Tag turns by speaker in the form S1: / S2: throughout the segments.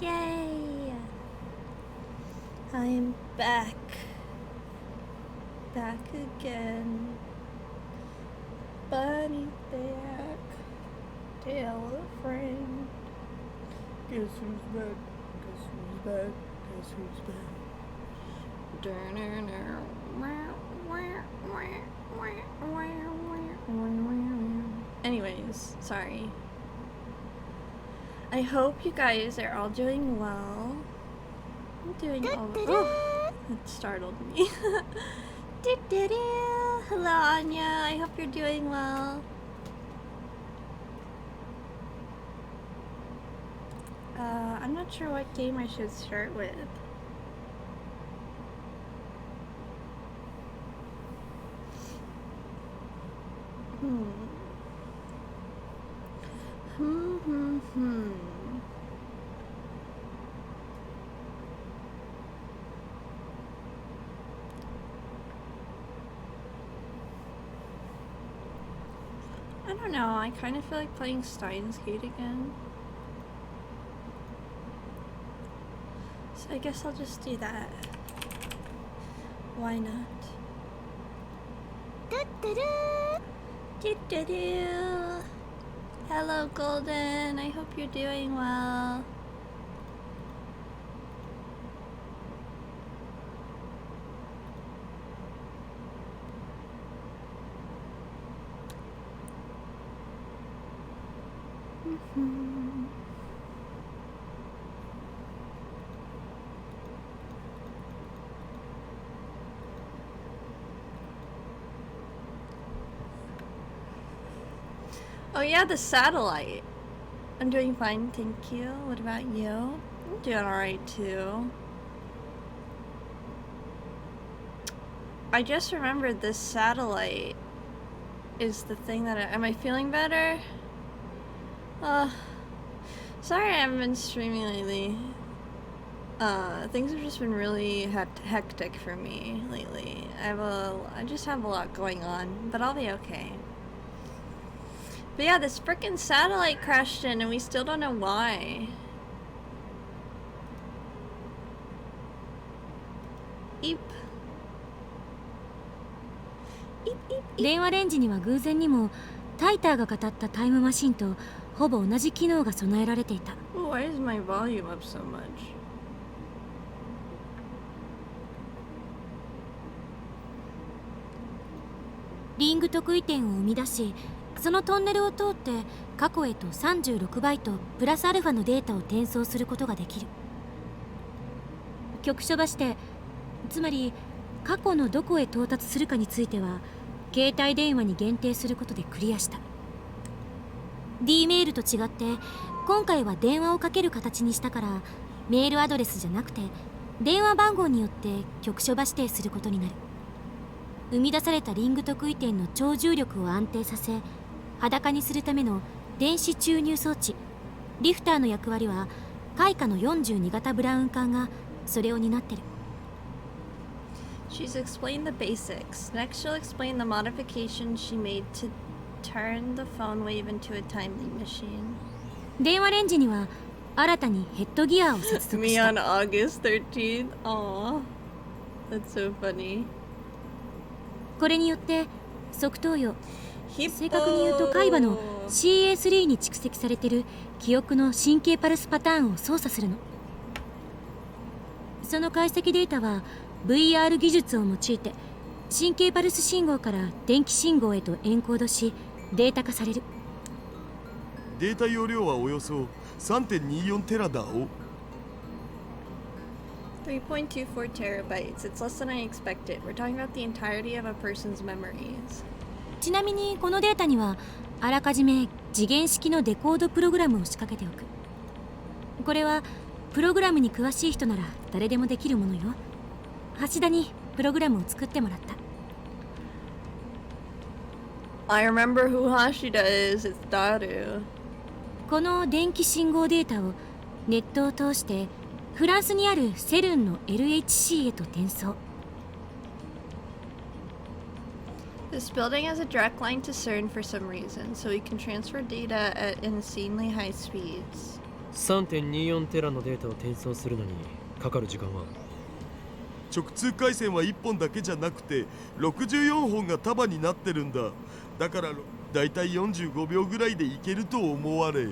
S1: Yay! I'm back. Back again. Bunny back. Tell a friend. Guess who's back? Guess who's back? Guess who's back? Anyways, sorry. I hope you guys are all doing well. I'm doing all. Oh, it startled me. Hello, Anya. I hope you're doing well. I'm not sure what game I should start with. I don't know, I kind of feel like playing Steins again. So I guess I'll just do that. Why not? Hello, Golden. I hope you're doing well. Oh yeah, the satellite. I'm doing fine, thank you. What about you? I'm doing alright too. I just remembered this satellite is the thing that am I feeling better? Sorry I haven't been streaming lately. Things have just been really hectic for me lately. I just have a lot going on, but I'll be okay. But yeah, this frickin' satellite crashed in and we still don't know why. Eep. Eep, eep, eep.
S2: 電話レンジには偶然にもタイターが語ったタイムマシンとほぼ同じ機能が備えられていた。
S1: Why is my volume up so much?
S2: リング得意点を生み出し、そのトンネルを通って過去へと36バイトプラスアルファのデータを転送することができる。局所場して、つまり過去のどこへ到達するかについては携帯電話に限定することでクリアした。 D メールと違って今回は電話をかける形にしたから、メールアドレスじゃなくて電話番号によって局所場指定することになる。生み出されたリング得意点の超重力を安定させ裸にするための電子注入装置リフターの役割は開花の42型ブラウン管がそれを担ってる。
S1: She's explained the basics. Next she'll explain the modifications she made to turn the phone wave into a timing machine.
S2: 電話レンジには新たにヘッドギアを接続
S1: Me
S2: した。
S1: on August 13th? Aww. That's so funny.
S2: これによって側頭葉
S1: Hippo.
S2: 正確に言うと海馬の CA3 に蓄積されている記憶の神経パルスパターンを操作するの。その解析データは VR 技術を用いて神経パルス信号から電気信号へとエンコードしデータ化される。
S3: データ容量はおよそ 3.24 テラだお。
S1: 3.24 terabytes. It's less than I expected. We're talking about the entirety of a person's memories.
S2: ちなみにこのデータにはあらかじめ次元式のデコードプログラムを仕掛けておく。これはプログラムに詳しい人なら誰でもできるものよ。橋田にプログラムを作ってもらった。
S1: I remember who Hashida is. It's Daru.
S2: この電気信号データをネットを通してフランスにあるセルンの LHC へと転送。
S1: This building has a direct line to CERN for some reason, so we can transfer data at insanely high speeds.
S4: 3.24 テラのデータを転送するのにかかる時間は？
S3: 直通回線は1本だけじゃなくて64本が束になってるんだ。だからだいたい45秒ぐらいでいけると思われ。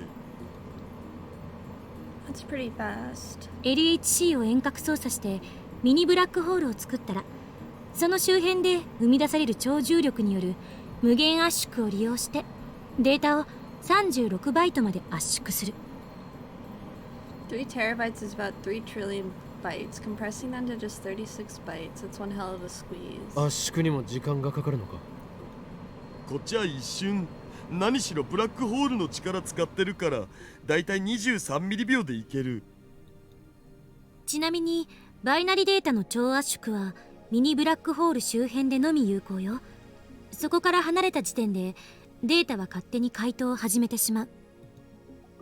S1: That's pretty fast.
S2: LHC を遠隔操作してミニブラックホールを作ったら、その周辺で生み出される超重力による無限圧縮を利用してデータを36バイトまで圧縮する。
S1: 3 terabytes is about 3 trillion bytes. Compressing them to just 36 bytes. That's one hell of a squeeze.
S4: 圧縮にも時間がかかるのか？
S3: こっちは一瞬。何しろブラックホールの力使ってるからだいたい23ミリ秒でいける。
S2: ちなみにバイナリデータの超圧縮はミニブラックホール周辺でのみ有効よ。そこから離れた時点でデータは勝手に解凍を始めてしまう。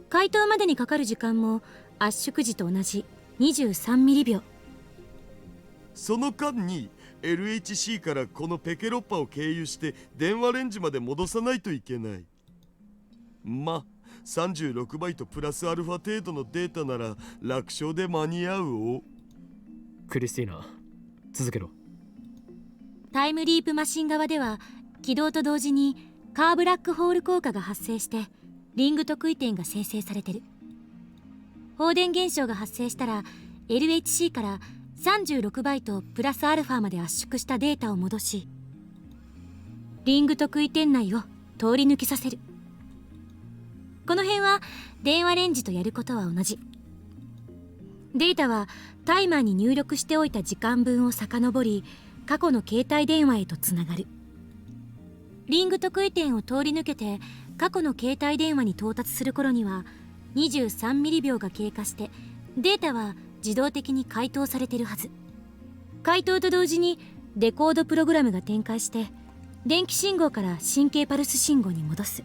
S2: 解凍までにかかる時間も圧縮時と同じ23ミリ秒。
S3: その間に LHC からこのペケロッパを経由して電話レンジまで戻さないといけない。ま、36バイトプラスアルファ程度のデータなら楽勝で間に合うお。
S4: クリスティーナ、続けろ。
S2: タイムリープマシン側では起動と同時にカーブラックホール効果が発生してリング特異点が生成されてる。放電現象が発生したら LHC から36バイトプラスアルファまで圧縮したデータを戻し、リング特異点内を通り抜けさせる。この辺は電話レンジとやることは同じ。データはタイマーに入力しておいた時間分を遡り、過去の携帯電話へとつながる。リング特異点を通り抜けて過去の携帯電話に到達する頃には23ミリ秒が経過して、データは自動的に解凍されてるはず。解凍と同時にデコードプログラムが展開して電気信号から神経パルス信号に戻す。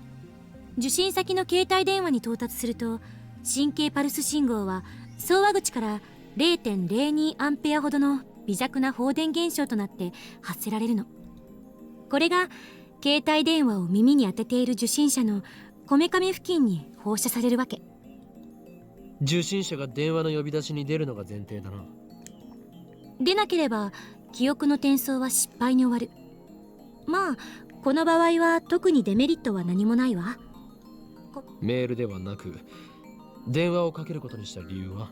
S2: 受信先の携帯電話に到達すると神経パルス信号は送話口から 0.02 アンペアほどの微弱な放電現象となって発せられるの。これが携帯電話を耳に当てている受信者のこめかみ付近に放射されるわけ。
S4: 受信者が電話の呼び出しに出るのが前提だな。
S2: 出なければ記憶の転送は失敗に終わる。まあこの場合は特にデメリットは何もないわ。
S4: メールではなく電話をかけることにした理由は？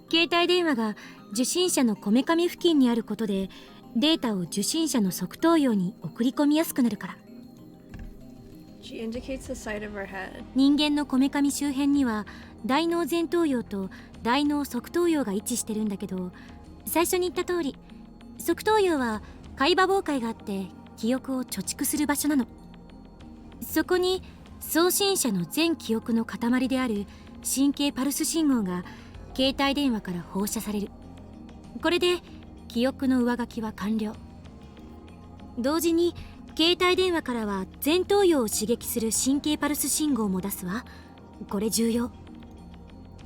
S2: 携帯電話が受信者のこめかみ付近にあることでデータを受信者の側頭葉に送り込みやすくなるから。
S1: She indicates the side of her head.
S2: 人間のこめかみ周辺には大脳前頭葉と大脳側頭葉が位置してるんだけど、最初に言った通り側頭葉は海馬傍回があって記憶を貯蓄する場所なの。そこに送信者の全記憶の塊である神経パルス信号が携帯電話から放射される。これで記憶の上書きは完了。同時に携帯電話からは前頭葉を刺激する神経パルス信号も出すわ。これ重要。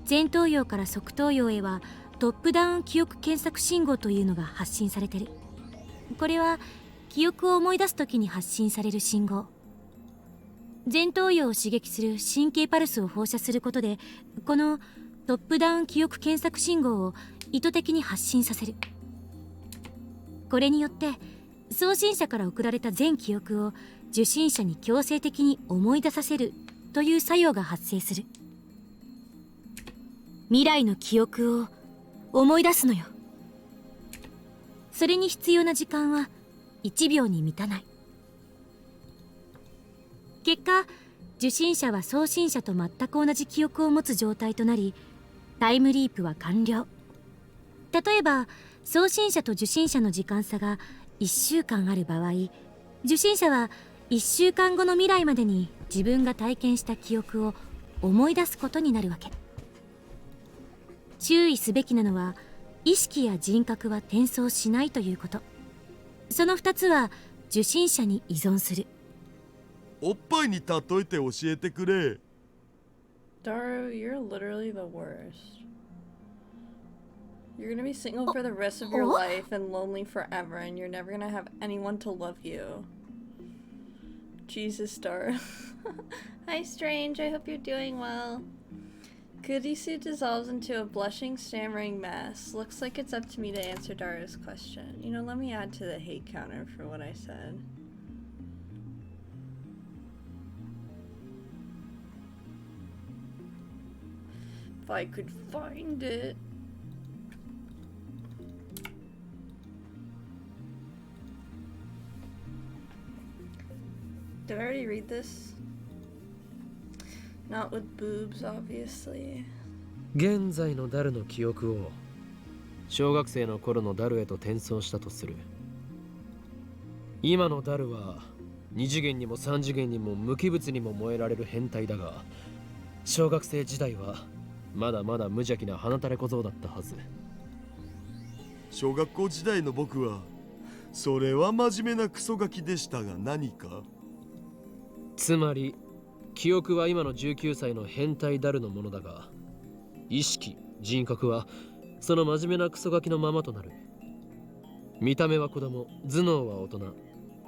S2: 前頭葉から側頭葉へはトップダウン記憶検索信号というのが発信されてる。これは記憶を思い出す時に発信される信号。前頭葉を刺激する神経パルスを放射することでこのトップダウン記憶検索信号を意図的に発信させる。これによって送信者から送られた全記憶を受信者に強制的に思い出させるという作用が発生する。未来の記憶を思い出すのよ。それに必要な時間は1秒に満たない。結果、受信者は送信者と全く同じ記憶を持つ状態となり、タイムリープは完了。例えば送信者と受信者の時間差が1週間ある場合、受信者は1週間後の未来までに自分が体験した記憶を思い出すことになるわけ。注意すべきなのは意識や人格は転送しないということ。その2つは受信者に依存する。
S3: おっぱいに例えて教えてくれ。
S1: Daru, you're literally the worst. You're gonna be single for the rest of your life and lonely forever, and you're never gonna have anyone to love you. Jesus, Daru. Hi, Strange. I hope you're doing well. Kurisu dissolves into a blushing, stammering mess. Looks like it's up to me to answer Dara's question. You know, let me add to the hate counter for what I said. If I could find it. Did I already read this? Not with boobs, obviously.
S4: 現在のダルの記憶を小学生の頃のダルへと転送したとする。今のダルは2次元にも3次元にも無機物にも燃えられる変態だが、小学生時代はまだまだ無邪気な鼻垂れ小僧だったはず。
S3: 小学校時代の僕はそれは真面目なクソガキでしたが何か？
S4: つまり記憶は今の19歳の変態ダルのものだが、意識、人格はその真面目なクソガキのままとなる。見た目は子供、頭脳は大人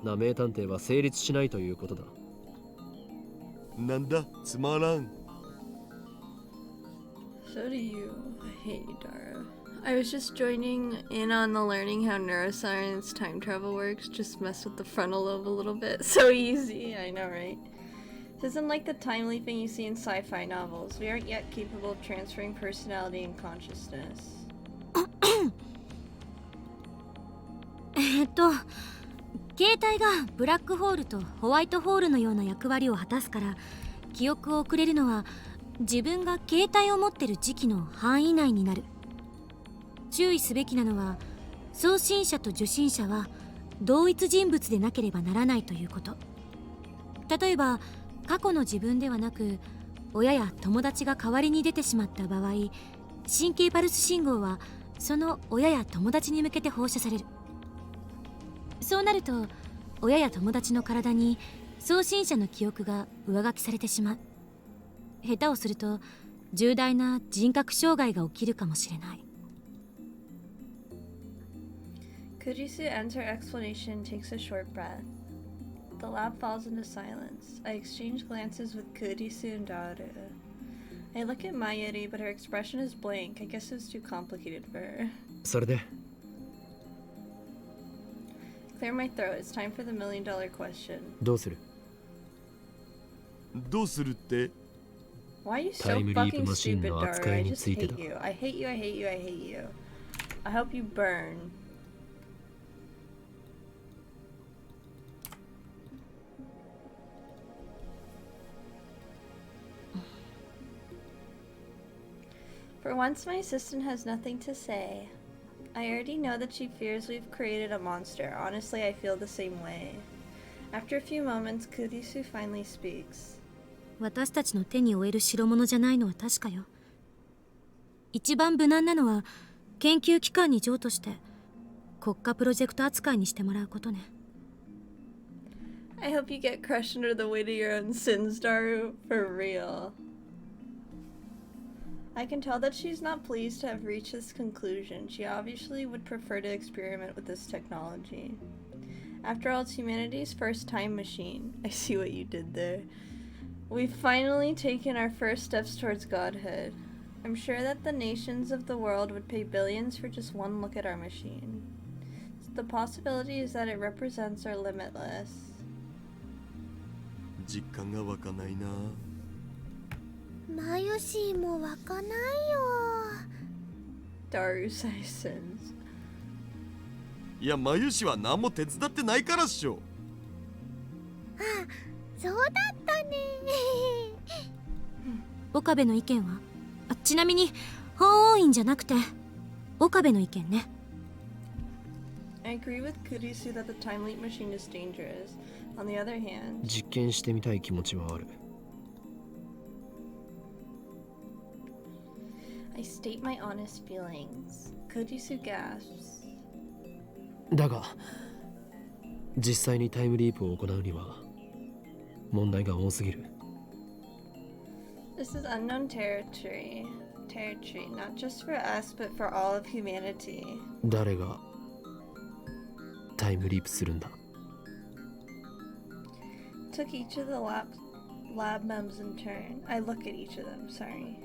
S4: な名探偵は成立しないということだ。
S3: なんだ、つまらん。
S1: So do you. I hate you, Dara. I was just joining in on the learning how neuroscience time travel works. Just mess with the frontal lobe a little bit. So easy, I know, right? This isn't like the time leaping you see in sci-fi novels. We aren't yet capable of transferring personality and consciousness.
S2: 携帯がブラックホールとホワイトホールのような役割を果たすから、記憶を送れるのは自分が携帯を持ってる時期の範囲内になる。注意すべきなのは、送信者と受信者は同一人物でなければならないということ。例えば過去の自分ではなく、親や友達が代わりに出てしまった場合、神経パルス信号はその親や友達に向けて放射される。そうなると親や友達の体に送信者の記憶が上書きされてしまう。下手をすると重大な人格障害が起きるかもしれない。
S1: Kurisu ends her explanation and takes a short breath. The lab falls into silence. I exchange glances with Kurisu and Daru. I look at Mayuri, but her expression is blank. I guess it was too complicated for her.
S4: それで
S1: Clear my throat. It's time for the million-dollar question.
S4: どうする？
S3: どうするって？
S1: Why are you so
S4: タイムリープ
S1: fucking
S4: マシン
S1: stupid,
S4: の
S1: Daru?
S4: 扱
S1: I
S4: いに
S1: just
S4: ついてだ。
S1: hate you. I hate you, I hate you, I hate you. I hope you burn. For once, my assistant has nothing to say. I already know that she fears we've created a monster. Honestly, I feel the same way. After a few moments, Kurisu finally speaks.
S2: 私たちの手に負える代物じゃないのは確かよ。一番無難なのは研究機関に譲渡して国家プロジェクト扱いにしてもらうことね。
S1: I hope you get crushed under the weight of your own sins, Daru. For real. I can tell that she's not pleased to have reached this conclusion. She obviously would prefer to experiment with this technology. After all, it's humanity's first time machine. I see what you did there. We've finally taken our first steps towards godhood. I'm sure that the nations of the world would pay billions for just one look at our machine. The possibility is that it represents our limitless.
S3: 実感が湧かないな。
S5: マユシーも湧かないよ。
S1: Daru says sins.
S3: いや、マユシは何も手伝ってないからっしょ。
S5: あ、そうだったね。
S2: 岡部の意見は？ちなみに法王院じゃなくて岡部の意見ね。
S1: I agree with Kurisu that the time leap machine is dangerous. On the other hand,
S4: 実験してみたい気持ちはある。
S1: I state my honest feelings. Kurisu gasps.
S4: だが実際にタイムリープを行うには問題が多すぎる。
S1: This is unknown territory. Territory, not just for us, but for all of humanity.
S4: 誰がタイムリープするんだ？
S1: Took each of the lab members in turn. I look at each of them, sorry.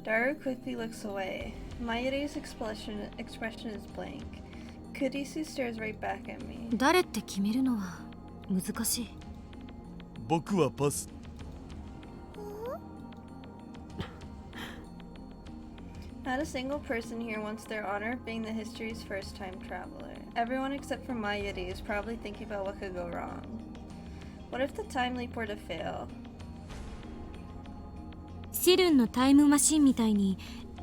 S1: Daru quickly looks away. Mayure's expression is blank. Kurisu stares right back at me.
S2: 誰って決めるのは難しい。
S3: 僕はパス。
S1: Not a single person here wants their honor of being the history's first-time traveler. Everyone except for Mayuri is probably thinking about what could go wrong. What if the time leap were to fail?
S2: シルンのタイムマシンみたいに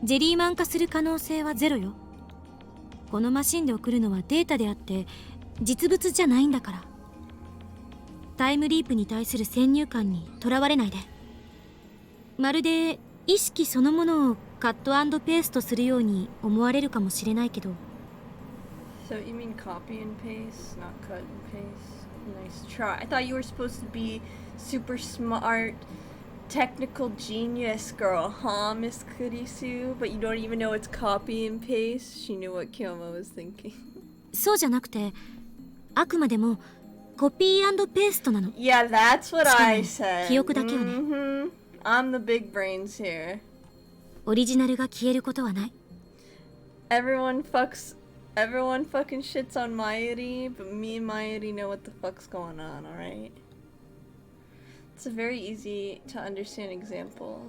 S2: ジェリーマン化する可能性はゼロよ。このマシンで送るのはデータであって実物じゃないんだから。タイムリープに対する先入観にとらわれないで。まるで意識そのものをカット&ペーストするように思われるかもしれないけど。
S1: So you mean copy and paste, not cut and paste? Nice try. I thought you were supposed to be super smart, technical genius girl, huh, Miss Kurisu? But you don't even know it's copy and paste? She knew what Kyoma was thinking.
S2: そうじゃなくて、あくまでもコピー&ペーストなの。
S1: Yeah, that's what I said.
S2: 記憶だけをね。
S1: Mm-hmm. I'm the big brains here.
S2: オリジナルが消えることはない。
S1: Everyone fucking shits on Mayuri, but me and Mayuri know what the fuck's going on, alright? It's a very easy to understand example.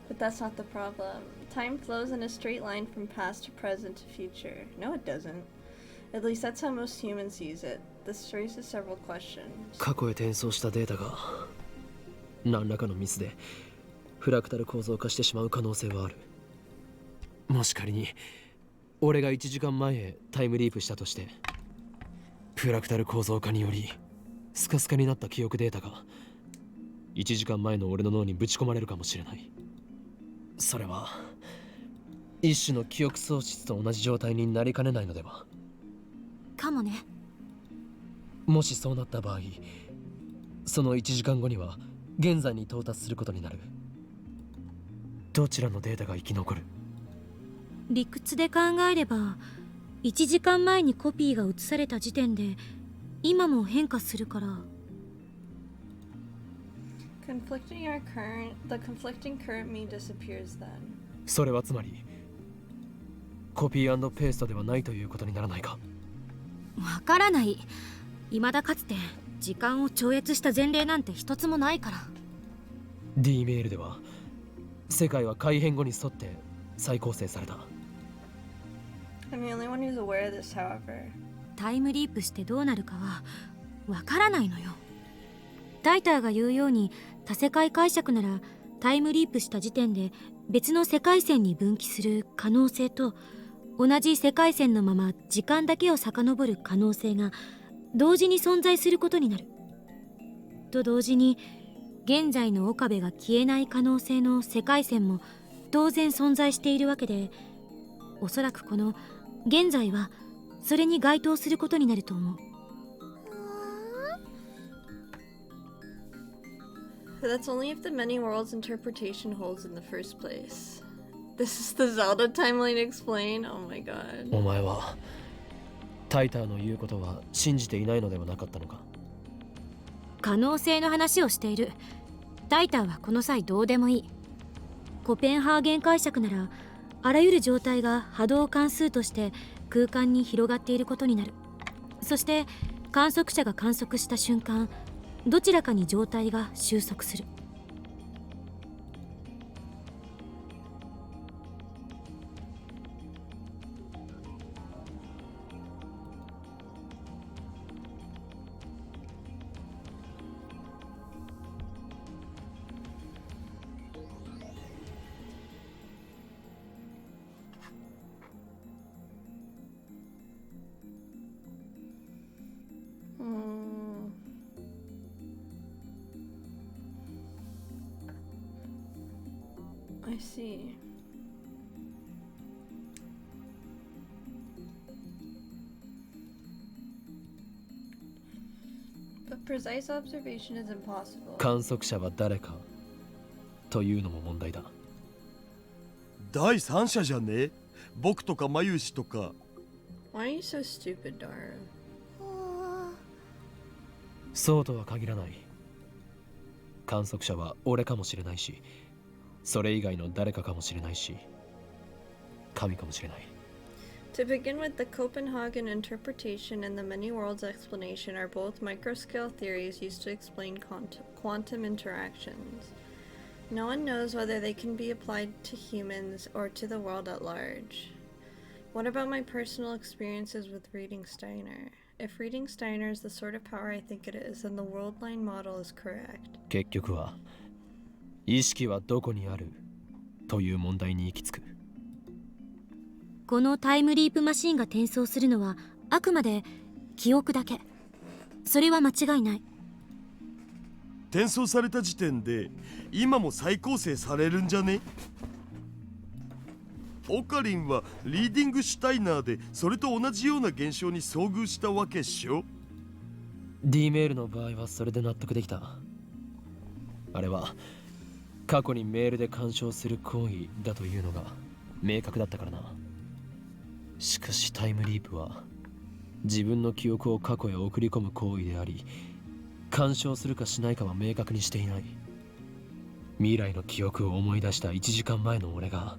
S1: But that's not the problem. Time flows in a straight line from past to present to future. No, it doesn't. At least that's how most humans use it. This raises several questions.
S4: 過去へ転送したデータが何らかのミスでフラクタル構造化してしまう可能性はある。もし仮に俺が1時間前へタイムリープしたとして、フラクタル構造化によりスカスカになった記憶データが1時間前の俺の脳にぶち込まれるかもしれない。それは一種の記憶喪失と同じ状態になりかねないのでは。
S2: かもね。
S4: もしそうなった場合、その1時間後には現在に到達することになる。どちらのデータが生き残る？
S2: 理屈で考えれば1時間前にコピーが移された時点で今も変化するから。
S1: The conflicting current me disappears then.
S4: それはつまりコピー&ペーストではないということにならないか？
S2: わからない。未だかつて時間を超越した前例なんて一つもないから。
S4: D メールでは世界は改変後に沿って再構成された。
S1: I'm the only one who's aware of this, however.
S2: タイムリープしてどうなるかはわからないのよ。タイターが言うように多世界解釈ならタイムリープした時点で別の世界線に分岐する可能性と同じ世界線のまま時間だけを遡る可能性が同時に存在することになる。と同時に現在の岡部が消えない可能性の世界線も当然存在しているわけで、おそらくこの現在はそれに該当することになると思う。
S1: That's only if the many worlds interpretation holds in the first place. This is the Zelda timeline explain? Oh my god.
S4: お前はタイターの言うことは信じていないのではなかったのか？
S2: 可能性の話をしている。タイターはこの際どうでもいい。コペンハーゲン解釈ならあらゆる状態が波動関数として空間に広がっていることになる。そして観測者が観測した瞬間、どちらかに状態が収束する。
S1: I see. But precise observation is impossible.
S4: 観測者は誰かというのも問題だ。
S3: 第三者じゃねえ？僕とかマユシとか。
S1: Why are you so stupid, Daru?
S4: そうとは限らない。観測者は俺かもしれないし、それ以外の誰かかもしれないし、神かもしれない。
S1: To begin with, the Copenhagen interpretation and the many worlds explanation are both microscale theories used to explain quantum interactions. No one knows whether they can be applied to humans or to the world at large. What about my personal experiences with reading Steiner? If reading Steiner is the sort of power I think it is, then the world line model is correct.
S4: 結局は意識はどこにあるという問題に行き着く。
S2: このタイムリープマシンが転送するのはあくまで記憶だけ。それは間違いない。
S3: 転送された時点で今も再構成されるんじゃね？オカリンはリーディングシュタイナーでそれと同じような現象に遭遇したわけっしょ？
S4: D メールの場合はそれで納得できた。あれは過去にメールで干渉する行為だというのが明確だったからな。しかしタイムリープは自分の記憶を過去へ送り込む行為であり、干渉するかしないかは明確にしていない。未来の記憶を思い出した1時間前の俺が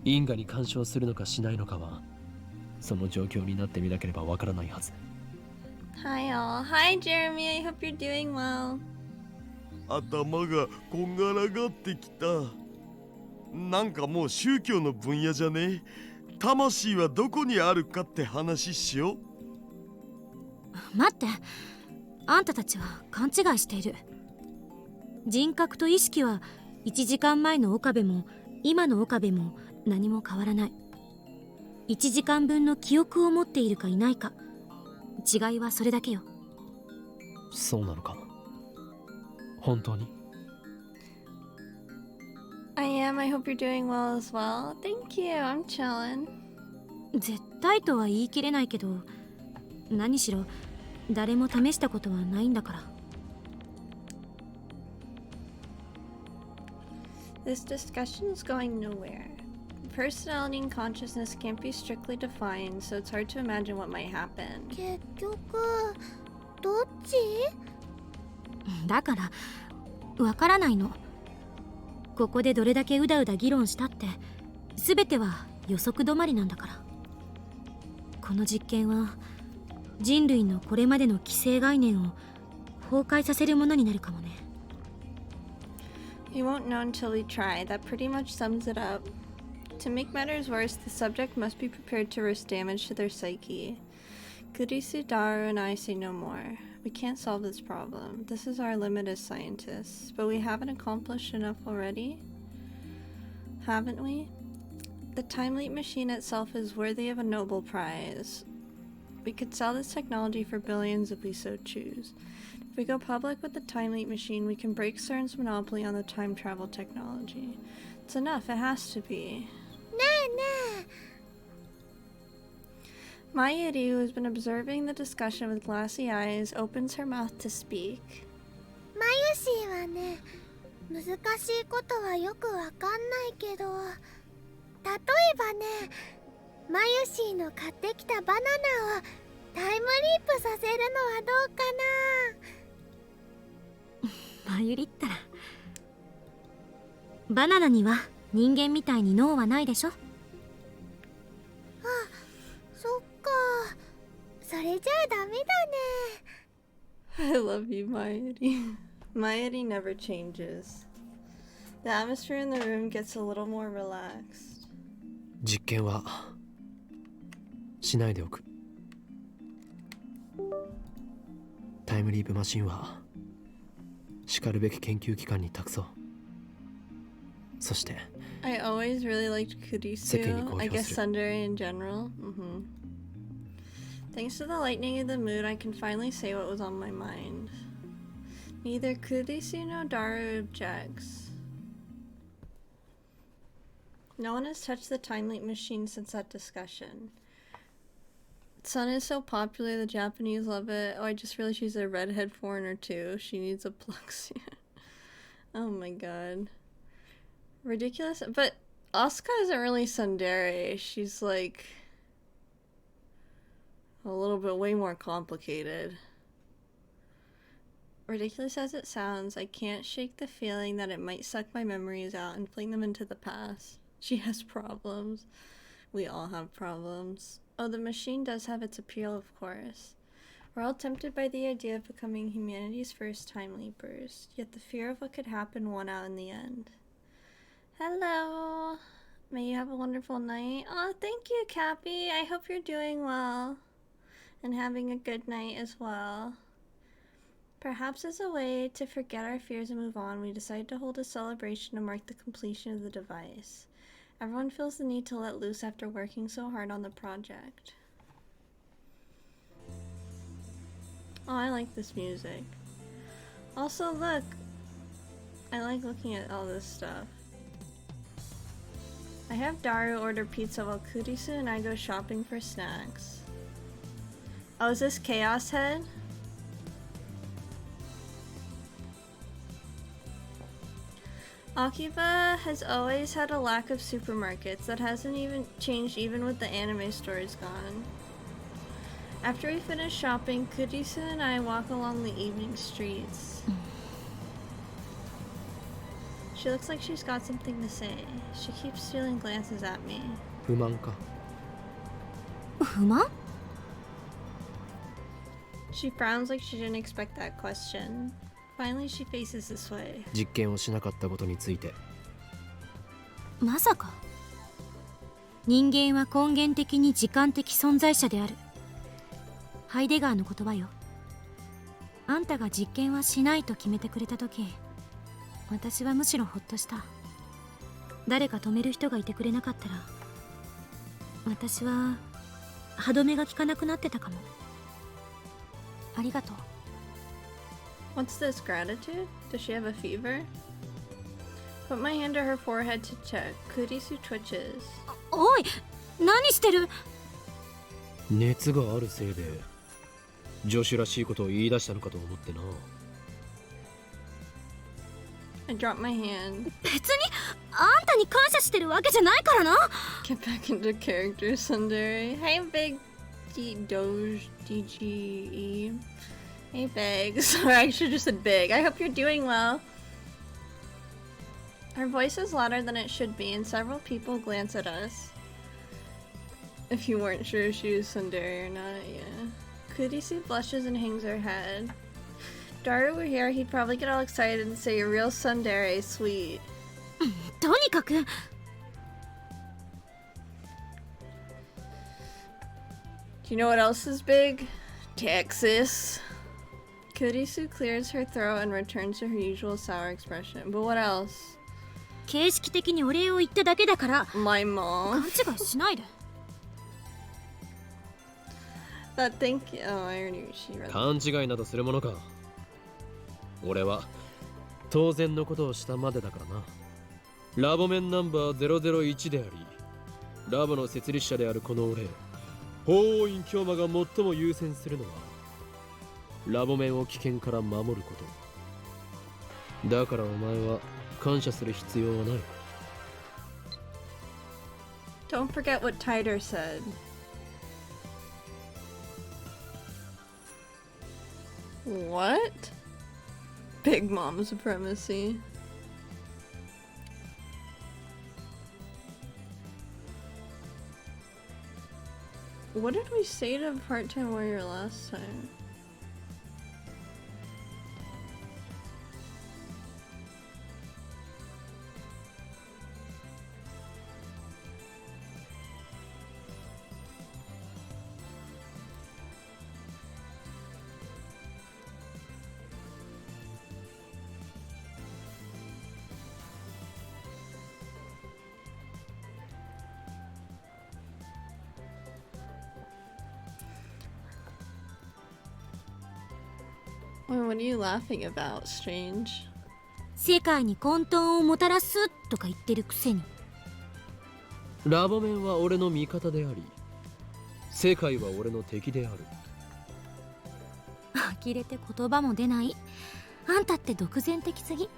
S4: 因果に干渉するのかしないのかはその状況になってみなければわからないはず。
S1: Hi all. Hi Jeremy, I hope you're doing well.
S3: 頭がこんがらがってきた。なんかもう宗教の分野じゃね？魂はどこにあるかって話しよう。
S2: 待って、あんたたちは勘違いしている。人格と意識は1時間前の岡部も今の岡部も何も変わらない。1時間分の記憶を持っているかいないか、違いはそれだけよ。
S4: そうなのか？本当に？
S1: I am. I hope you're doing well as well. Thank you. I'm chilling.
S2: 絶対とは言い切れないけど、何しろ誰も試したことはないんだから。
S1: This discussion is going nowhere. Personality and consciousness can't be strictly defined, so it's hard to imagine what might happen.
S5: 結局どっち？
S2: だからわからないの。ここでどれだけうだうだ議論したって全ては予測止まりなんだから。この実験は人類のこれまでの既成概念を崩壊させるものになるかもね。
S1: We won't know until we try. That pretty much sums it up. To make matters worse, the subject must be prepared to risk damage to their psyche. Kurisu, Daru, and I say no more. We can't solve this problem. This is our limit as scientists. But we haven't accomplished enough already? Haven't we? The time leap machine itself is worthy of a Nobel Prize. We could sell this technology for billions if we so choose. If we go public with the time leap machine, we can break CERN's monopoly on the time travel technology. It's enough, it has to be.
S5: ねえねえ。
S1: Mayuri, who has been observing the discussion with glassy eyes, opens her mouth to speak.
S5: マユシーはね、難しいことはよくわかんないけど、例えばね、マユシーの買ってきたバナナをタイムリープさせるのはどうかな。
S2: まゆりったらバナナには人間みたいに脳はないでしょ。
S5: あ、そっか。それじゃあダメだね。
S1: I love you, Mayuri. Mayuri never changes. The atmosphere in the room gets a little more relaxed.
S4: 実験はしないでおく。タイムリープマシンはしかるべき研究機関に託そう。そして
S1: I always really liked Kurisu. I guess Sundari in general. Thanks to the lightening of the mood, I can finally say what was on my mind. Neither Kurisu nor Daru objects. No one has touched the time leap machine since that discussion. Sun is so popular, the Japanese love it. Oh, I just realized she's a redhead foreigner too. She needs a plexi. Oh my god. Ridiculous. But Asuka isn't really tsundere. She's like a little bit way more complicated. Ridiculous as it sounds, I can't shake the feeling that it might suck my memories out and fling them into the past. She has problems. We all have problems. Oh, the machine does have its appeal, of course. We're all tempted by the idea of becoming humanity's first time leapers, yet the fear of what could happen won out in the end. Hello! May you have a wonderful night. Oh, thank you, Cappy. I hope you're doing well. And having a good night as well. Perhaps as a way to forget our fears and move on, we decided to hold a celebration to mark the completion of the device. Everyone feels the need to let loose after working so hard on the project. Oh, I like this music. Also, look. I like looking at all this stuff. I have Daru order pizza while Kurisu and I go shopping for snacks. Oh, is this Chaos Head? Akiba has always had a lack of supermarkets. That hasn't even changed even with the anime stores gone. After we finish shopping, Kurisu and I walk along the evening streets. She looks like she's got something to say. She keeps stealing glances at me.
S4: 不満か。
S2: 不満？
S1: She frowns like she didn't expect that question. Finally, she faces this way.
S4: 実験をしなかったことについて。
S2: まさか。人間は根源的に時間的存在者である。ハイデガーの言葉よ。あんたが実験はしないと決めてくれたとき、私はむしろほっとした。誰か止める人がいてくれなかったら、私は歯止めが効かなくなってたかも。ありがとう。
S1: What's this, gratitude? Does she have a fever? Put my hand to her forehead to check. Kurisu twitches.
S2: おい、何してる？
S4: 熱があるせいで女子らしいことを言い出したのかと思ってな。
S1: I drop my hand.
S2: 別にあんたに感謝してるわけじゃないからな。
S1: Get back into character, Sundari. Hey, Big Doge DGE. Hey, Big. Sorry, I should have just said Big. I hope you're doing well. Her voice is louder than it should be, and several people glance at us. If you weren't sure if she was Sundari or not, yeah. Kurisu blushes and hangs her head. If Daru were here, he'd probably get all excited and say, "You're real Sundari, sweet."
S2: とにかく。
S1: Do you know what else is big? Texas. Kurisu clears her throat and returns to her usual sour expression. But what else?
S2: 形式的にお礼を言っただけだから。
S1: My mom.
S2: 勘違いしないで。
S1: But thank you. Oh, I already she read that.
S4: 勘違いなどするものか。俺は当然のことをしたまでだからな。ラボメンナンバー001であり、ラボの設立者であるこの俺、法王院京馬が最も優先するのはラボメンを危険から守ること。だからお前は感謝する必要はない。
S1: Don't forget what Tider said. What? Big mom supremacy. What did we say to Part-Time Warrior last time? What are you laughing about, Strange?
S2: 世界に混沌をもたらすとか言ってるくせに。
S4: ラボメンは俺の味方であり、世界は俺の敵である。
S2: 呆れて言葉も出ない。あんたって独善的すぎ。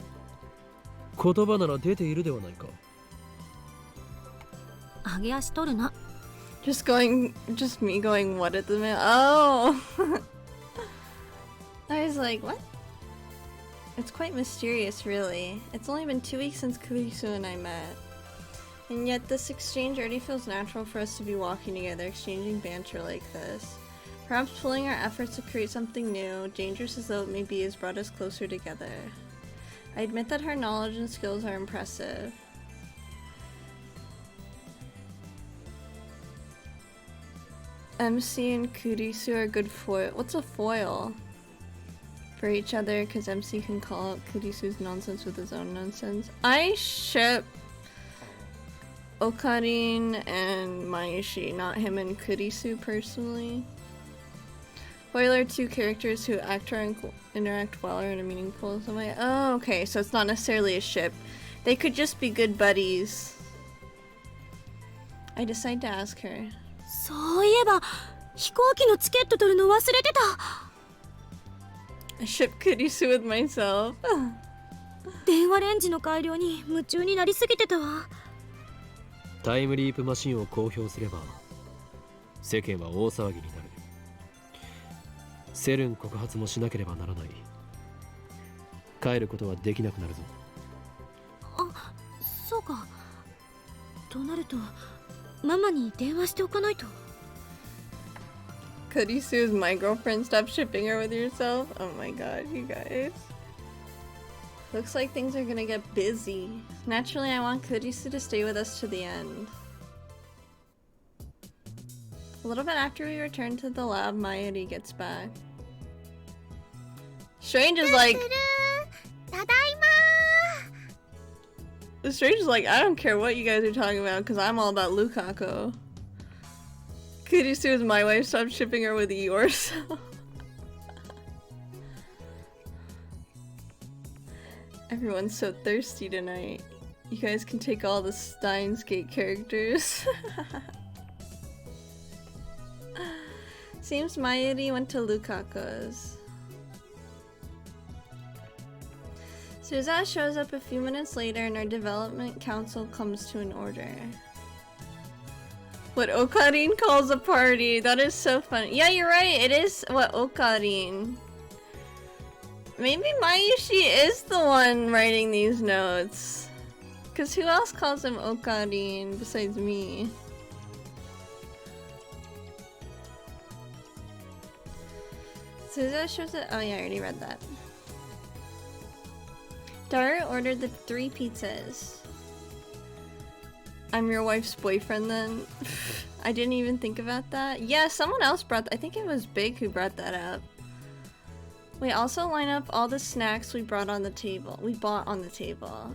S4: 言葉なら出ているではないか。
S2: 上げ足取るな。
S1: Just me going, what at the minute? Oh! I was like, what? It's quite mysterious, really. It's only been 2 weeks since Kurisu and I met. And yet this exchange already feels natural for us to be walking together, exchanging banter like this. Perhaps pulling our efforts to create something new, dangerous as though it may be, has brought us closer together. I admit that her knowledge and skills are impressive. MC and Kurisu are good foil. What's a foil? For each other, because MC can call out Kurisu's nonsense with his own nonsense. I ship Okarin and Mayushi, not him and Kurisu personally. Foil are two characters who act or interact well or in a meaningful way. Oh, okay, so it's not necessarily a ship. They could just be good buddies. I decide to ask her.
S2: そういえば飛行機のチケット取るの忘れてた。
S1: I ship Kurisu with myself.
S2: 電話レンジの改良に夢中になりすぎてたわ。
S4: タイムリープマシンを公表すれば世間は大騒ぎになる。セルン告発もしなければならない。帰ることはできなくなるぞ。
S2: あ、そうか。となるとママに電話しておかないと。
S1: Kurisu is my girlfriend. Stop shipping her with yourself. Oh my god, you guys. Looks like things are gonna get busy. Naturally, I want Kurisu to stay with us to the end. A little bit after we return to the lab, Mayuri gets back. Strange is like... Strange is like, I don't care what you guys are talking about because I'm all about Lukaku. Kurisu is my wife, stop shipping her with yours. Everyone's so thirsty tonight. You guys can take all the Steins Gate characters. Seems Mayuri went to Lukaku's. Suza shows up a few minutes later and our development council comes to an order. What Okarin calls a party. That is so funny. Yeah, you're right. It is what Okarin. Maybe Mayushi is the one writing these notes. Because who else calls him Okarin besides me? Suza shows it. Oh, yeah, I already read that. Dara ordered the 3 pizzas. I'm your wife's boyfriend then? I didn't even think about that. Yeah, someone else brought I think it was Big who brought that up. We also line up all the snacks we bought on the table.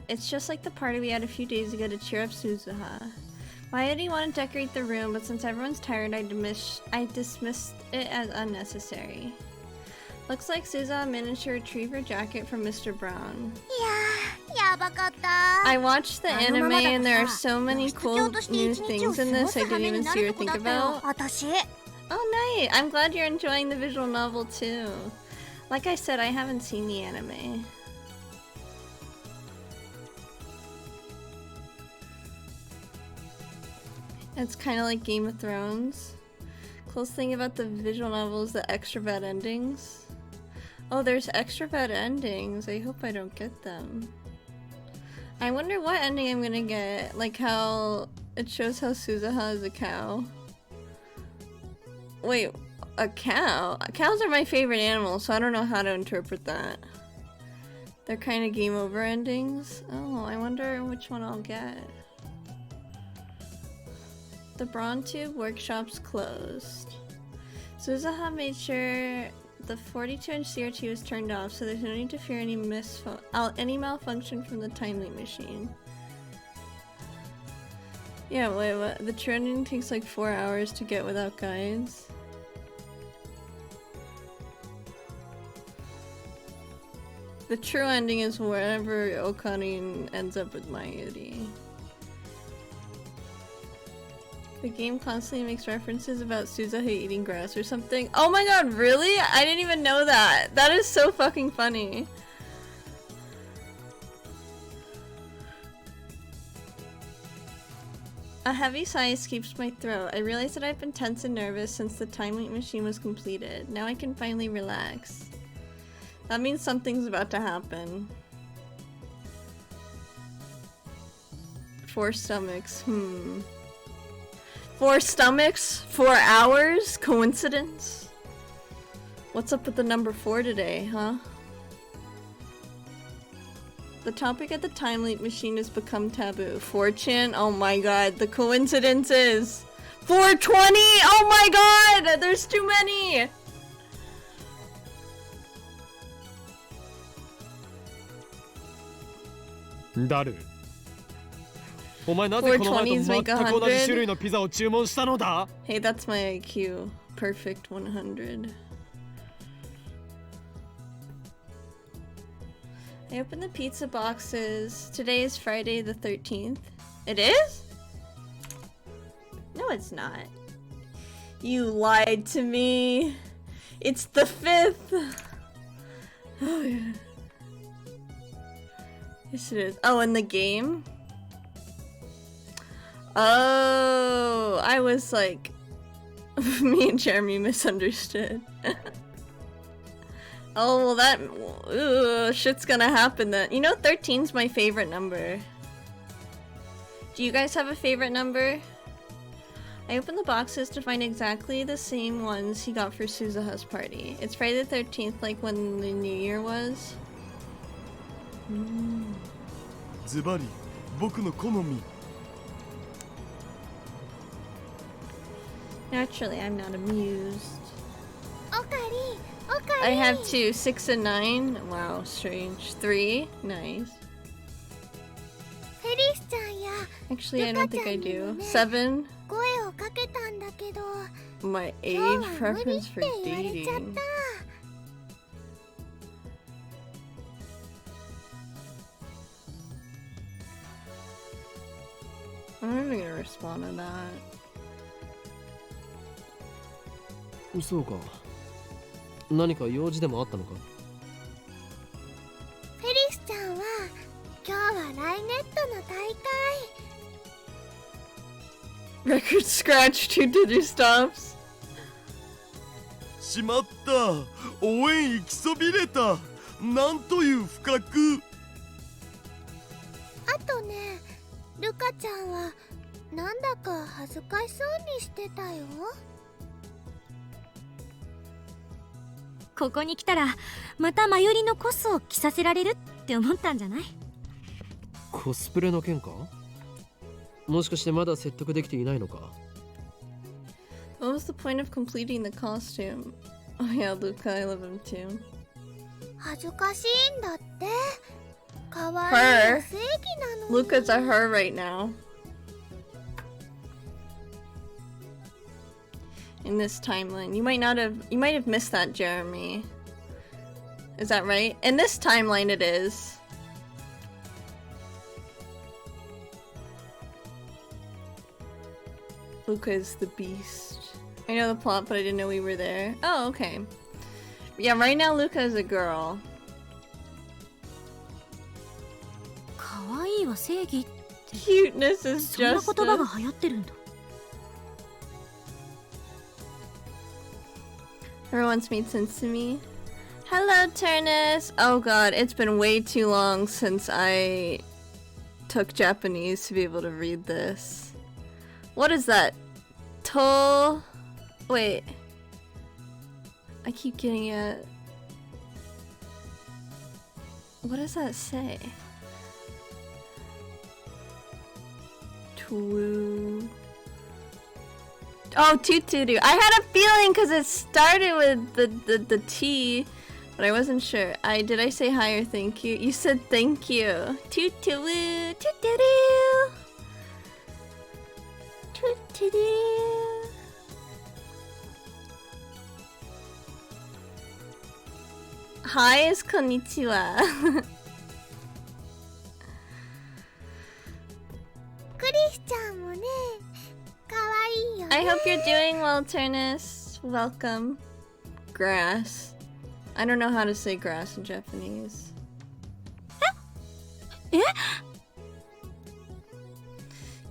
S1: It's just like the party we had a few days ago to cheer up Suzuha. Mayuri wanted to decorate the room, but since everyone's tired, I dismissed it as unnecessary. Looks like Suzuha managed to retrieve her jacket from Mr. Brown. I watched the anime and there are so many cool new things in this I didn't even see or think about. Oh, nice! I'm glad you're enjoying the visual novel too. Like I said, I haven't seen the anime. It's kind of like Game of Thrones. Close thing about the visual novel is the extra bad endings. Oh, there's extra bad endings. I hope I don't get them. I wonder what ending I'm gonna get. Like how it shows how Suzuha is a cow. Wait, a cow? Cows are my favorite animal, so I don't know how to interpret that. They're kind of game over endings. Oh, I wonder which one I'll get. The Brawn Tube workshop's closed. Suzuha made sure the 42-inch CRT was turned off, so there's no need to fear any malfunction from the timely machine. Yeah, wait, what? The true ending takes like 4 hours to get without guides. The true ending is wherever Okarin ends up with Mayuri. The game constantly makes references about Suzuha eating grass or something. Oh my god, really? I didn't even know that. That is so fucking funny. A heavy sigh escapes my throat. I realize that I've been tense and nervous since the time loop machine was completed. Now I can finally relax. That means something's about to happen. 4 stomachs. 4 stomachs? 4 hours? Coincidence? What's up with the number 4 today, huh? The topic at the time leap machine has become taboo. Fortune? Oh my god, the coincidences! 420! Oh my god! There's too many!
S4: Daru. お前なぜこの前と
S1: 420s
S4: 全
S1: make
S4: く同じ種
S1: 100?
S4: 類のピザを注文したのだ
S1: Hey, that's my IQ. Perfect 100. I opened the pizza boxes. Today is Friday the 13th. It is? No, it's not. You lied to me. It's the 5th. Oh, yeah. Yes, it is. Oh, in the game? Oh, I was like... me and Jeremy misunderstood. Oh, well that... shit's gonna happen then. You know, 13's my favorite number. Do you guys have a favorite number? I opened the boxes to find exactly the same ones he got for Suzuha's party. It's Friday the 13th, like when the New Year was.
S3: ズバリ僕の好み
S1: Naturally, I'm not amused.
S5: おかりおかり
S1: I have 2, 6 and 9. Wow, strange. 3, nice.
S5: フェリスちゃんや
S1: Actually, I don't think I do. 7,
S5: 声をかけたんだけど
S1: my
S5: 今
S1: age
S5: 日は無理っ
S1: preference
S5: て
S1: for
S5: 言われちゃっ
S1: dating.
S5: た
S1: I'm not even gonna respond to that.
S4: そうか。何か用事でもあったのか
S5: フェリスちゃんは今日はライネットの大会
S1: Record scratch, 2 Digistops.
S3: しまった応援行きそびれたなんという不覚
S5: あとねルカちゃんはなんだか恥ずかしそうにしてたよ
S2: ここに来たらまたマユリのコスを着させられるって思ったんじゃない？
S4: コスプレの件かもしかしてまだ説得できていないのか
S1: What was the point of completing the costume? Oh yeah, Luca, I love him too.
S5: 恥ずかしいんだってかわいい
S1: Her?
S5: 正義なのに
S1: Luca's a her right now. In this timeline. You might have missed that, Jeremy. Is that right? In this timeline it is. Luca is the beast. I know the plot, but I didn't know we were there. Oh, okay. Yeah, right now Luca is a girl.
S2: かわいいは正義
S1: Cuteness is
S2: そんな
S1: justice.
S2: 言葉が流行ってるんだ
S1: Everyone's made sense to me. Hello, Turnus! Oh god, it's been way too long since I took Japanese to be able to read this. What is that? Wait. I keep getting it. What does that say? Twu. Oh, tutudu. I had a feeling because it started with the T, but I wasn't sure. Did I say hi or thank you? You said thank you. Tutudu. Tutudu. Tutudu. Hi is konnichiwa.
S5: クリスちゃんもねかわいいよね
S1: I hope you're doing well, Turnus. Welcome. Grass. I don't know how to say grass in Japanese.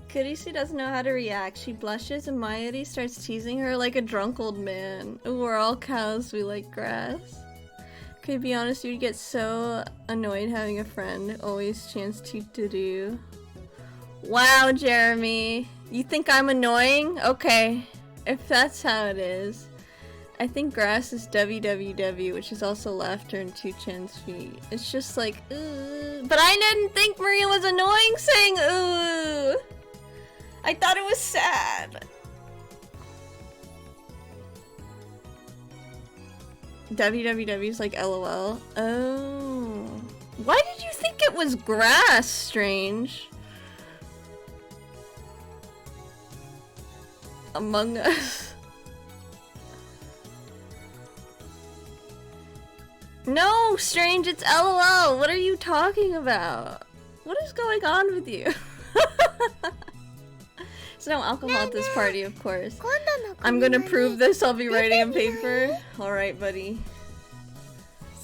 S1: Kurishi doesn't know how to react. She blushes and Mayuri starts teasing her like a drunk old man. Ooh, we're all cows, we like grass. Okay, be honest, you'd get so annoyed having a friend always chants to do. Wow, Jeremy. You think I'm annoying? Okay. If that's how it is. I think grass is www, which is also laughter and 2 chins feet. It's just like, ooh. But I didn't think Maria was annoying saying ooh. I thought it was sad. www is like lol. Oh. Why did you think it was grass, Strange? Among Us. No, Strange, it's LOL. What are you talking about? What is going on with you? There's no alcohol at this party, of course. I'm gonna prove this. I'll be writing a paper. Alright, buddy.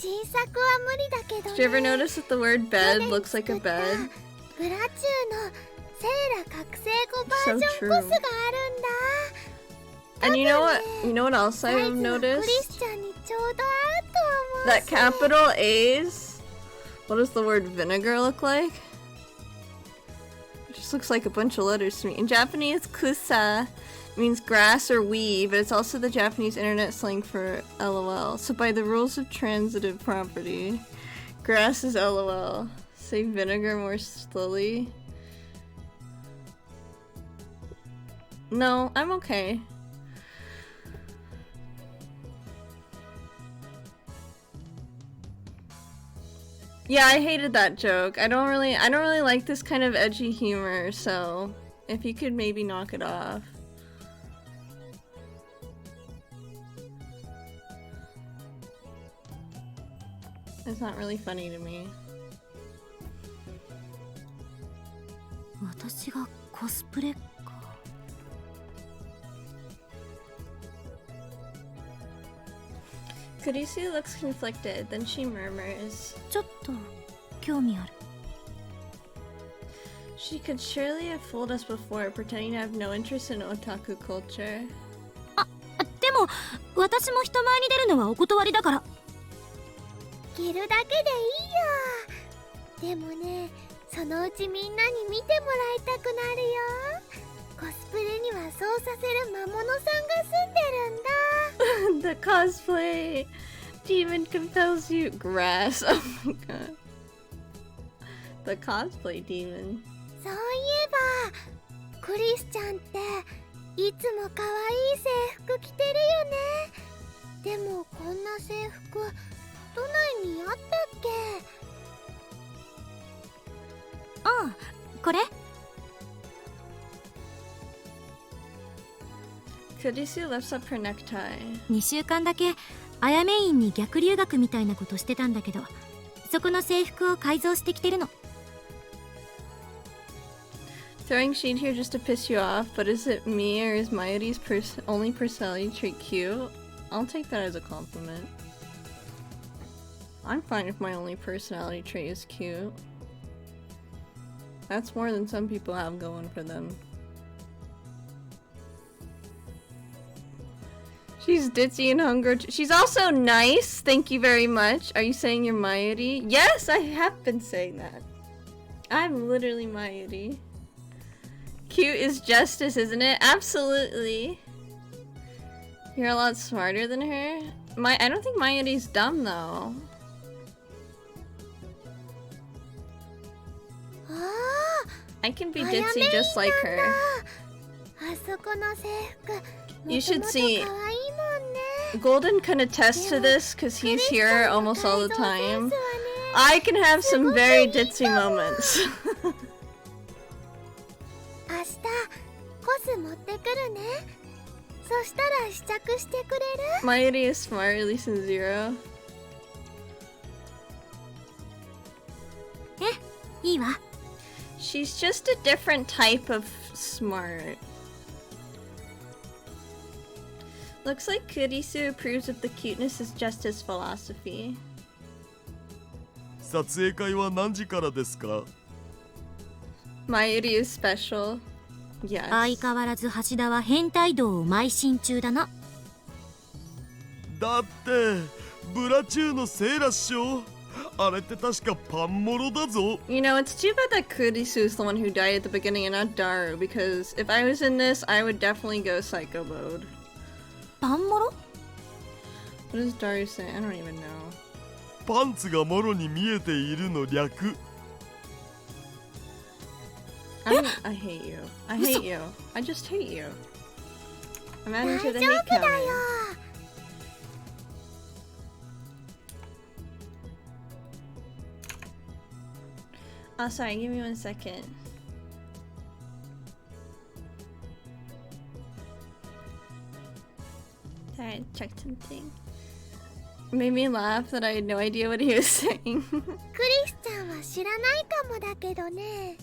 S1: Did you ever notice that the word bed looks like a bed? So true. And you know what? You know what else I've noticed? That capital A's. What does the word vinegar look like? It just looks like a bunch of letters to me. In Japanese, kusa means grass or weed, but it's also the Japanese internet slang for LOL. So by the rules of transitive property, grass is LOL. Say vinegar more slowly. No, I'm okay. Yeah, I hated that joke. I don't really like this kind of edgy humor, so if you could maybe knock it off. It's not really funny to me.
S2: 私がコスプレか。
S1: Kurisu looks conflicted, then she murmurs.
S2: ちょっと興味ある。
S1: She could surely have fooled us before, pretending to have no interest in otaku culture.
S2: でも私も人前に出るのはお断りだから。
S5: 着るだけでいいよ。でもね、そのうちみんなに見てもらいたくなるよ。コスプレにはそうさせる魔物さんが住んでるんだ。
S1: The cosplay demon compels you. Grass. Oh my god. The cosplay demon.
S5: そういえば、クリスちゃんっていつも可愛い制服着てるよね。でもこんな制服都内にあったっけ？
S2: うん、これ
S1: Kurisu lifts up her necktie.
S2: 2週間だけあやめ院に逆留学みたいなことしてたんだけど、そこの制服を改造してきてるの。
S1: Throwing shade here just to piss you off, but is it me or is Mayuri's only personality trait cute? I'll take that as a compliment. I'm fine if my only personality trait is cute. That's more than some people have going for them. She's ditzy and hungry. She's also nice. Thank you very much. Are you saying you're Mayuri? Yes, I have been saying that. I'm literally Mayuri. Cute is justice, isn't it? Absolutely. You're a lot smarter than her. I don't think Mayuri's dumb though. I can be ditzy just like her. You should see. Golden can attest to this because he's here almost all the time. I can have some very ditzy moments.
S5: 明日コス持ってくるね。そしたら試着してくれる？
S1: Mayuri is smart, at least in Zero.
S2: いいわ。
S1: She's just a different type of smart. Looks like Kurisu approves of the cuteness is just his philosophy.
S3: 撮影会は何時からですか？
S1: Mayuri is special. Yes.
S2: 相変わらず橋田は変態道を邁進中だな。
S3: だってブラチューのせいらっしょ。あれって確かパンモロだぞ。
S1: You know, it's too bad that Kurisu is the one who died at the beginning and not Daru, because if I was in this, I would definitely go psycho mode.
S2: パンモロ
S1: What does Daru say? I don't even know.
S3: パンツがもろに見えているの略。
S1: I hate you. I hate you. I just hate you. I'm
S5: 大
S1: adding
S5: 丈
S1: to the
S5: 夫
S1: hate
S5: だ
S1: counter.
S5: よ。
S1: Oh, sorry, give me 1 second. Sorry, I checked something. It made me laugh that I had no idea what he was saying.
S5: クリスちゃんは知らないかもだけどね、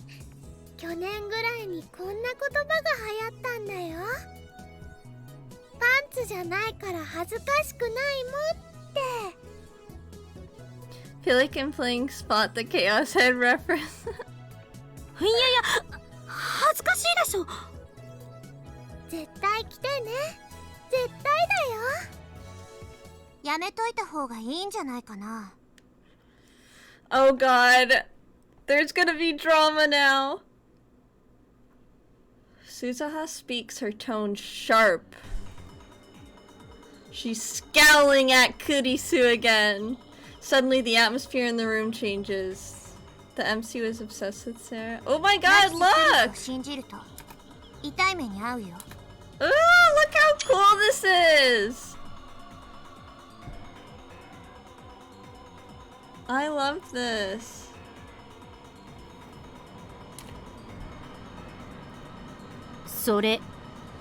S5: 去年ぐらいにこんな言葉が流行ったんだよ。パンツじゃないから恥ずかしくないもんって。
S1: feel like I'm playing Spot the Chaos Head reference.
S2: いやいや、恥ずかしいでしょ。
S5: 絶対来てね。絶対だよ。やめといた方がいいんじゃないかな。
S1: Oh god. There's gonna be drama now. Suzuha speaks her tone sharp. She's scowling at Kurisu again. Suddenly the atmosphere in the room changes. The MC was obsessed with Sarah. Oh my god, look!
S5: 信じると痛い目に遭うよ。
S1: Ooh, look how cool this is! I love this.
S2: "それ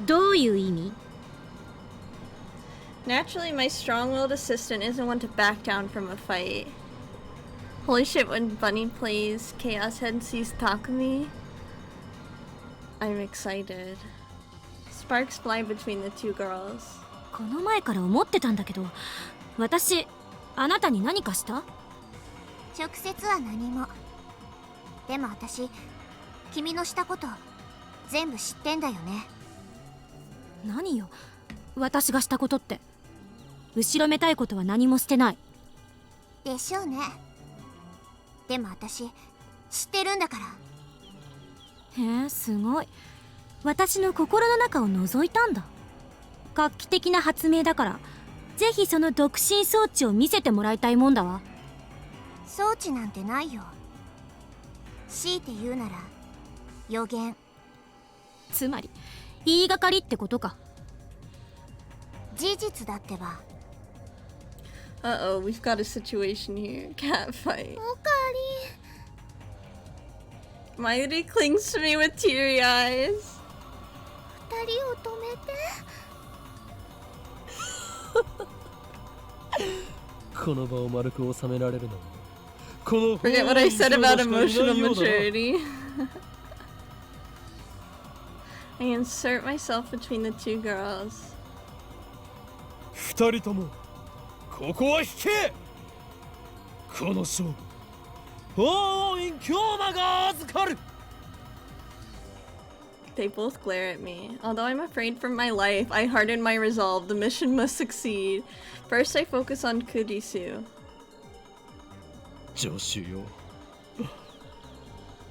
S2: どういう意味?"
S1: Naturally, my strong-willed assistant isn't one to back down from a fight. Holy shit, when Bunny plays Chaos Head and sees Takumi, I'm excited. Sparks fly between the two girls.
S2: この前から思ってたんだけど、私あなたに何かした？
S5: 直接は何も。でも私、君のしたこと全部知ってんだよね。
S2: 何よ、私がしたことって。後ろめたいことは何もしてない。
S5: でしょうね。でも私知ってるんだから。
S2: へえ、すごい。私の心の中を覗いたんだ。画期的な発明だから、ぜひその独身装置を見せてもらいたいもんだわ。
S5: 装置なんてないよ。強いて言うなら予言。
S2: つまり言いがかりってことか。
S5: 事実だってば。
S1: Uh-oh, we've got a situation here. Cat fight.
S5: おかり。
S1: Mayuri clings to me with teary eyes.
S5: 二人を止めて。
S4: この場を丸く収められるのもこの
S1: Forget what I said about emotional maturity. I insert myself between the two girls.
S4: 二人ともここは引け。この勝負王院京馬が預かる。
S1: They both glare at me. Although I'm afraid for my life, I harden my resolve. The mission must succeed. First, I focus on Kurisu.
S4: 助手よ、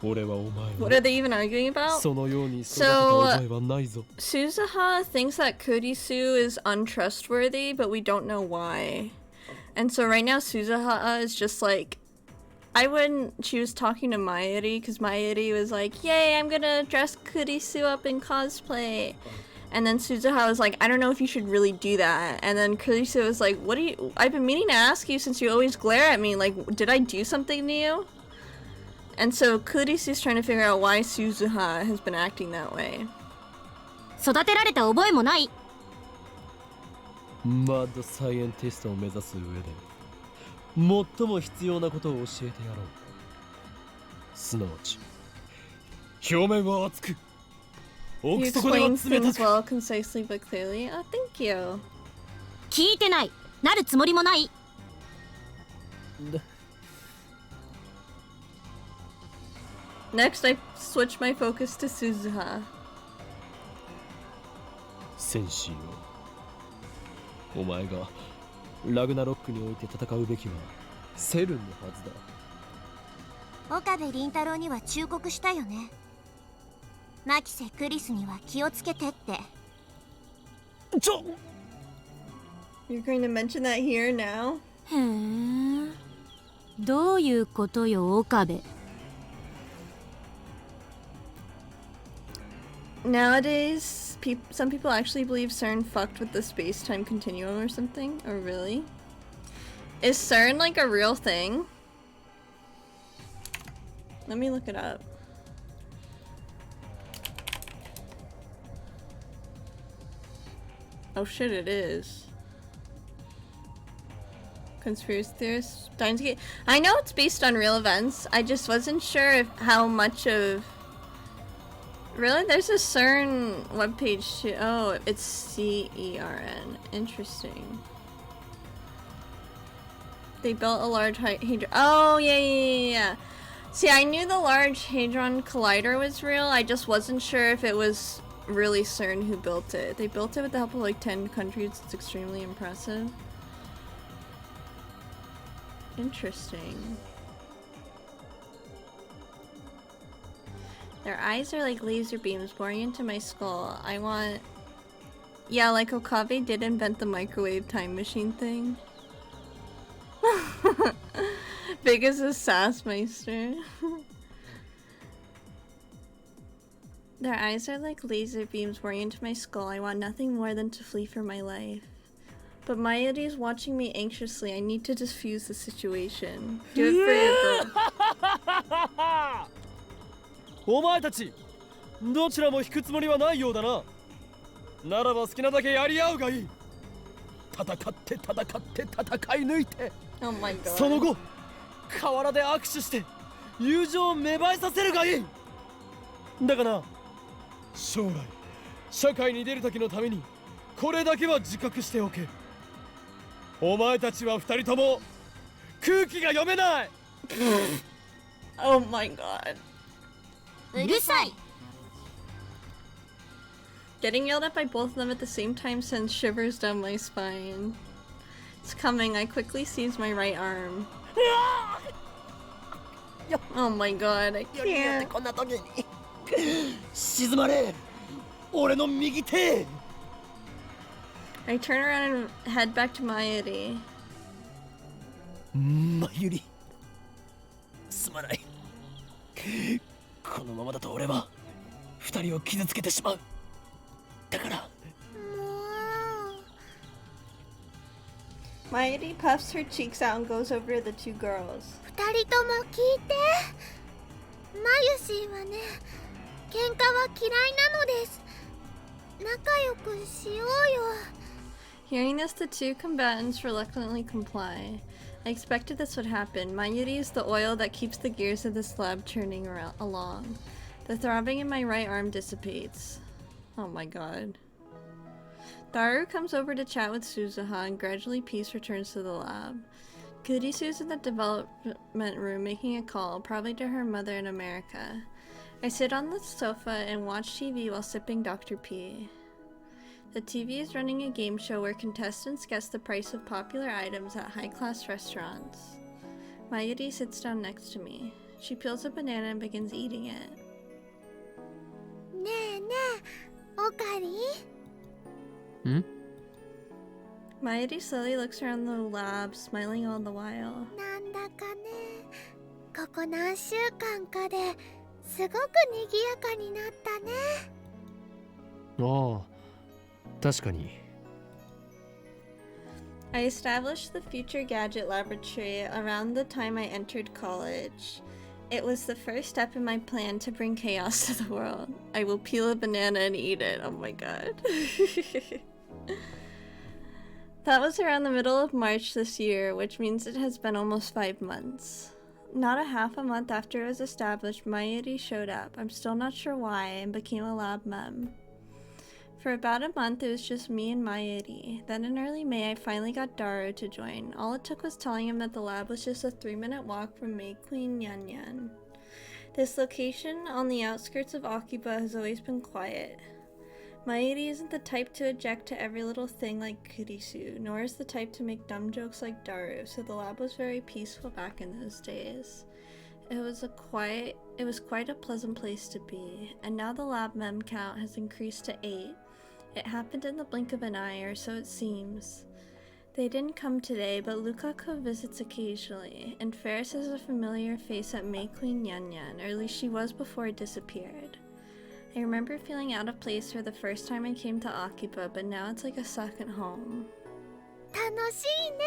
S4: 俺はお前
S1: What are they even arguing about?
S4: そのように育てた覚えはないぞ。
S1: Suzuha thinks that Kurisu is untrustworthy, but we don't know why. And so right now, Suzuha is just like, she was talking to Mayuri because Mayuri was like, yay, I'm gonna dress Kurisu up in cosplay. And then Suzuha was like, I don't know if you should really do that. And then Kurisu was like, I've been meaning to ask you since you always glare at me, like, did I do something to you? And so Kurisu's trying to figure out why Suzuha has been acting that way.
S2: 育てられた覚えもない。
S4: マッドサイエンティストを目指す上で最も必要なことを教えてやろう。すなわち表面は熱く
S1: You
S4: 奥底では
S1: explains
S4: 冷た
S1: things
S4: く。
S1: well, concisely, but clearly. Oh, thank you.
S2: 聞いてない。なるつもりもない。
S1: Next, I switch my focus to Suzuha.
S4: 戦士よ、お前がラグナロックにおいて戦うべきはセルンのはずだ。
S5: 岡部倫太郎には忠告したよね。マキセ・クリスには気をつけてって。
S1: You're going to mention that here now?
S2: へえ、どういうことよ岡部。
S1: Nowadays, some people actually believe CERN fucked with the space-time continuum or something. Oh, really? Is CERN like a real thing? Let me look it up. Oh shit, it is. Conspiracy theorists, Steins. I know it's based on real events. I just wasn't sure how much of. Really? There's a CERN webpage too. Oh, it's CERN. Interesting. They built a large hadron. Oh, yeah. See, I knew the Large Hadron Collider was real. I just wasn't sure if it was really CERN who built it. They built it with the help of like 10 countries. It's extremely impressive. Interesting. Their eyes are like laser beams boring into my skull. I want... Yeah, like Okabe did invent the microwave time machine thing. Big as a Sassmeister. Their eyes are like laser beams boring into my skull. I want nothing more than to flee for my life. But Mayuri is watching me anxiously. I need to diffuse the situation. Do it for your girl.
S4: お前たちどちらも引くつもりはないようだな。ならば好きなだけやり合うがいい。戦って戦って戦い抜いて、
S1: Oh my god.
S4: その後河原で握手して友情を芽生えさせるがいい。だがな、将来社会に出る時のためにこれだけは自覚しておけ。お前たちは二人とも空気が読めない。
S1: Oh my god.
S5: うるさい。
S1: Getting yelled at by both of them at the same time sends shivers down my spine. It's coming. I quickly seize my right arm. Oh my god, I can't.
S4: こんな時に静まれ、俺の右手。
S1: I turn around and head back to Mayuri.
S4: まゆり、すまない。このままだと俺は二人を傷つけてしまう。だから。
S1: Mayuri puffs her cheeks out and goes over to the two girls.
S5: 二人とも聞いて。マユシーはね、喧嘩は嫌いなのです。仲良くしようよ。
S1: Hearing this, the two combatants reluctantly comply. I expected this would happen. Mayuri is the oil that keeps the gears of this lab churning along. The throbbing in my right arm dissipates. Oh my god. Daru comes over to chat with Suzuha, and gradually peace returns to the lab. Kurisu's in the development room making a call, probably to her mother in America. I sit on the sofa and watch TV while sipping Dr. P. The TV is running a game show where contestants guess the price of popular items at high-class restaurants. Mayuri sits down next to me. She peels a banana and begins eating it.
S5: ねえねえ、オカリ？
S4: ん？
S1: Mayuri slowly looks around the lab, smiling all the while.
S5: なんだかね、ここ何週間かですごく賑やかになったね。
S4: ああ、確かに。
S1: I established the Future Gadget Laboratory around the time I entered college. It was the first step in my plan to bring chaos to the world. I will peel a banana and eat it. Oh my god. That was around the middle of March this year, which means it has been almost 5 months. Not a half a month after it was established, Mayuri showed up. I'm still not sure why, and became a lab mem. For about a month, it was just me and Mayuri. Then in early May, I finally got Daru to join. All it took was telling him that the lab was just a 3-minute walk from May Queen Yanyan. This location on the outskirts of Akiba has always been quiet. Mairi isn't the type to object to every little thing like Kurisu, nor is the type to make dumb jokes like Daru, so the lab was very peaceful back in those days. It was quite a pleasant place to be, and now the lab mem count has increased to 8. It happened in the blink of an eye, or so it seems. They didn't come today, but Lukako visits occasionally, and Ferris is a familiar face at May Queen Yan Yan, or at least she was before it disappeared. I remember feeling out of place for the first time I came to Akiba, but now it's like a second home.
S5: 楽しいね。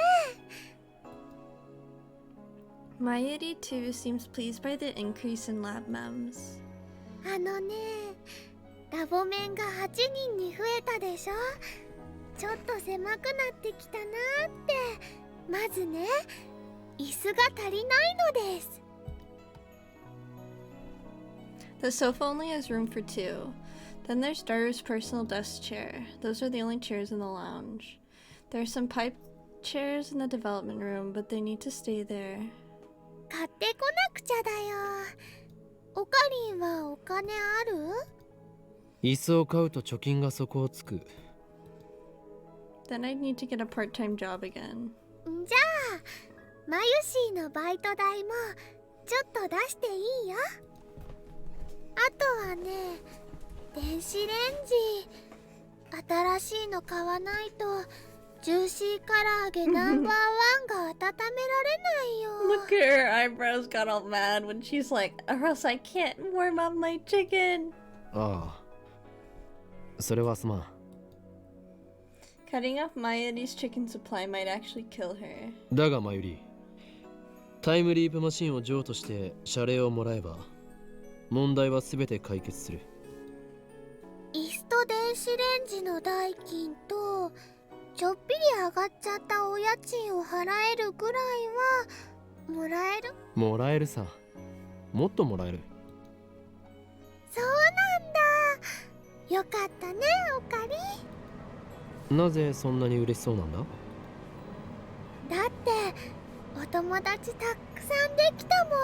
S1: Mayuri too seems pleased by the increase in lab mems.
S5: あのね、ラボ面が8人に増えたでしょ。ちょっと狭くなってきたなーって。まずね、椅子が足りないのです。
S1: The sofa only has room for 2. Then there's Daru's personal desk chair. Those are the only chairs in the lounge. There are some pipe chairs in the development room, but they need to stay there.
S5: 買ってこなくちゃだよ。おかりんはお金ある？
S4: 椅子を買うと貯金が底をつく。
S1: Then I'd need to get a part-time job again.
S5: じゃあ、マユシーのバイト代もちょっと出していいよ。あとはね、電子レンジ新しいの買わないとジューシー唐揚げナンバーワンが温められないよ。
S1: Look at her eyebrows got all mad when she's like, or else I can't warm up my chicken.
S4: ああ、それはすまん。
S1: Cutting off Mayuri's chicken supply might actually kill her.
S4: だがマユリ、タイムリープマシンを譲渡して謝礼をもらえば問題は全て解決する。
S5: 椅子と電子レンジの代金とちょっぴり上がっちゃったお家賃を払えるぐらいはもらえる？
S4: もらえるさ。もっともらえる。
S5: そうなんだ。よかったね、おかり。
S4: なぜそんなに嬉しそうなんだ？
S5: だってお友達たくさんできたもん。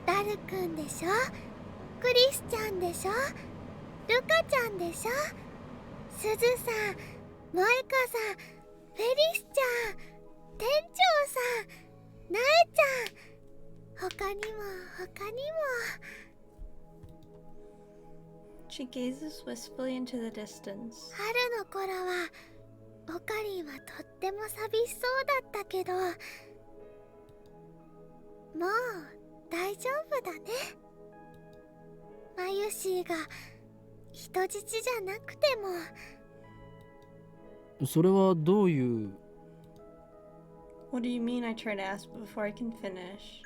S5: ダルくんでしょ、クリスちゃんでしょ、ルカちゃんでしょ、すずさん、モエカさん、フェリスちゃん、店長さん、ナエちゃん、他にも他にも。
S1: She gazes wistfully into the distance.
S5: 春の頃はオカリンはとっても寂しそうだったけど、もう大丈夫だね。マユシーが人質じゃなくても。
S4: それはどういう？
S1: What do you mean? I try to ask before I can finish.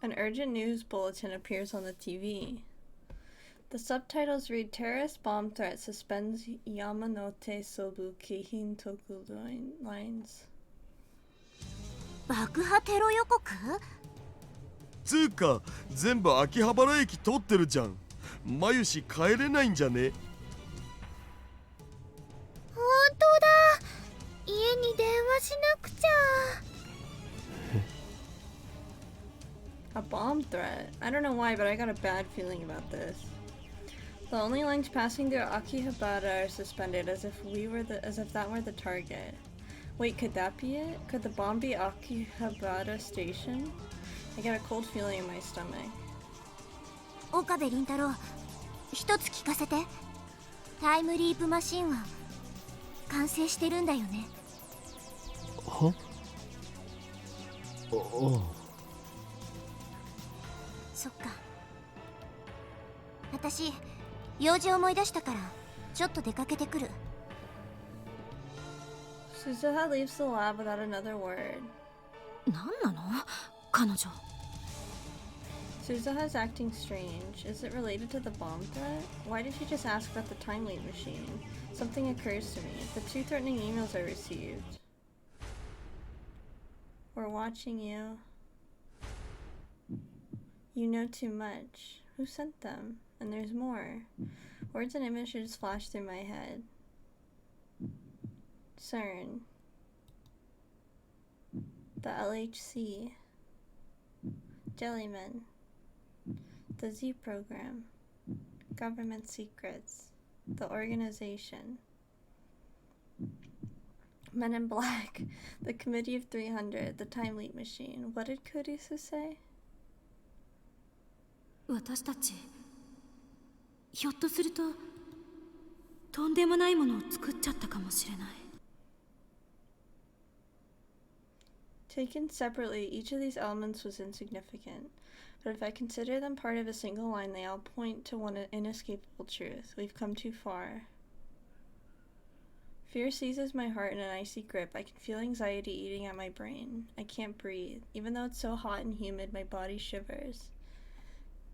S1: An urgent news bulletin appears on the TV. The subtitles read Terrorist bomb threat suspends Yamanote Sobu Keihin Toku lines.
S2: 爆破テロ予告？
S3: つうか全部秋葉原駅通ってるじゃん。マユシ帰れないんじゃね？
S5: 本当だ。家に電話しなくちゃ。
S1: A bomb threat? I don't know why, but I got a bad feeling about this. The only lines passing through Akihabara are suspended as if that were the target. Wait, could that be it? Could the bomb be Akihabara Station? I get a cold feeling in my stomach.
S2: 岡部倫太郎、一つ聞かせて。タイムリープマシンは完成してるんだよね？
S4: は？おう。
S2: そっか。私、用事思い出したからちょっと出かけてくる。
S1: Suzuha leaves the lab without another word.
S2: 何なの？彼女。
S1: Suzuha's acting strange. Is it related to the bomb threat? Why did she just ask about the time lead machine? Something occurs to me. The 2 threatening emails I received. We're watching you. You know too much. Who sent them? And there's more. Words and images flash through my head. CERN. The LHC. Jellyman. The Z program. government secrets. The organization. Men in Black. The Committee of 300. The Time Leap Machine. What did Kurisu say?
S2: 私たちひょっとするととんでもないものを作っちゃったかもしれない。
S1: Taken separately, each of these elements was insignificant. But if I consider them part of a single line, they all point to one inescapable truth. We've come too far. Fear seizes my heart in an icy grip. I can feel anxiety eating at my brain. I can't breathe. Even though it's so hot and humid, my body shivers.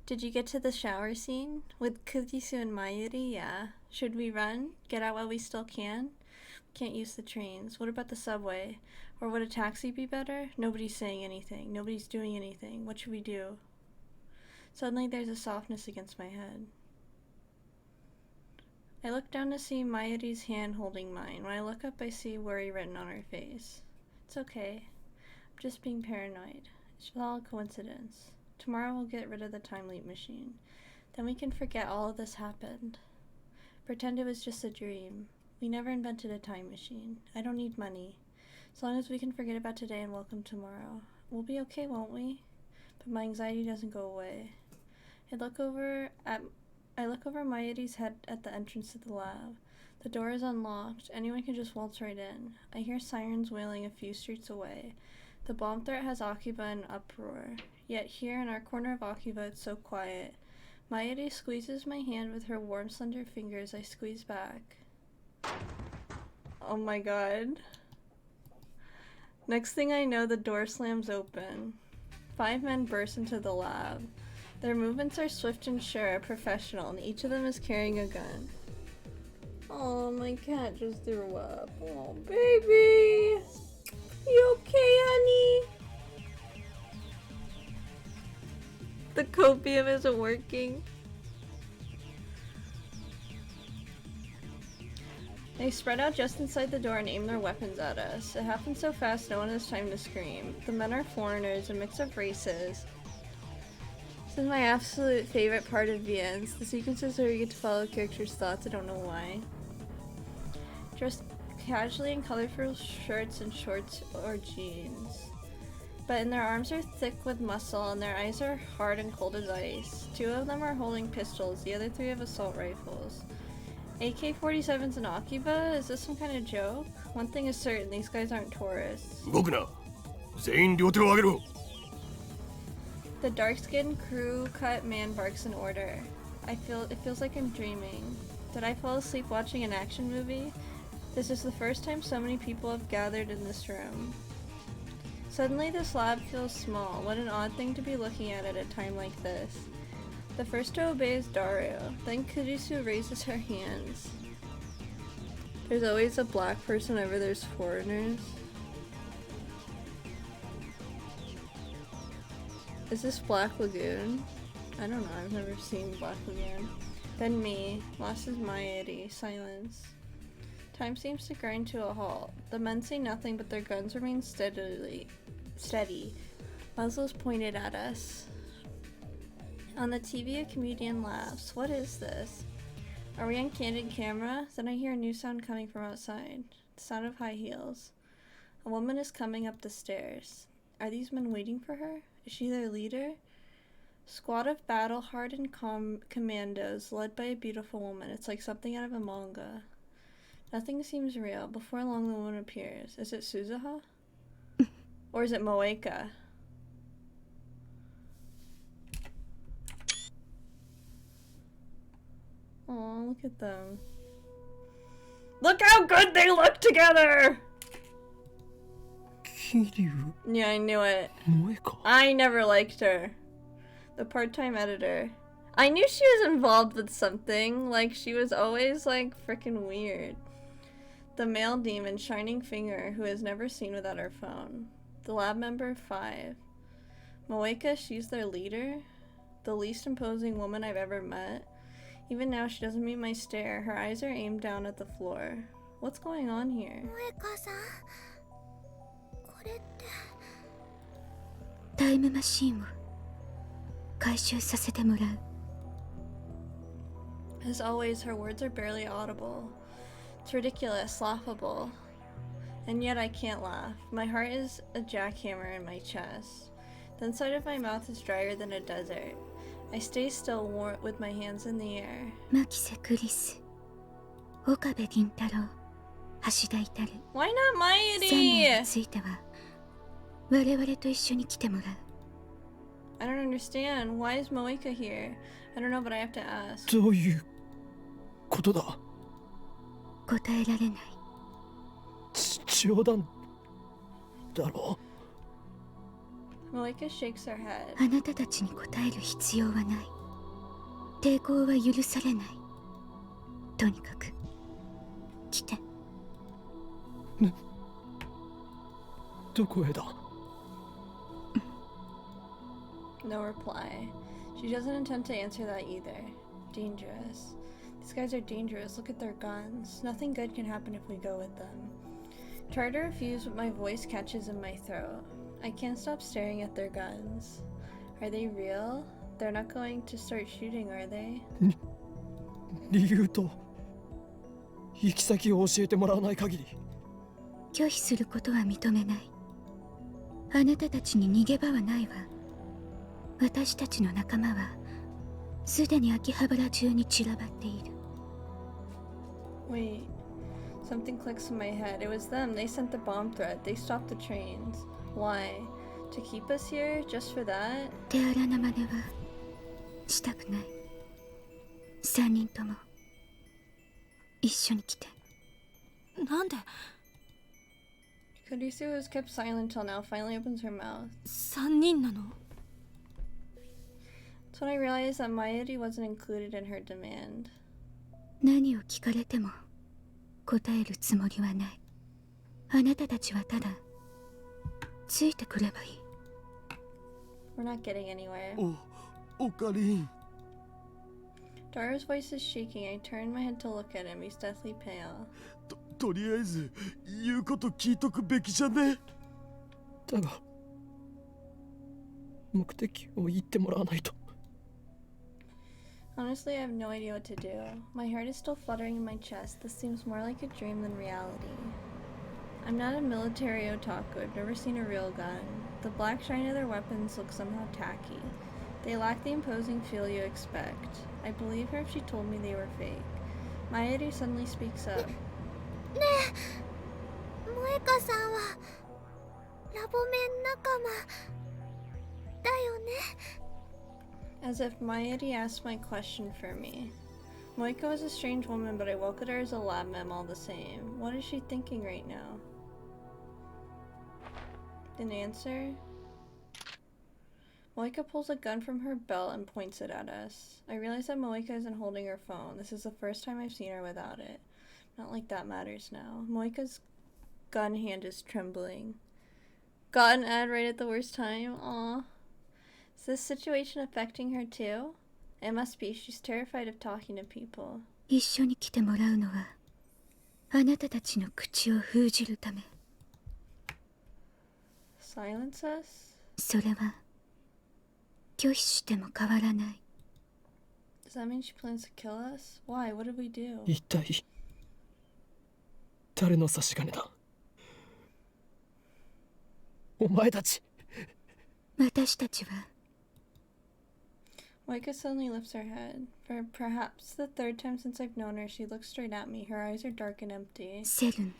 S1: Did you get to the shower scene? With Kurisu and Mayuri? Yeah. Should we run? Get out while we still can? Can't use the trains. What about the subway? Or would a taxi be better? Nobody's saying anything. Nobody's doing anything. What should we do? Suddenly there's a softness against my head. I look down to see Mayuri's hand holding mine. When I look up, I see worry written on her face. It's okay. I'm just being paranoid. It's all a coincidence. Tomorrow we'll get rid of the time leap machine. Then we can forget all of this happened. Pretend it was just a dream. We never invented a time machine. I don't need money. As long as we can forget about today and welcome tomorrow. We'll be okay, won't we? But my anxiety doesn't go away. I look over Mayuri's head at the entrance to the lab. The door is unlocked. Anyone can just waltz right in. I hear sirens wailing a few streets away. The bomb threat has Akiba in uproar. Yet here in our corner of Akiba, it's so quiet. Mayuri squeezes my hand with her warm, slender fingers. I squeeze back. Oh my god. Next thing I know, the door slams open. 5 men burst into the lab. Their movements are swift and sure, professional, and each of them is carrying a gun. Oh, my cat just threw up. Oh, baby! You okay, honey? The copium isn't working. They spread out just inside the door and aim their weapons at us. It happens so fast no one has time to scream. The men are foreigners, a mix of races. This is my absolute favorite part of VNs. The sequences where you get to follow characters' thoughts, I don't know why. Dressed casually in colorful shirts and shorts or jeans. But in their arms are thick with muscle and their eyes are hard and cold as ice. 2 of them are holding pistols, the other 3 have assault rifles. AK-47s in Akiba? Is this some kind of joke? One thing is certain, these guys aren't tourists.
S3: 動くな。全員両手を上げろ。
S1: The dark-skinned crew-cut man barks an order. It feels like I'm dreaming. Did I fall asleep watching an action movie? This is the first time so many people have gathered in this room. Suddenly this lab feels small. What an odd thing to be looking at a time like this. The first to obey is Dario. Then Kurisu raises her hands. There's always a black person whenever there's foreigners. Is this Black Lagoon? I don't know, I've never seen Black Lagoon. Then me. Lost is Mayuri. Silence. Time seems to grind to a halt. The men say nothing, but their guns remain steady. Muzzles pointed at us. On the TV, a comedian laughs. What is this? Are we on candid camera? Then I hear a new sound coming from outside. The sound of high heels. A woman is coming up the stairs. Are these men waiting for her? Is she their leader? Squad of battle-hardened commandos led by a beautiful woman. It's like something out of a manga. Nothing seems real. Before long, the woman appears. Is it Suzuha? Or is it Moeka? Aw, look at them. Look how good they look together!
S4: Kiryu
S1: Yeah, I knew it.
S4: Moeka.
S1: I never liked her. The part-time editor. I knew she was involved with something. Like, she was always, like, freaking weird. The male demon, Shining Finger, who is never seen without her phone. The lab member 5. Moeka, she's their leader. The least imposing woman I've ever met. Even now, she doesn't meet my stare. Her eyes are aimed down at the floor. What's going on here?
S5: これって。
S2: タイムマシンを回収させてもらう。
S1: As always, her words are barely audible. It's ridiculous, laughable. And yet I can't laugh. My heart is a jackhammer in my chest. The inside of my mouth is drier than a desert. I stay still with my hands in the air.
S2: 牧瀬クリス、岡部銀太郎、橋田至。
S1: Why not
S2: 3名に
S1: Mairi?
S2: ついては我々と一緒に来てもらう。
S1: I don't understand. Why is Moeka here? I don't know, but I have to ask.
S4: どういうことだ。
S2: 答えられない。
S4: 冗談だろ。
S1: Moeka shakes her head.
S2: あなたたちに答える必要はない。抵抗は許されない。とにかく来て。
S4: どこへだ。
S1: No reply. She doesn't intend to answer that either. Dangerous. These guys are dangerous. Look at their guns. Nothing good can happen if we go with them. Try to refuse, but my voice catches in my throat. I can't stop staring at their guns. Are they real? They're not going to start shooting, are they?
S4: 理由と行き先を教えてもらわない限り。
S2: 拒否することは認めない。あなたたちに逃げ場はないわ。私たちの仲間はすでに秋葉原中に散らばっている。
S1: Wait. Something clicks in my head. It was them. They sent the bomb threat. They stopped the trains. Why? To keep us here? Just for that?
S2: 手荒な真似はしたくない。3人とも一緒に来て。なんで
S1: Kurisu has kept silent till now finally opens her mouth.
S2: 3人なの？
S1: That's when I realized that Maeri wasn't included in her demand.
S2: 何を聞かれても答えるつもりはない。あなたたちはただついてくればいい。
S1: We're not getting anywhere.
S3: おかりん。
S1: Dara's voice is shaking. I turn my head to look at him. He's deathly pale.
S3: とりあえず言うこと聞いとくべきじゃね。
S4: だが目的を言ってもらわないと。
S1: Honestly, I have no idea what to do. My heart is still fluttering in my chest. This seems more like a dream than reality. I'm not a military otaku. I've never seen a real gun. The black shine of their weapons looks somehow tacky. They lack the imposing feel you expect. I believe her if she told me they were fake. Maeri suddenly speaks up.
S5: ねえ、萌香さんはラボメン仲間だよね。
S1: As if Maeri asked my question for me. Moika was a strange woman, but I welcomed her as a lab mem all the same. What is she thinking right now? Didn't answer. Moika pulls a gun from her belt and points it at us. I realize that Moika isn't holding her phone. This is the first time I've seen her without it. Not like that matters now. Moika's gun hand is trembling. Got an ad right at the worst time. Aw. Is this situation affecting her too? It must be. She's terrified of talking to people.
S2: 一緒に来てもらうのはあなたたちの口を封じるため。
S1: Silence us?
S2: それは拒否しても変わらない。
S1: Does that mean she plans to kill us? Why? What did we do?
S4: 一体誰の差し金だ。お前たち。
S2: 私たちは
S1: Moika suddenly lifts her head. For perhaps the third time since I've known her, she looks straight at me. Her eyes are dark and empty.
S2: セルン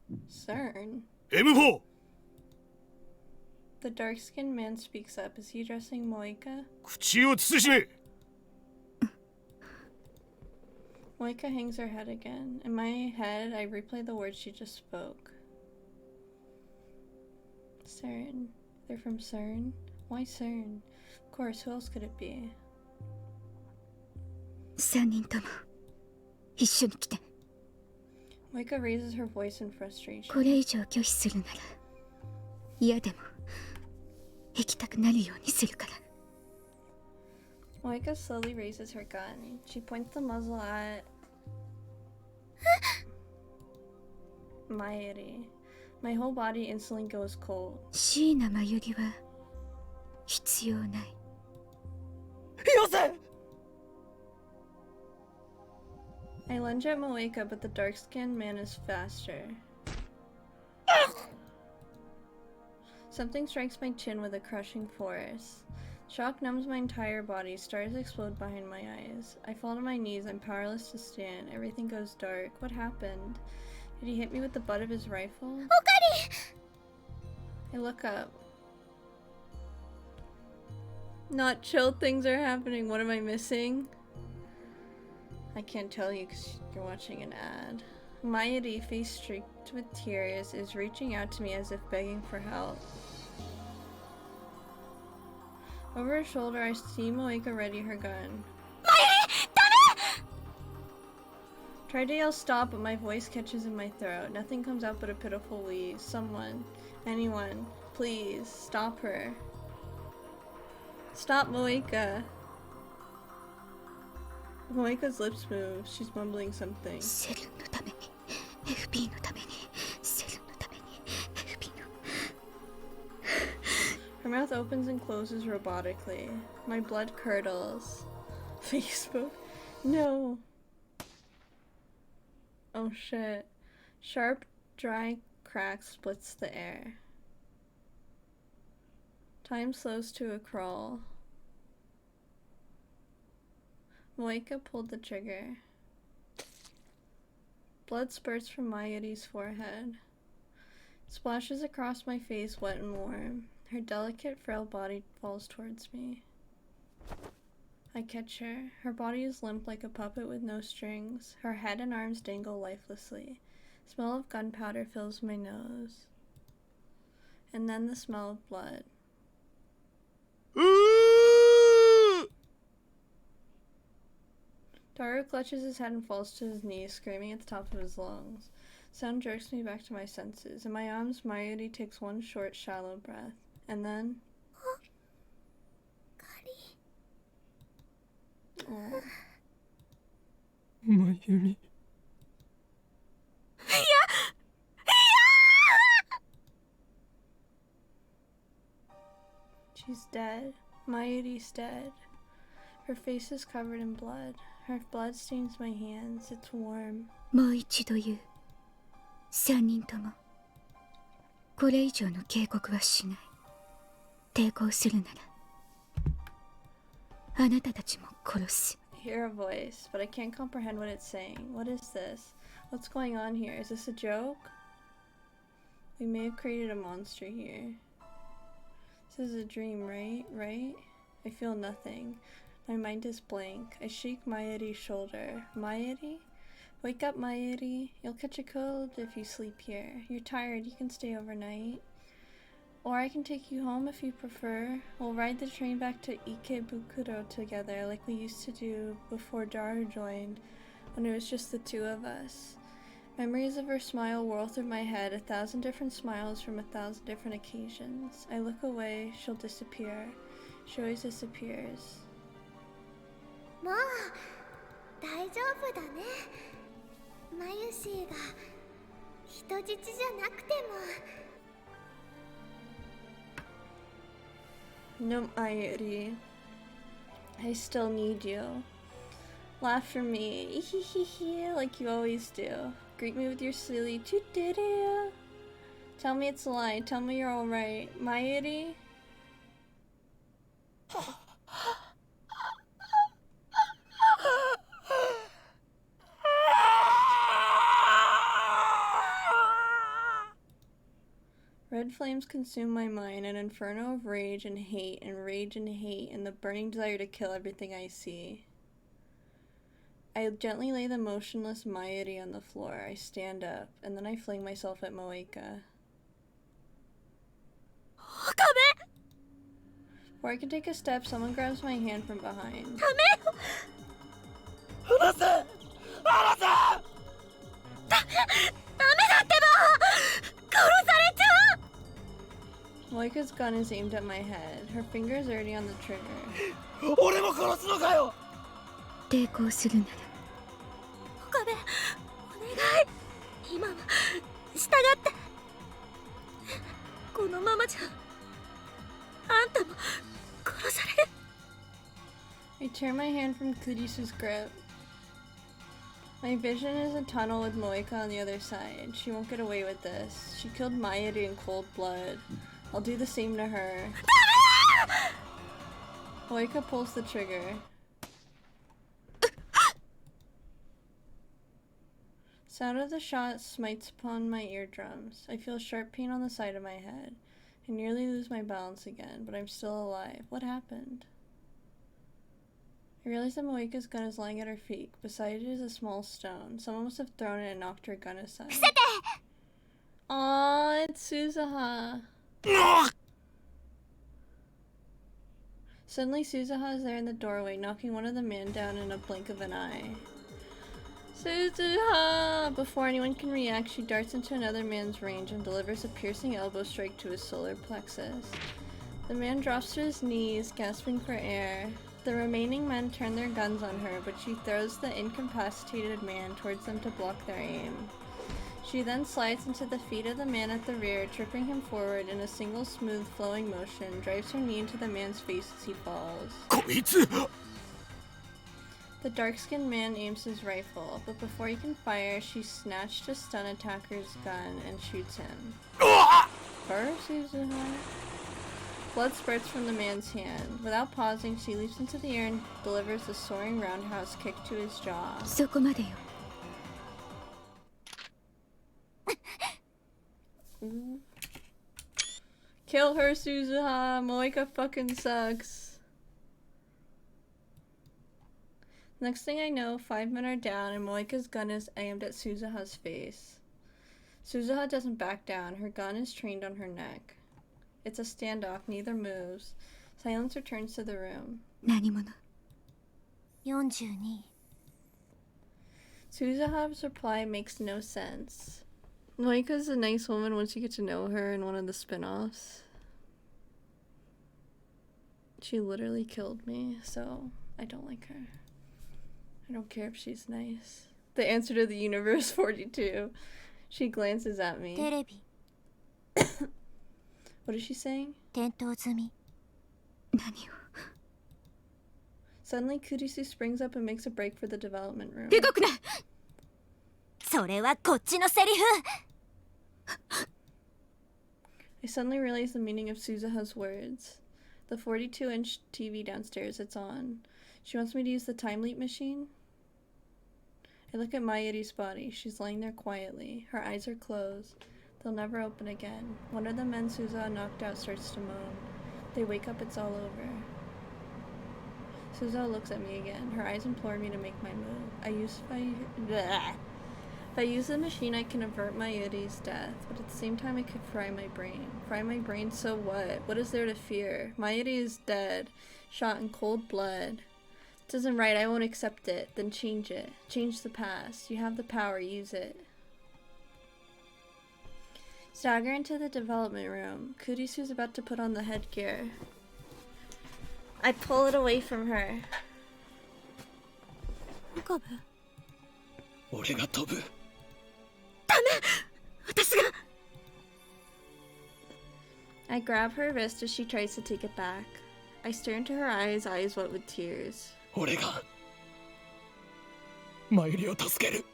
S2: の
S1: CERN?
S3: M4!
S1: The dark-skinned man speaks up. Is he addressing Moika?
S3: 口を慎め。
S1: Moika hangs her head again. In my head, I replay the words she just spoke. CERN. They're from CERN? Why CERN? Of course, who else could it be?
S2: 3人とも一緒に来て。
S1: Moika raises her voice in frustration.
S2: これ以上拒否するなら嫌でも行きたくなるようにするから。
S1: Moika slowly raises her gun. She points the muzzle at Maeri. My whole body instantly goes cold.
S2: 椎名真由里は必要ない。
S4: よせ。
S1: I lunge at Moeka, but the dark-skinned man is faster. Something strikes my chin with a crushing force. Shock numbs my entire body. Stars explode behind my eyes. I fall to my knees. I'm powerless to stand. Everything goes dark. What happened? Did he hit me with the butt of his rifle?
S5: Okari!
S1: I look up. Not chill things are happening. What am I missing? I can't tell you because you're watching an ad. Mayuri, face streaked with tears, is reaching out to me as if begging for help. Over her shoulder, I see Moeka ready her gun.
S5: Mayuri! Dame!
S1: Try to yell stop, but my voice catches in my throat. Nothing comes out but a pitiful wheeze. Someone, anyone, please, stop her. Stop Moeka. Moeka's lips move. She's mumbling something. Her mouth opens and closes robotically. My blood curdles. Facebook. No. Oh shit. Sharp, dry crack splits the air. Time slows to a crawl. Moeka pulled the trigger. Blood spurts from Mayuri's forehead. Splashes across my face, wet and warm. Her delicate, frail body falls towards me. I catch her. Her body is limp like a puppet with no strings. Her head and arms dangle lifelessly. The smell of gunpowder fills my nose. And then the smell of blood. Daru clutches his head and falls to his knees, screaming at the top of his lungs. Sound jerks me back to my senses. In my arms, Mayuri takes one short, shallow breath. And then... Oh.
S4: Mayuri.
S1: She's dead. Mayuri's dead. Her face is covered in blood. Her blood stains my hands. It's warm.
S6: もう一度言う。三人とも。これ以上の警告はしない。抵抗するなら、あなたたちも殺す。
S1: I hear a voice, but I can't comprehend what it's saying. What is this? What's going on here? Is this a joke? We may have created a monster here. This is a dream, right? Right? I feel nothing. My mind is blank. I shake Mayuri's shoulder. Mayuri? Wake up, Mayuri. You'll catch a cold if you sleep here. You're tired. You can stay overnight. Or I can take you home if you prefer. We'll ride the train back to Ikebukuro together like we used to do before Daru joined, when it was just the two of us. Memories of her smile whirl through my head, 1,000 different smiles from 1,000 different occasions. I look away, she'll disappear. She always disappears.
S5: もう大丈夫だね。マユシーが人質じゃなくても。
S1: No, Mayuri. I still need you. Laugh for me, like you always do. Greet me with your silly toot-doo-doo. Tell me it's a lie. Tell me you're alright. Mayuri? Red flames consume my mind, an inferno of rage and hate, and the burning desire to kill everything I see. I gently lay the motionless Mayuri on the floor. I stand up, and then I fling myself at Moeka. Before I can take a step, someone grabs my hand from behind. Moeka's gun is aimed at my head. Her finger is already on the trigger.
S4: 俺も殺すのかよ。
S6: 抵抗するなら。
S2: 岡部、お願い。今は従って。このままじゃあんたも殺される。
S1: I tear my hand from Kurisu's grip. My vision is a tunnel with Moeka on the other side. She won't get away with this. She killed Mayuri in cold blood. I'll do the same to her. Moeka pulls the trigger. Sound of the shot smites upon my eardrums. I feel sharp pain on the side of my head. I nearly lose my balance again, but I'm still alive. What happened? I realize that Moeka's gun is lying at her feet. Beside it is a small stone. Someone must have thrown it and knocked her gun aside. Aww, it's Suzuha. Suddenly, Suzuha is there in the doorway, knocking one of the men down in a blink of an eye. Suzuha! Before anyone can react, she darts into another man's range and delivers a piercing elbow strike to his solar plexus. The man drops to his knees, gasping for air. The remaining men turn their guns on her, but she throws the incapacitated man towards them to block their aim. She then slides into the feet of the man at the rear, tripping him forward in a single smooth flowing motion, drives her knee into the man's face as he falls. The dark-skinned man aims his rifle, but before he can fire, she snatched a stun attacker's gun and shoots him. First, Suzuha. Blood spurts from the man's hand. Without pausing, she leaps into the air and delivers a soaring roundhouse kick to his jaw.
S6: そこまでよ。
S1: Kill her, Suzuha! Moeka fucking sucks. Next thing I know, 5 men are down and Moeka's gun is aimed at Suzuha's face. Suzuha doesn't back down. Her gun is trained on her neck. It's a standoff. Neither moves. Silence returns to the room.
S6: 何者
S2: 42
S1: Suzuha's reply makes no sense. Moeka's a nice woman once you get to know her in one of the spin-offs. She literally killed me, so I don't like her. I don't care if she's nice. The answer to the universe 42. She glances at me.
S2: テレビ
S1: What is she saying?
S2: 点灯済み
S6: 何を
S1: Suddenly, Kurisu springs up and makes a break for the development room.
S6: 動くな
S2: それはこっちのセリフ
S1: I suddenly realize the meaning of Suzuha's words. The 42-inch TV downstairs, it's on. She wants me to use the time leap machine? I look at Mayuri's body. She's lying there quietly. Her eyes are closed. They'll never open again. One of the men Suzuha knocked out starts to moan. They wake up, it's all over. Suzuha looks at me again. Her eyes implore me to make my move. If I use the machine, I can avert Mayuri's death, but at the same time, it could fry my brain. Fry my brain, so what? What is there to fear? Mayuri is dead, shot in cold blood. It isn't right, I won't accept it. Then change it. Change the past. You have the power, use it. Stagger into the development room. Kurisu's about to put on the headgear. I pull it away from her.
S2: 岡部
S4: 俺が飛ぶ
S6: 私が
S1: I grab her wrist as she tries to take it back. I stare into her eyes wet with tears.
S4: 俺がマユリを助ける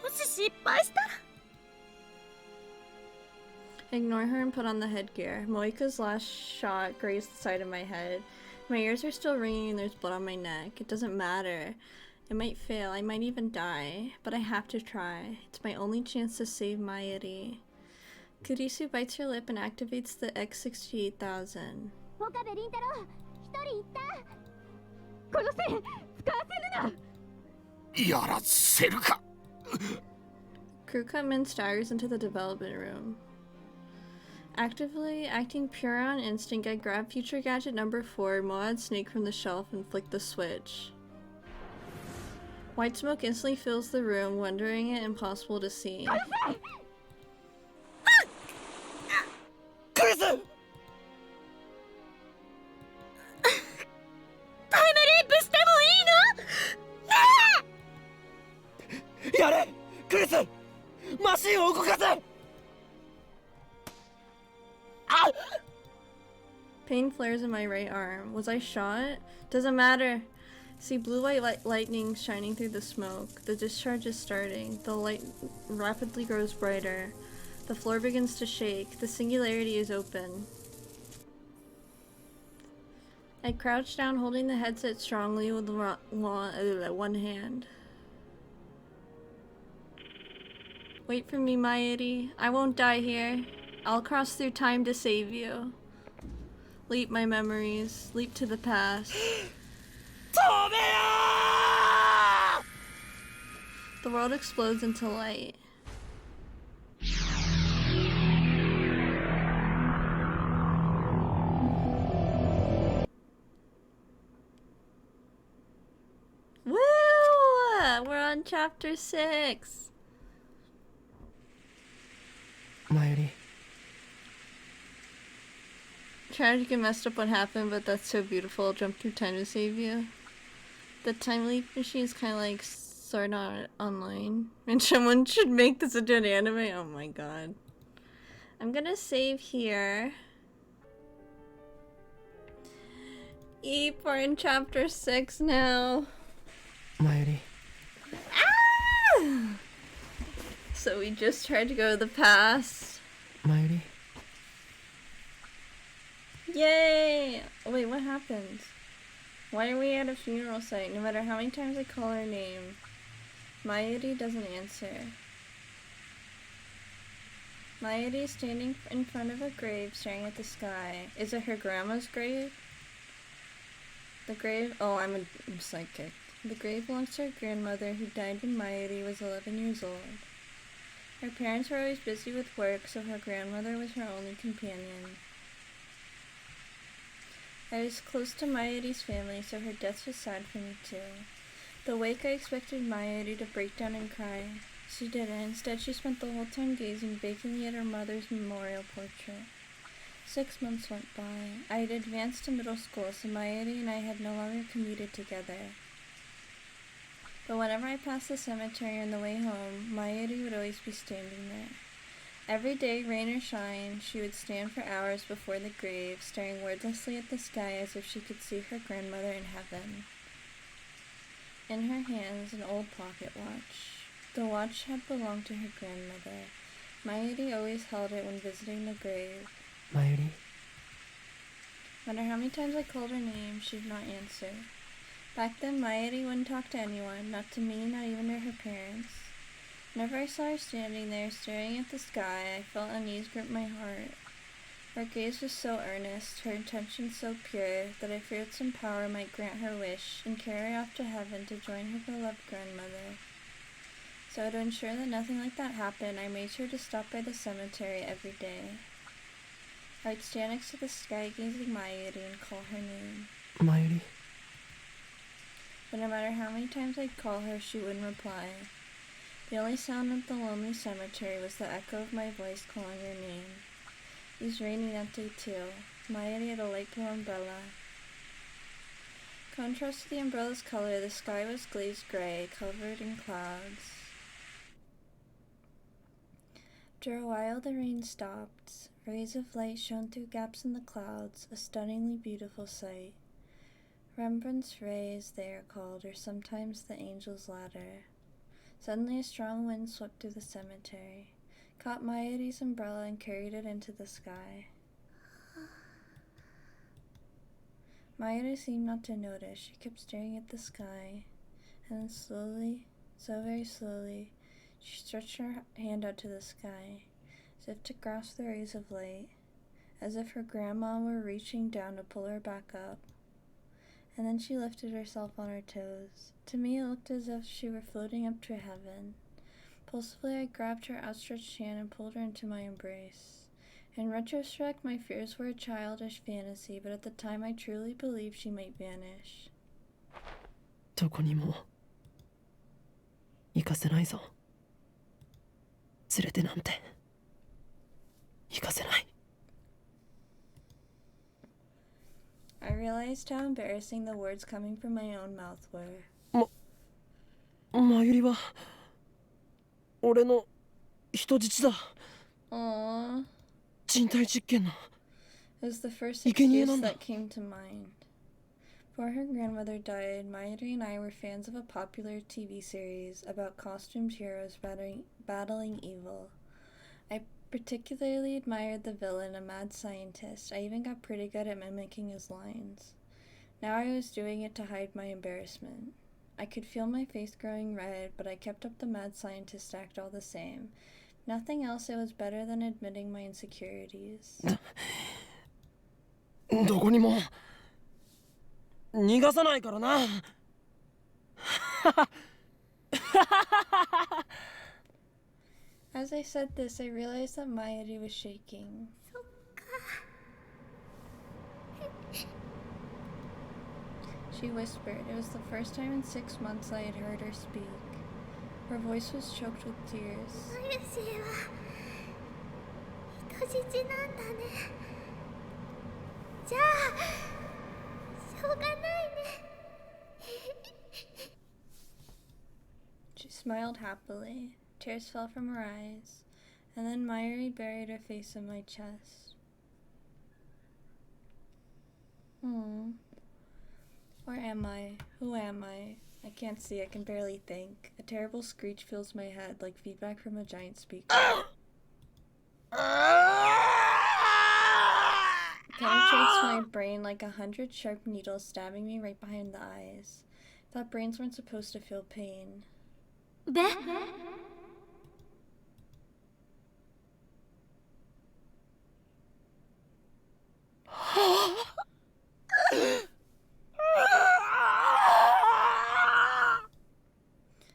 S2: もし失敗したら
S1: I ignore her and put on the headgear. Moeka's last shot grazed the side of my head. My ears are still ringing and there's blood on my neck. It doesn't matter. It might fail, I might even die, but I have to try. It's my only chance to save Mayuri. Kurisu bites her lip and activates the X68000.
S5: 岡部倫太郎一人いった
S6: 殺せ使わせるな
S3: やらせるか
S1: Crew come in staggers into the development room. Actively acting pure on instinct, I grab Future Gadget number 4, Moad Snake from the shelf, and flick the switch. White smoke instantly fills the room, rendering it impossible to see.
S4: クリス
S2: タイムリープしてもいいの？
S4: やれクリスマシンを動かせ
S1: Pain flares in my right arm. Was I shot? Doesn't matter. See blue white lightning shining through the smoke. The discharge is starting. The light rapidly grows brighter. The floor begins to shake. The singularity is open. I crouch down, holding the headset strongly with one hand. Wait for me, Mairi. I won't die here. I'll cross through time to save you. Leap my memories. Leap to the past. The world explodes into light. Woo! We're on chapter 6.
S4: Mayuri.
S1: Trying to get messed up what happened, but that's so beautiful. I'll jump through time to save you. The time leap machine is kind of like Sword Art Online. And someone should make this into an anime. Oh my god. I'm gonna save here. Eep, we're in chapter 6 now.
S4: Mayuri.
S1: Ah! So we just tried to go to the past.
S4: Mayuri.
S1: Yay! Oh, wait, what happened? Why are we at a funeral site? No matter how many times I call her name, Mayuri doesn't answer. Mayuri is standing in front of a grave staring at the sky. Is it her grandma's grave? The grave? Oh, I'm psychic. The grave belongs to her grandmother who died when Mayuri was 11 years old. Her parents were always busy with work, so her grandmother was her only companion. I was close to Mayuri's family, so her death was sad for me too. The wake I expected Mayuri to break down and cry. She didn't. Instead, she spent the whole time gazing vacantly at her mother's memorial portrait. 6 months went by. I had advanced to middle school, so Mayuri and I had no longer commuted together. But whenever I passed the cemetery on the way home, Mayuri would always be standing there. Every day, rain or shine, she would stand for hours before the grave, staring wordlessly at the sky as if she could see her grandmother in heaven. In her hands, an old pocket watch. The watch had belonged to her grandmother. Mayuri always held it when visiting the grave.
S4: Mayuri.
S1: No matter how many times I called her name, she did not answer. Back then, Mayuri wouldn't talk to anyone, not to me, not even to her parents. Whenever I saw her standing there, staring at the sky, I felt unease grip my heart. Her gaze was so earnest, her intention so pure, that I feared some power might grant her wish and carry her off to heaven to join her beloved grandmother. So to ensure that nothing like that happened, I made sure to stop by the cemetery every day. I would stand next to the sky gazing Mayuri and call her name.
S4: Mayuri.
S1: But no matter how many times I'd call her, she wouldn't reply. The only sound at the lonely cemetery was the echo of my voice calling her name. It was raining that day too. Mayuri had a light blue umbrella. Contrast to the umbrella's color, the sky was glazed gray, covered in clouds. After a while, the rain stopped. Rays of light shone through gaps in the clouds, a stunningly beautiful sight. Rembrandt's rays, they are called, or sometimes the angel's ladder. Suddenly a strong wind swept through the cemetery, caught Mayuri's umbrella and carried it into the sky. Mayuri seemed not to notice. She kept staring at the sky, and then slowly, so very slowly, she stretched her hand out to the sky, as if to grasp the rays of light, as if her grandma were reaching down to pull her back up. And then she lifted herself on her toes. To me, it looked as if she were floating up to heaven. Impulsively, I grabbed her outstretched hand and pulled her into my embrace. In retrospect, my fears were a childish fantasy, but at the time I truly believed she might vanish.
S4: どこにも行かせないぞ。連れてなんて行かせない。
S1: I realized how embarrassing the words coming from my own mouth were.
S4: マユリは俺の人質だ。
S1: Aww.
S4: 人体実験の
S1: It was the first
S4: 生贄
S1: excuse
S4: なんだ。
S1: that came to mind. Before her grandmother died, Mayuri and I were fans of a popular TV series about costumed heroes battling evil. I particularly admired the villain, a mad scientist. I even got pretty good at mimicking his lines. Now I was doing it to hide my embarrassment. I could feel my face growing red, but I kept up the mad scientist act all the same. Nothing else, it was better than admitting my insecurities.
S4: どこにも逃がさないからな。
S1: As I said this, I realized that Mayuri was shaking. She whispered. It was the first time in 6 months I had heard her speak. Her voice was choked with tears.
S5: マユシーは人質なんだね。じゃあしょうがないね。
S1: She smiled happily. Tears fell from her eyes, and then Mayuri buried her face in my chest. Where am I? Who am I? I can't see, I can barely think. A terrible screech fills my head like feedback from a giant speaker. It penetrates my brain like 100 sharp needles stabbing me right behind the eyes. Thought brains weren't supposed to feel pain.
S2: で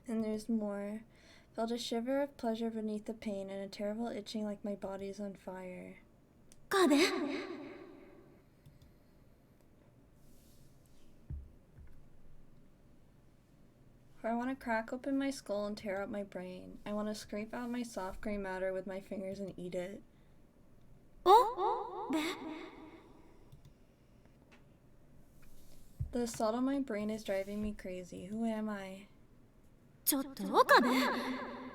S1: And there's more. Felt a shiver of pleasure beneath the pain and a terrible itching like my body's on fire.
S2: 壁
S1: I want to crack open my skull and tear out my brain. I want to scrape out my soft gray matter with my fingers and eat it.
S2: おで
S1: The assault on my brain is driving me crazy. Who am I?
S2: ちょっと岡部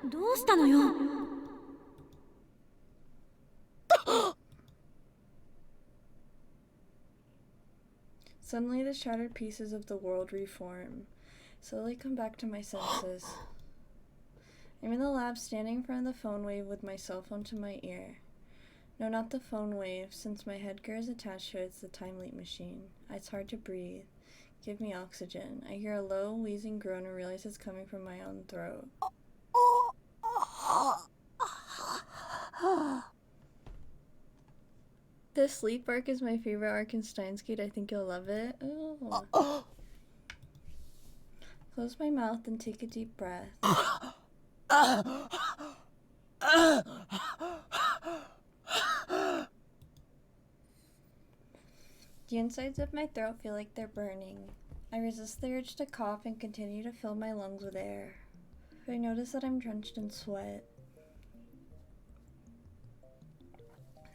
S2: どうしたのよ
S1: Suddenly the shattered pieces of the world reform. Slowly come back to my senses. I'm in the lab standing in front of the phone wave with my cell phone to my ear. No, not the phone wave. Since my headgear is attached to it, it's the time leap machine. It's hard to breathe. Give me oxygen. I hear a low, wheezing groan and realize it's coming from my own throat. This sleep arc is my favorite arc in Steins Gate. I think you'll love it. Ooh. Close my mouth and take a deep breath. The insides of my throat feel like they're burning. I resist the urge to cough and continue to fill my lungs with air. I notice that I'm drenched in sweat.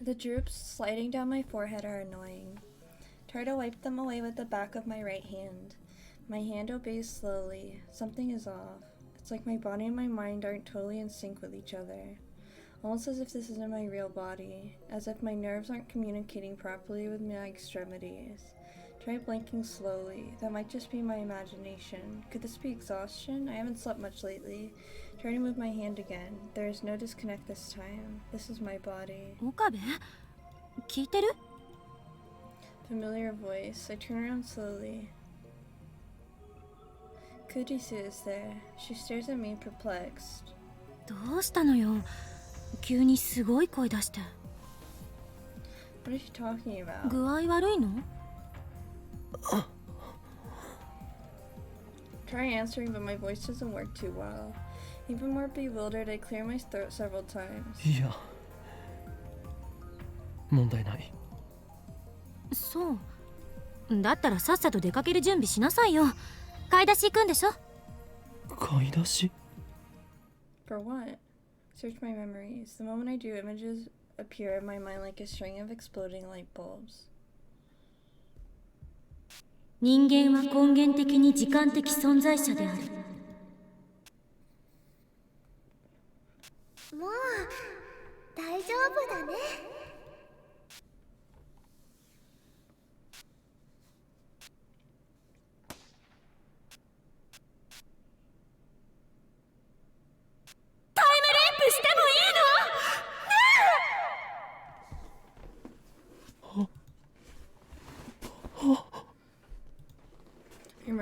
S1: The droops sliding down my forehead are annoying. Try to wipe them away with the back of my right hand. My hand obeys slowly. Something is off. It's like my body and my mind aren't totally in sync with each other. Almost as if this isn't my real body. As if my nerves aren't communicating properly with my extremities. Try blinking slowly. That might just be my imagination. Could this be exhaustion? I haven't slept much lately. Try to move my hand again. There is no disconnect this time. This is my body.
S2: 岡部聞いてる
S1: Familiar voice. I turn around slowly. Kurisu is there. She stares at me perplexed.
S2: どうしたのよ急にすごい声出して
S1: What is she talking about?
S2: 具合悪いの
S1: Try answering, but my voice doesn't work too well. Even more bewildered, I clear my throat several times.
S4: いや問題ない。
S2: そうだったらさっさと出かける準備しなさいよ買い出し行くんでしょ
S4: 買い出し
S1: For what? Search my memories. The moment I do, images appear in my mind like a string of exploding light bulbs.
S2: 人間は根源的に時間的存在者である
S5: もう大丈夫だね。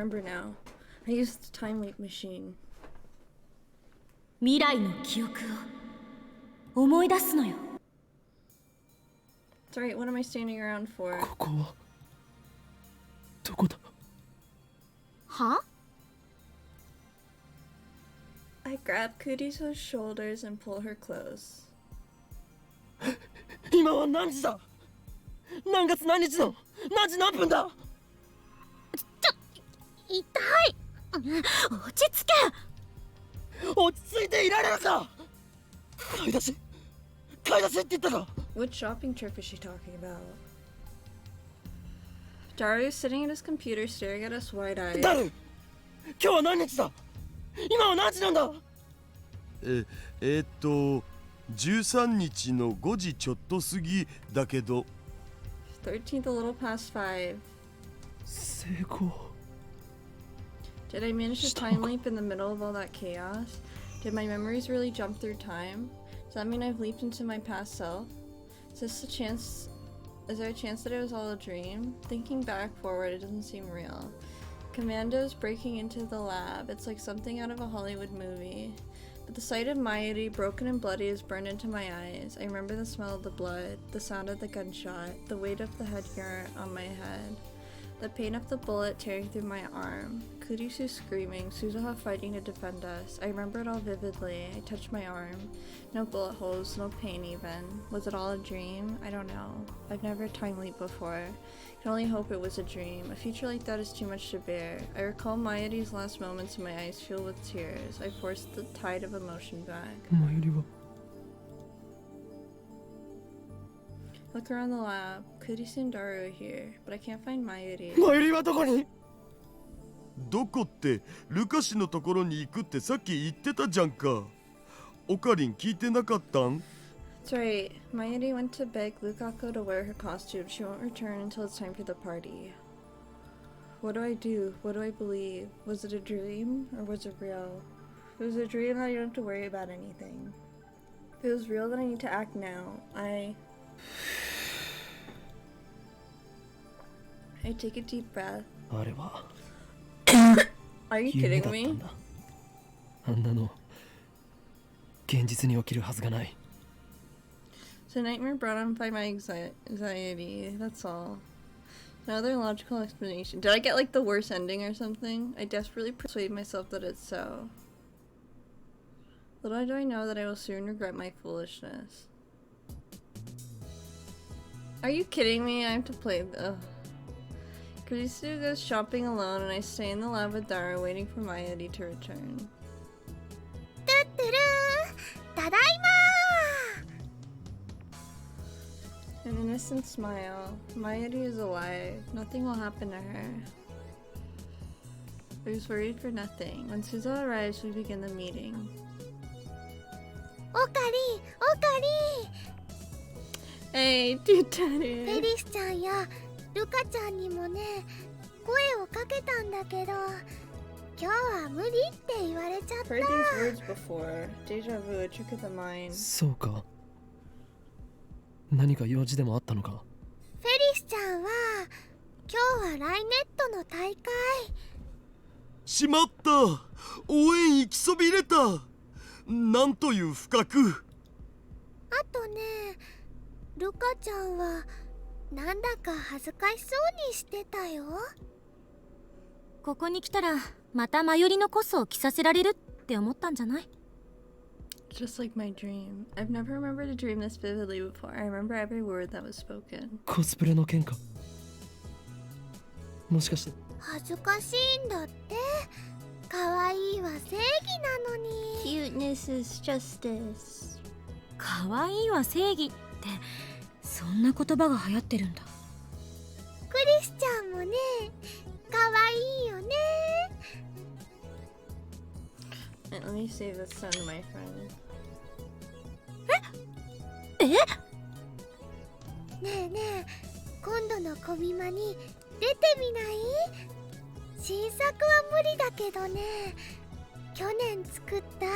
S1: remember now. I used the time leap machine.
S2: 未来の記憶を思い出すのよ。
S1: It's alright, what am I standing around for?
S4: ここはどこだ？
S2: は？
S1: I grab Kuriso's shoulders and pull her close.
S4: 今は何時だ？何月何日の何時何分だ？
S2: 痛い。落ち着け。
S4: 落ち着いていられるか？買い出しって言ったか？
S1: What shopping trip is she talking about? Daru's sitting at his computer staring at us wide-eyed.
S4: ダル、今日は何日だ？今は何時なんだ
S3: ？13日の5時ちょっと過ぎだけど。
S1: 13th, a little past 5.
S4: 成功。
S1: Did I manage to time leap in the middle of all that chaos? Did my memories really jump through time? Does that mean I've leaped into my past self? Is there a chance that it was all a dream? Thinking back forward, it doesn't seem real. Commandos breaking into the lab. It's like something out of a Hollywood movie. But the sight of Mayuri, broken and bloody, is burned into my eyes. I remember the smell of the blood, the sound of the gunshot, the weight of the headgear on my head, the pain of the bullet tearing through my arm, Kurisu screaming, Suzuha fighting to defend us. I remember it all vividly. I touched my arm. No bullet holes, no pain even. Was it all a dream? I don't know. I've never time leaped before. I can only hope it was a dream. A future like that is too much to bear. I recall Mayuri's last moments and my eyes filled with tears. I forced the tide of emotion back.
S4: マユリは
S1: Look around the lab. Kurisu and Daru are here, but I can't find Mayuri.
S4: マユリはどこに？
S3: どこってルカシのところに行くってさっき言ってたじゃんか。オカリン聞いてなかったん？
S1: That's right. Mayuri went to beg Lukako to wear her costume. She won't return until it's time for the party. What do I do? What do I believe? Was it a dream or was it real? If it was a dream, then I don't have to worry about anything. If it was real, then I need to act now. I take a deep breath.
S4: あれは
S1: Are you
S4: 夢
S1: kidding
S4: だったん
S1: me?
S4: だ。あんなの現実に起きるはずがない。
S1: It's a nightmare brought on by my anxiety. That's all. No other logical explanation. Did I get like the worst ending or something? I desperately persuade myself that it's so. Little do I know that I will soon regret my foolishness. Are you kidding me? I have to play the. Kurisu goes shopping alone and I stay in the lab with Dara waiting for Mayuri to return.
S5: トゥットゥルーただい
S1: An innocent smile. Mayuri is alive. Nothing will happen to her. I was worried for nothing. When Suzo arrives, we begin the meeting.
S5: まーオカリオカリ
S1: Hey, dude,
S5: フェ
S1: Daddy.
S5: リスちゃんやルカちゃんにもね声をかけたんだけど今日は無理って言われちゃった
S1: Heard these words before. Deja vu, a trick of the mind.
S4: そうか。何か用事でもあったのか？
S5: フェリスちゃんは今日はライネットの大会
S3: しまった。応援行きそびれた。なんという不覚。
S5: あとねルカちゃんはなんだか恥ずかしそうにしてたよ
S2: ここに来たらまたマヨリのコスを着させられるって思ったんじゃない？
S1: Just like my dream. I've never remembered a dream this vividly before. I remember every word that was spoken.
S4: コスプレの件か？もしかして
S5: 恥ずかしいんだって可愛いは正義なのに
S1: Cuteness is justice.
S2: 可愛いは正義ってそんな言葉が流行ってるんだ。
S5: クリスちゃんもね可愛いよね
S1: And let me save this sound to my friend.
S2: え？
S5: ねえねえ今度のコミマに出てみない新作は無理だけどね去年作った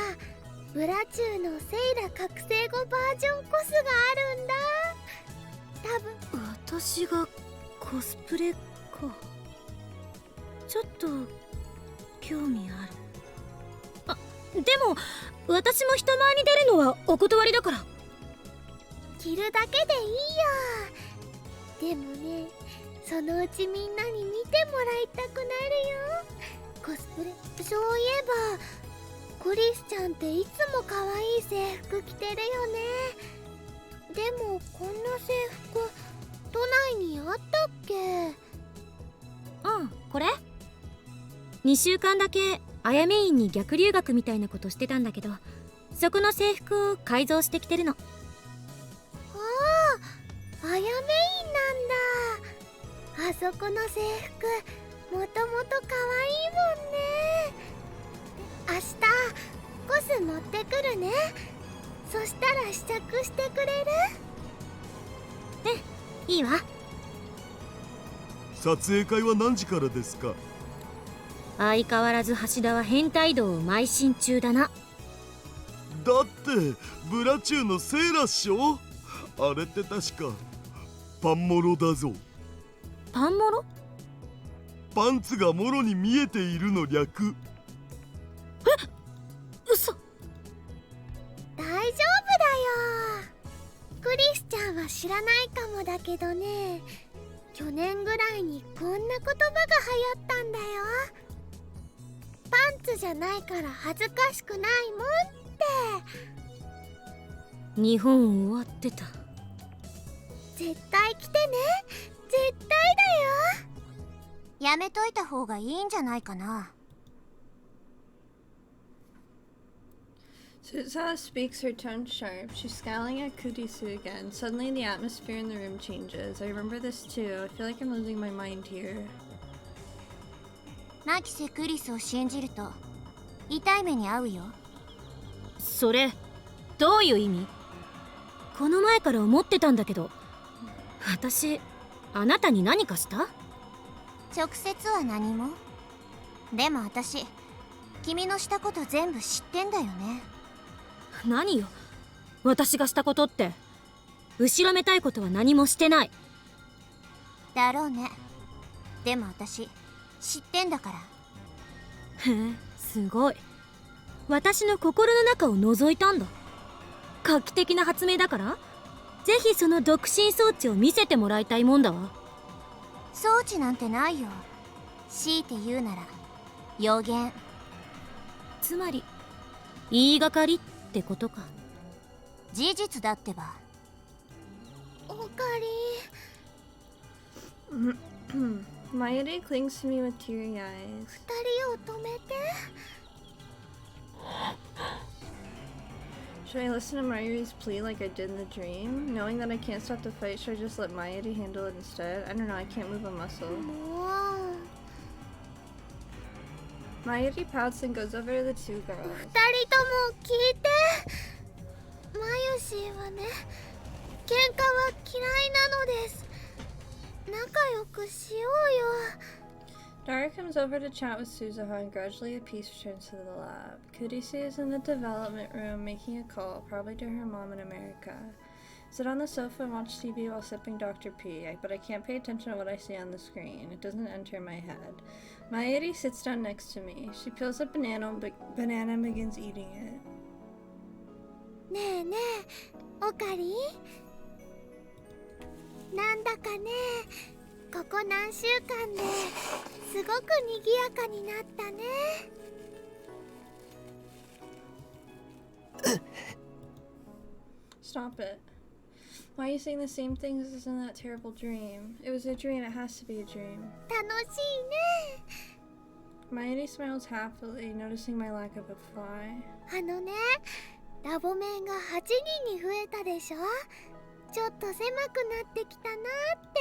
S5: ブラチューのセイラ覚醒後バージョンコスがあるんだ多分
S2: 私がコスプレか。ちょっと興味ある。あ、でも私も人前に出るのはお断りだから。
S5: 着るだけでいいよ。でもね、そのうちみんなに見てもらいたくなるよ。コスプレ。そういえばクリスちゃんっていつも可愛い制服着てるよね。でもこんな制服都内にあったっけ？
S2: うん、これ2週間だけあやめ院に逆留学みたいなことしてたんだけど、そこの制服を改造してきてるの。
S5: ああ、あやめ院なんだ。あそこの制服もともと可愛いもんね。明日コス持ってくるね。そしたら試着してくれる？
S2: いいわ。
S3: 撮影会は何時からですか？
S2: 相変わらず橋田は変態道を邁進中だな。
S3: だってブラチューのセーラっしょ。あれって確かパンモロだぞ。
S2: パンモロ？
S3: パンツがモロに見えているの略。
S2: 嘘。
S5: 大丈夫だよ。クリスちゃんは知らないかもだけどね、去年ぐらいにこんな言葉が流行ったんだよ。パンツじゃないから恥ずかしくないもんって。
S2: 日本終わってた。
S5: 絶対来てね。絶対だよ。やめといた方がいいんじゃないかな。
S1: Suza speaks, her tone sharp. She's scowling at Kurisu again. Suddenly, the atmosphere in the room changes. I remember this too. I feel like I'm losing my mind here.
S5: マキセクリスを信じると痛い目に遭うよ。
S2: それどういう意味？この前から思ってたんだけど、私あなたに何かした？
S5: 直接は何も。でも私君のしたこと全部知ってんだよね。
S2: 何よ、私がしたことって。後ろめたいことは何もしてない。
S5: だろうね。でも私知ってんだから。
S2: へえ、すごい。私の心の中を覗いたんだ。画期的な発明だから、ぜひその独身装置を見せてもらいたいもんだわ。
S5: 装置なんてないよ。強いて言うなら予言。
S2: つまり言いがかりってことか。
S5: 事実だってば。おかり。
S1: Mayuri clings to me with teary eyes.
S5: 二人を止めて。
S1: Should I listen to Mayuri's plea like I did in the dream? Knowing that I can't stop the fight, should I just let Mayuri handle it instead? I don't know, I can't move a muscle.
S5: もう。
S1: Mayuri pouts and goes over to the two girls.
S5: 二人とも聞いて。マユシーはね、喧嘩は嫌いなのです。仲良くしようよ。
S1: Dara comes over to chat with Suzuha and gradually a peace returns to the lab. Kurisu is in the development room making a call, probably to her mom in America. Sit on the sofa and watch TV while sipping Dr. P, but I can't pay attention to what I see on the screen. It doesn't enter my head. Mayuri sits down next to me. She peels a banana and begins eating it.
S5: ねえねえ、おかり？なんだかね、ここ何週間ですごく賑やかになったね。
S1: Stop it. Why are you saying the same things as in that terrible dream? It was a dream, it has to be a dream.
S5: 楽しいね。
S1: Mayuri smiles happily, noticing my lack of a fly.
S5: あのね、ラボメンが8人に増えたでしょ。ちょっと狭くなってきたなって。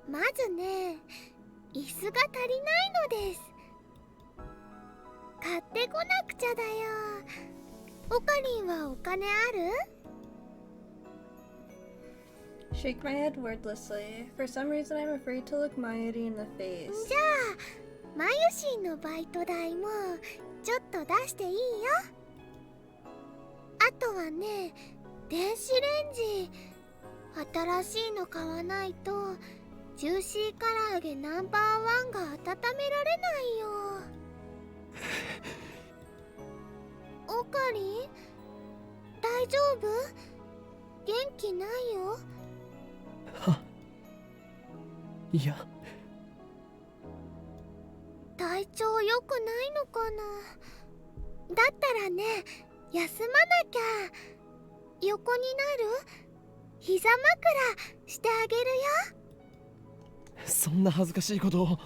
S5: まずね、椅子が足りないのです。買ってこなくちゃだよ。おかりんはお金ある？
S1: Shake my head wordlessly. For some reason, I'm afraid to look Mayuri in the face.
S5: じゃあ、マユシンのバイト代もちょっと出していいよ。あとはね、電子レンジ新しいの買わないとジューシー唐揚げナンバーワンが温められないよ。夫？元気ないよ。
S4: いや、
S5: 体調良くないのかな。だったらね、休まなきゃ。横になる？膝枕してあげるよ。
S4: そんな恥ずかしいことを。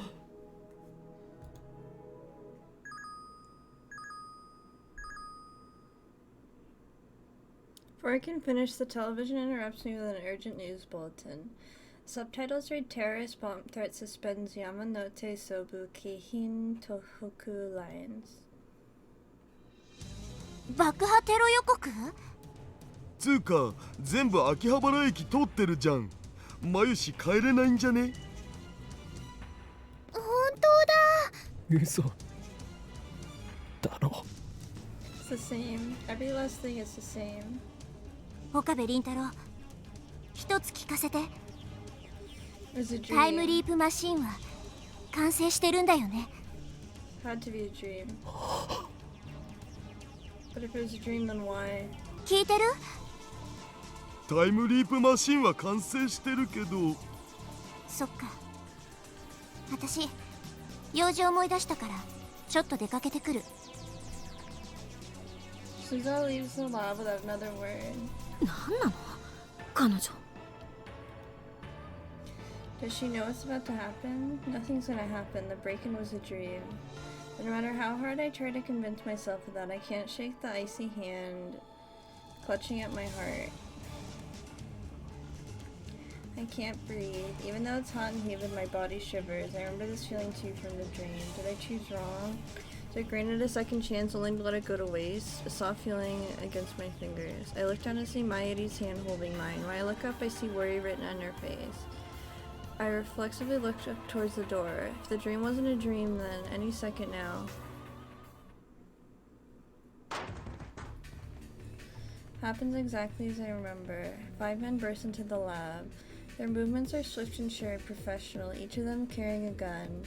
S1: Before I can finish, the television interrupts me with an urgent news bulletin. Subtitles read Terrorist bomb threat suspends Yamanote Sobu Keihin Tohoku Lines.
S2: 爆破テロ予告？
S3: つうか全部秋葉原駅通ってるじゃん。マユシ帰れないんじゃね？
S5: 本当だ。
S4: 嘘だろ。
S1: It's the same. Every last thing is the same.
S2: 岡部倫太郎、一つ聞かせて。
S1: It was a
S2: タイム
S1: dream.
S2: リープマシンは完成してるんだよね。
S1: Had to be a dream. But if it was a dream, then why?
S2: 聞いてる？
S3: タイムリープマシンは完成してるけど。
S2: そっか。私、用事思い出したからちょっと出かけてくる。
S1: Suza leaves the lab without another word.
S2: 何なの彼女。
S1: Does she know what's about to happen? Nothing's gonna happen. The break-in was a dream. But no matter how hard I try to convince myself of that, I can't shake the icy hand clutching at my heart. I can't breathe. Even though it's hot and humid, my body shivers. I remember this feeling too from the dream. Did I choose wrong? So I granted a second chance only to let it go to waste, a soft feeling against my fingers. I look down to see Mayuri's hand holding mine. When I look up, I see worry written on her face. I reflexively looked up towards the door. If the dream wasn't a dream, then any second now. Happens exactly as I remember. 5 men burst into the lab. Their movements are swift and sure, professional, each of them carrying a gun.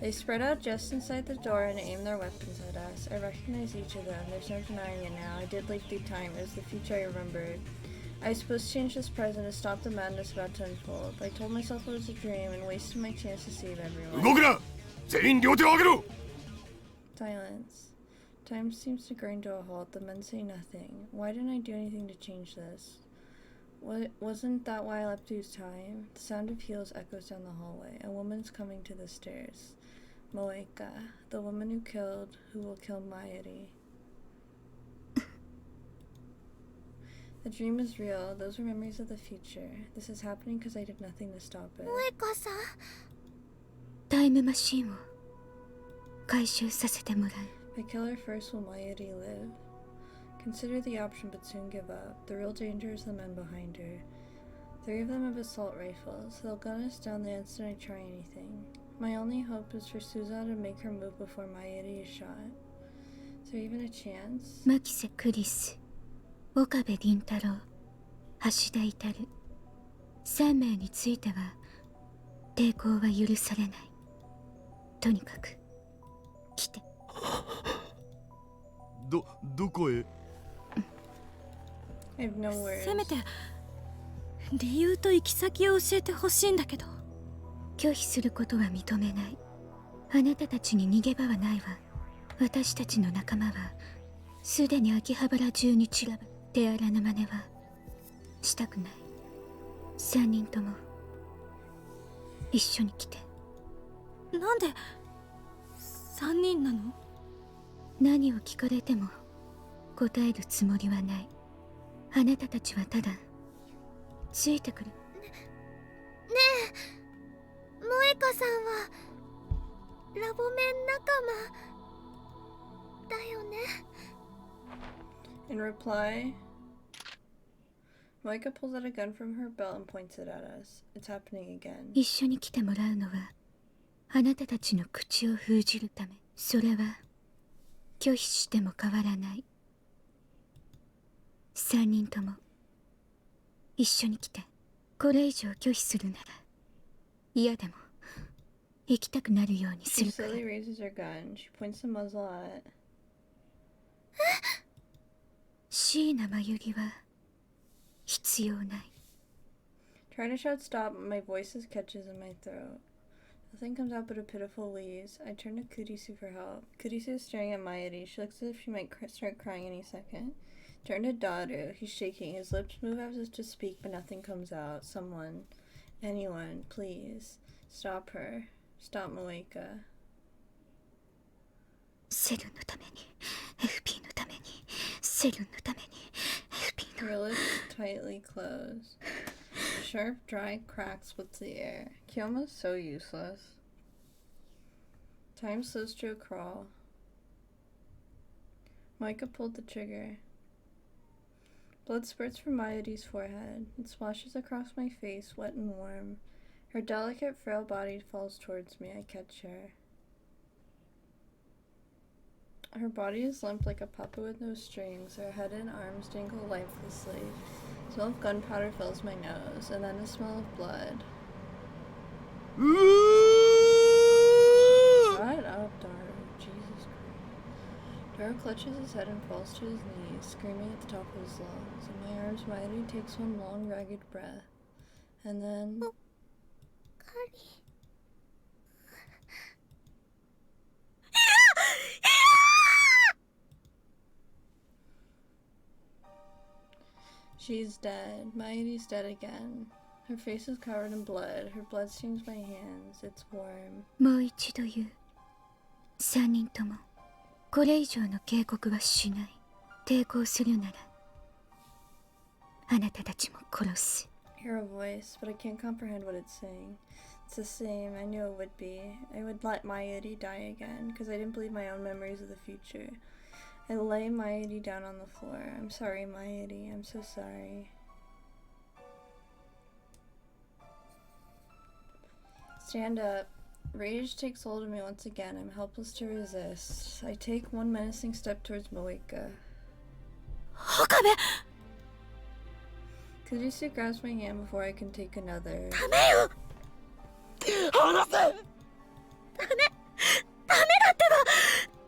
S1: They spread out just inside the door and aim their weapons at us. I recognize each of them. There's no denying it now. I did leap through time. It was the future I remembered. I was supposed to change this present to stop the madness about to unfold. But I told myself it was a dream and wasted my chance to save everyone.
S3: 動くな！全員両手を上げろ！
S1: Silence. Time seems to grind to a halt. The men say nothing. Why didn't I do anything to change this? Wasn't that why I leapt through time? The sound of heels echoes down the hallway. A woman's coming to the stairs. Moeka, the woman who will kill Mayuri. The dream is real. Those were memories of the future. This is happening because I did nothing to stop it.
S5: 萌香さん。
S6: タイムマシンを回収させてもらう。
S1: If I kill her first, will Mayuri live? Consider the option, but soon give up. The real danger is the men behind her. 3 of them have assault rifles. They'll gun us down the instant I try anything. My only hope is for Suza to make her move before Mayuri is shot. Is there even a chance?
S6: 牧瀬クリス、岡部倫太郎、橋田至、3名については抵抗は許されない。とにかく来て。
S3: どこへ？
S1: I have no words.
S2: せめて理由と行き先を教えてほしいんだけど。
S6: 拒否することは認めない。あなたたちに逃げ場はないわ。私たちの仲間はすでに秋葉原中に散らば手荒な真似はしたくない。3人とも一緒に来て。
S2: なんで3人なの？
S6: 何を聞かれても答えるつもりはない。あなたたちはただついてくる。
S5: ねえ、萌香さんはラボメン仲間だよね。
S1: In reply, Moika pulls out a gun from her belt and points it at us. It's happening again.
S6: 一緒に来てもらうのはあなたたちの口を封じるため。それは拒否しても変わらない。3人とも一緒に来て。これ以上拒否するなら嫌でも行きたくなるようにす
S1: She
S6: るから。
S1: slowly raises her gun. She points the muzzle at...
S6: 椎名真由里は必要ない。
S1: Try to shout stop, but my voice catches in my throat. Nothing comes out but a pitiful wheeze. I turn to Kurisu for help. Kurisu is staring at Mayuri. She looks as if she might start crying any second. Turn to Daru. He's shaking. His lips move as if to speak, but nothing comes out. Someone. Anyone. Please. Stop her. Stop Moeka.
S6: セルンのために FP のためにセルンのために FP の
S1: Her lips tightly close. Sharp, dry crack splits the air. Kyoma's so useless. Time slows to a crawl. Micah pulled the trigger. Blood spurts from Mayuri's forehead. It splashes across my face, wet and warm. Her delicate, frail body falls towards me. I catch her. Her body is limp like a puppet with no strings. Her head and arms dangle lifelessly. The smell of gunpowder fills my nose, and then the smell of blood. Shut up, Daru. Jesus Christ. Daru clutches his head and falls to his knees, screaming at the top of his lungs. In my arms, Mayuri takes one long, ragged breath. And then... She's dead. Mayuri's dead again. Her face is covered in blood. Her blood stains my hands. It's warm.
S6: もう一度言う。3人ともこれ以上の警告はしない。抵抗するならあなたたちも殺す。
S1: Hear a voice, but I can't comprehend what it's saying. It's the same. I knew it would be. I would let Mayuri die again, because I didn't believe my own memories of the future. I lay Mayuri down on the floor. I'm sorry, Mayuri. I'm so sorry. Stand up. Rage takes hold of me once again. I'm helpless to resist. I take one menacing step towards Moeka.
S2: Okabe!
S1: Kujisu grabs my hand before I can take another.
S2: ダメよ離せダメだって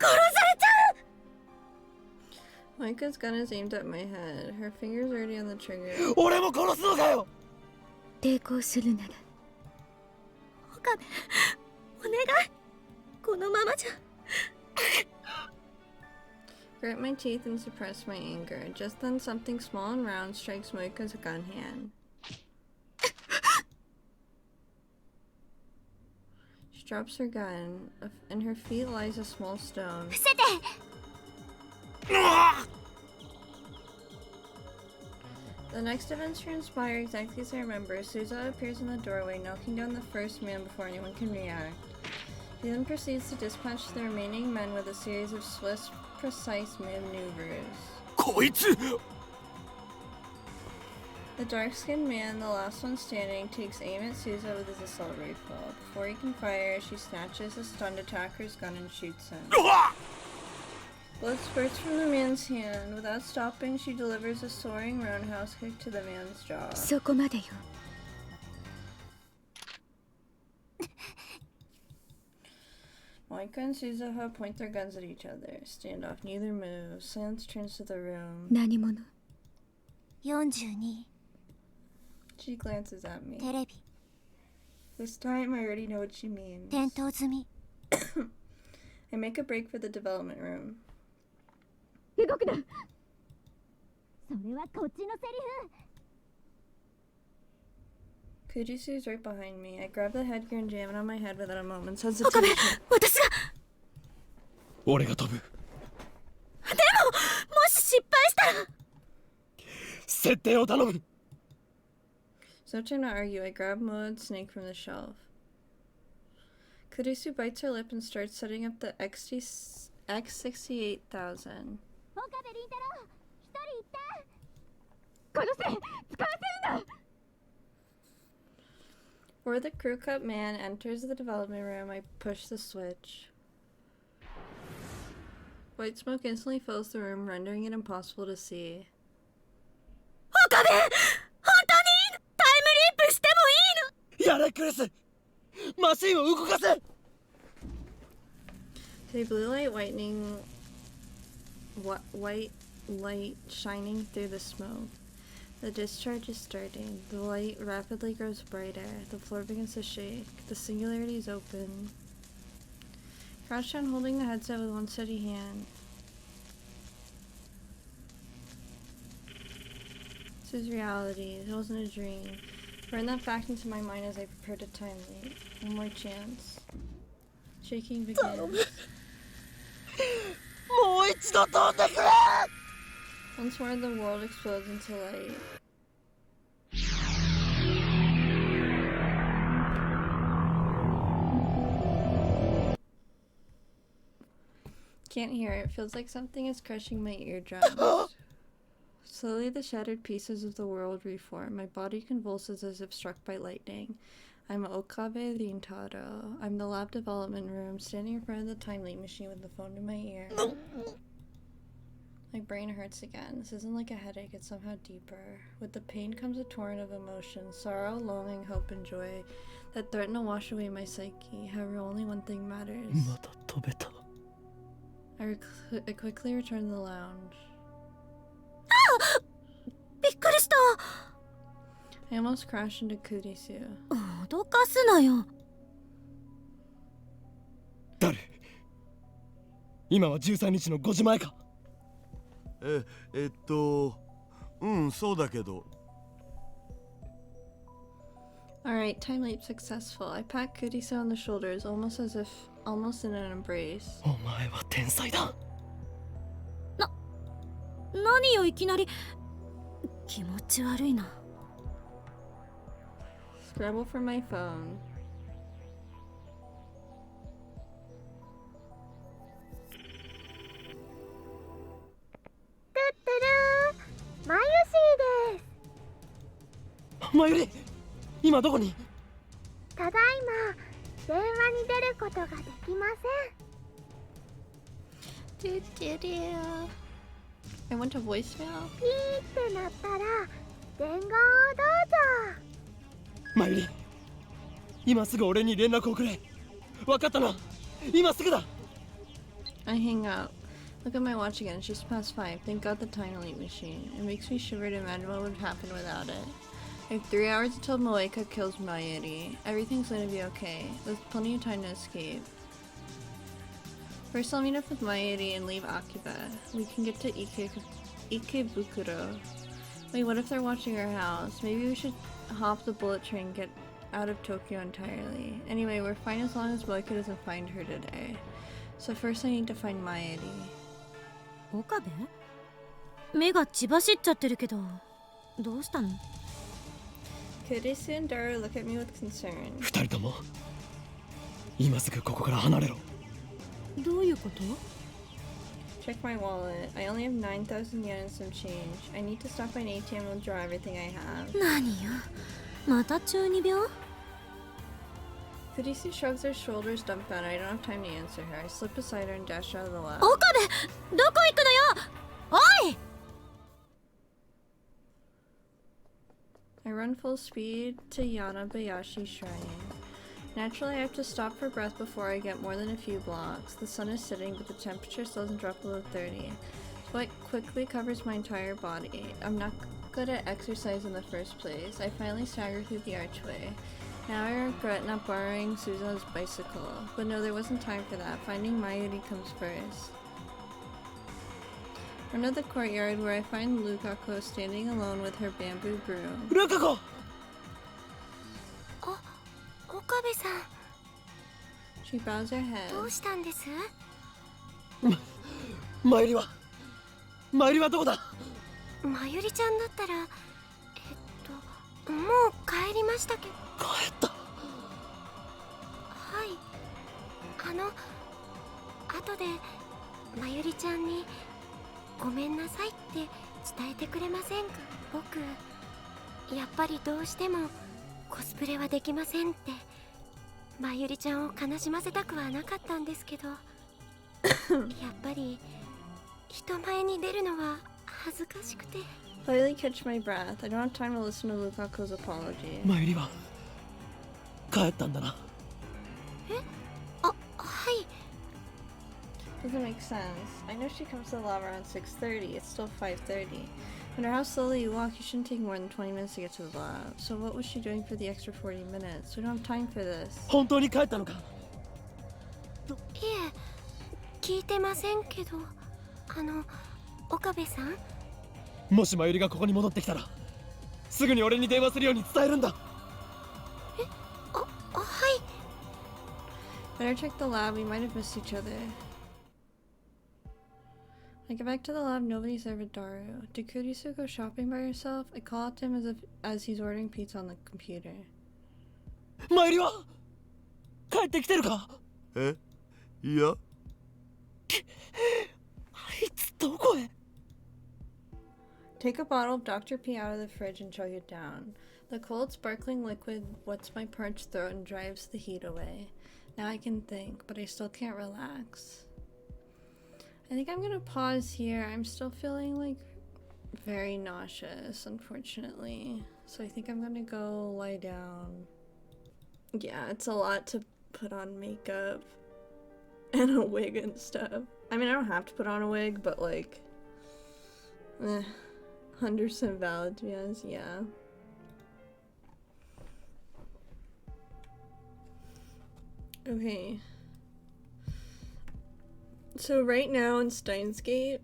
S2: ば殺されちゃう
S1: Moeka's gun is aimed at my head. Her finger's already on the trigger.
S4: 俺も殺すのかよ。
S6: 抵抗するなら
S2: 岡部お願いこのままじゃ
S1: Grit my teeth and suppress my anger. Just then, something small and round strikes Moeka's gun hand. She drops her gun. In her feet lies a small stone.
S2: 伏せて
S1: The next events transpire exactly as I remember. Suza appears in the doorway, knocking down the first man before anyone can react. He then proceeds to dispatch the remaining men with a series of swift, precise maneuvers.
S4: こいつ
S1: The dark-skinned man, the last one standing, takes aim at Suza with his assault rifle. Before he can fire, she snatches the stunned attacker's gun and shoots him. Blood spurts from the man's hand. Without stopping, she delivers a soaring roundhouse kick to the man's jaw.
S6: そこまでよ。
S1: Moeka and Suzuha point their guns at each other. Standoff, neither moves. Silence turns to the room.
S6: 何者
S2: 42
S1: She glances at me.
S2: テレビ
S1: This time, I already know what she means.
S2: 点灯済み
S1: I make a break for the development room.
S2: 動くなそれはこっちのセリフ
S1: Kujisu's right behind me. I grab the headgear and jam it on my head without a moment's
S2: 岡部
S1: hesitation.
S2: 私が
S4: 俺が飛ぶ。
S2: でももし失敗したら
S4: 設定を頼む。
S1: So trying to argue, I grab Moa's snake from the shelf. Kurisu bites her lip and starts setting up the X68000.
S2: 岡部倫太郎一人行って殺せ使わせるんだ
S1: Before the crew cut man enters the development room, I push the switch. White smoke instantly fills the room, rendering it impossible to see.
S2: 岡部本当にタイムリープしてもいいの
S4: やれクリス。マシンを動かせ。
S1: The blue light white light shining through the smoke. The discharge is starting. The light rapidly grows brighter. The floor begins to shake. The singularity is open. Crouch down, holding the headset with one steady hand. This is reality. It wasn't a dream. Burn that fact into my mind as I prepare to time leap. One more chance. Shaking begins. Once more, the world explodes into light. Can't hear it. Feels like something is crushing my eardrums. Slowly, the shattered pieces of the world reform. My body convulses as if struck by lightning. I'm Okabe Rintaro. I'm the lab development room, standing in front of the time leap machine with the phone to my ear. My brain hurts again. This isn't like a headache, it's somehow deeper. With the pain comes a torrent of emotions, sorrow, longing, hope, and joy that threaten to wash away my psyche. However, only one thing matters. I quickly return to the lounge.
S2: びっくりした。
S1: I almost crashed into Kurisu.
S2: 脅かすなよ。
S4: 誰？今は13日の5時前か。
S3: そうだけど。
S1: Alright, time leap successful. I pat Kurisu on the shoulders, almost in an embrace.
S4: お前は天才だ。
S2: 何よいきなり。気持ち悪いな。
S1: Scrabble for my phone.
S5: Mayu-shi です。
S4: マユリ、今どこに？
S5: ただいま電話に出ることができません。
S1: I went to voicemail.
S5: ピーってなったら伝言をどうぞ。
S4: マユリ、今すぐ俺に連絡をくれ。わかったな。今すぐだ。
S1: I hang up. Look at my watch again. It's just past 5. Thank God the time leap machine. It makes me shiver to imagine what would happen without it. I have 3 hours until Moeka kills Mayuri. Everything's gonna be okay. There's plenty of time to escape. First, I'll meet up with Mayuri and leave Akiba. We can get to Ikebukuro. Wait, what if they're watching our house? Maybe we should hop the bullet train and get out of Tokyo entirely. Anyway, we're fine as long as Moeka doesn't find her today. So first I need to find Mayuri.
S2: 岡部？目が血走っちゃってるけど、どうしたの？
S1: Kurisu and Dara look at me with concern.
S4: 二人とも今すぐここから離れろ。
S2: どういうこと？
S1: Check my wallet. I only have 9,000 yen and some change. I need to stop by an ATM and withdraw everything I have.
S2: 何よ。また中二病？
S1: Kurisu shrugs her shoulders dumbfounded. I don't have time to answer her. I slip beside her and dash out of the lab.
S2: 岡部、どこ行くのよ。おい！
S1: I run full speed to Yanabayashi Shrine. Naturally, I have to stop for breath before I get more than a few blocks. The sun is setting, but the temperature still doesn't drop below 30. Sweat quickly covers my entire body. I'm not good at exercise in the first place. I finally stagger through the archway. Now I regret not borrowing Susan's bicycle. But no, there wasn't time for that. Finding Mayuri comes first. Run to the courtyard where I find Lukako standing alone with her bamboo broom.
S4: ルカ子。
S5: 岡部さん、
S1: She bows her head.
S5: どうしたんです？
S4: マユリはどこだ？
S5: まゆりちゃんだったら、もう帰りましたけど。
S4: 帰った。
S5: はい。後でまゆりちゃんにごめんなさいって伝えてくれませんか？僕やっぱりどうしてもコスプレはできませんって。まゆりちゃんを悲しませたくはなかったんですけどやっぱり人前に出るのは恥ずかしくて。
S1: Slightly catch my breath. I don't have time to listen to Lukako's apology.
S4: マユリは帰ったんだな。
S5: はい。
S1: Doesn't make sense. I know she comes to the lab around 6:30. It's still 5:30. No matter how slowly you walk, you shouldn't take more than 20 minutes to get to the lab. So what was she doing for the extra 40 minutes? We don't have time for this.
S4: 本当に帰ったのか？
S5: いえ、聞いてませんけど、岡部さん。
S4: もし真由里がここに戻ってきたら、すぐに俺に電話するように伝えるんだ。
S5: はい。
S1: Better check the lab. We might have missed each other. I get back to the lab. Nobody's there but Daru. Did Kurisu go shopping by herself? I call out to him as he's ordering pizza on the computer.
S4: 真由里は帰ってきてるか？
S3: え、いや。
S4: あいつどこへ？
S1: Take a bottle of Dr. P out of the fridge and chug it down. The cold, sparkling liquid wets my parched throat and drives the heat away. Now I can think, but I still can't relax. I think I'm gonna pause here. I'm still feeling like very nauseous, unfortunately. So I think I'm gonna go lie down. Yeah, it's a lot to put on makeup and a wig and stuff. I mean, I don't have to put on a wig, but like, 100% valid, to be honest, yeah. Okay. So right now in Steins Gate,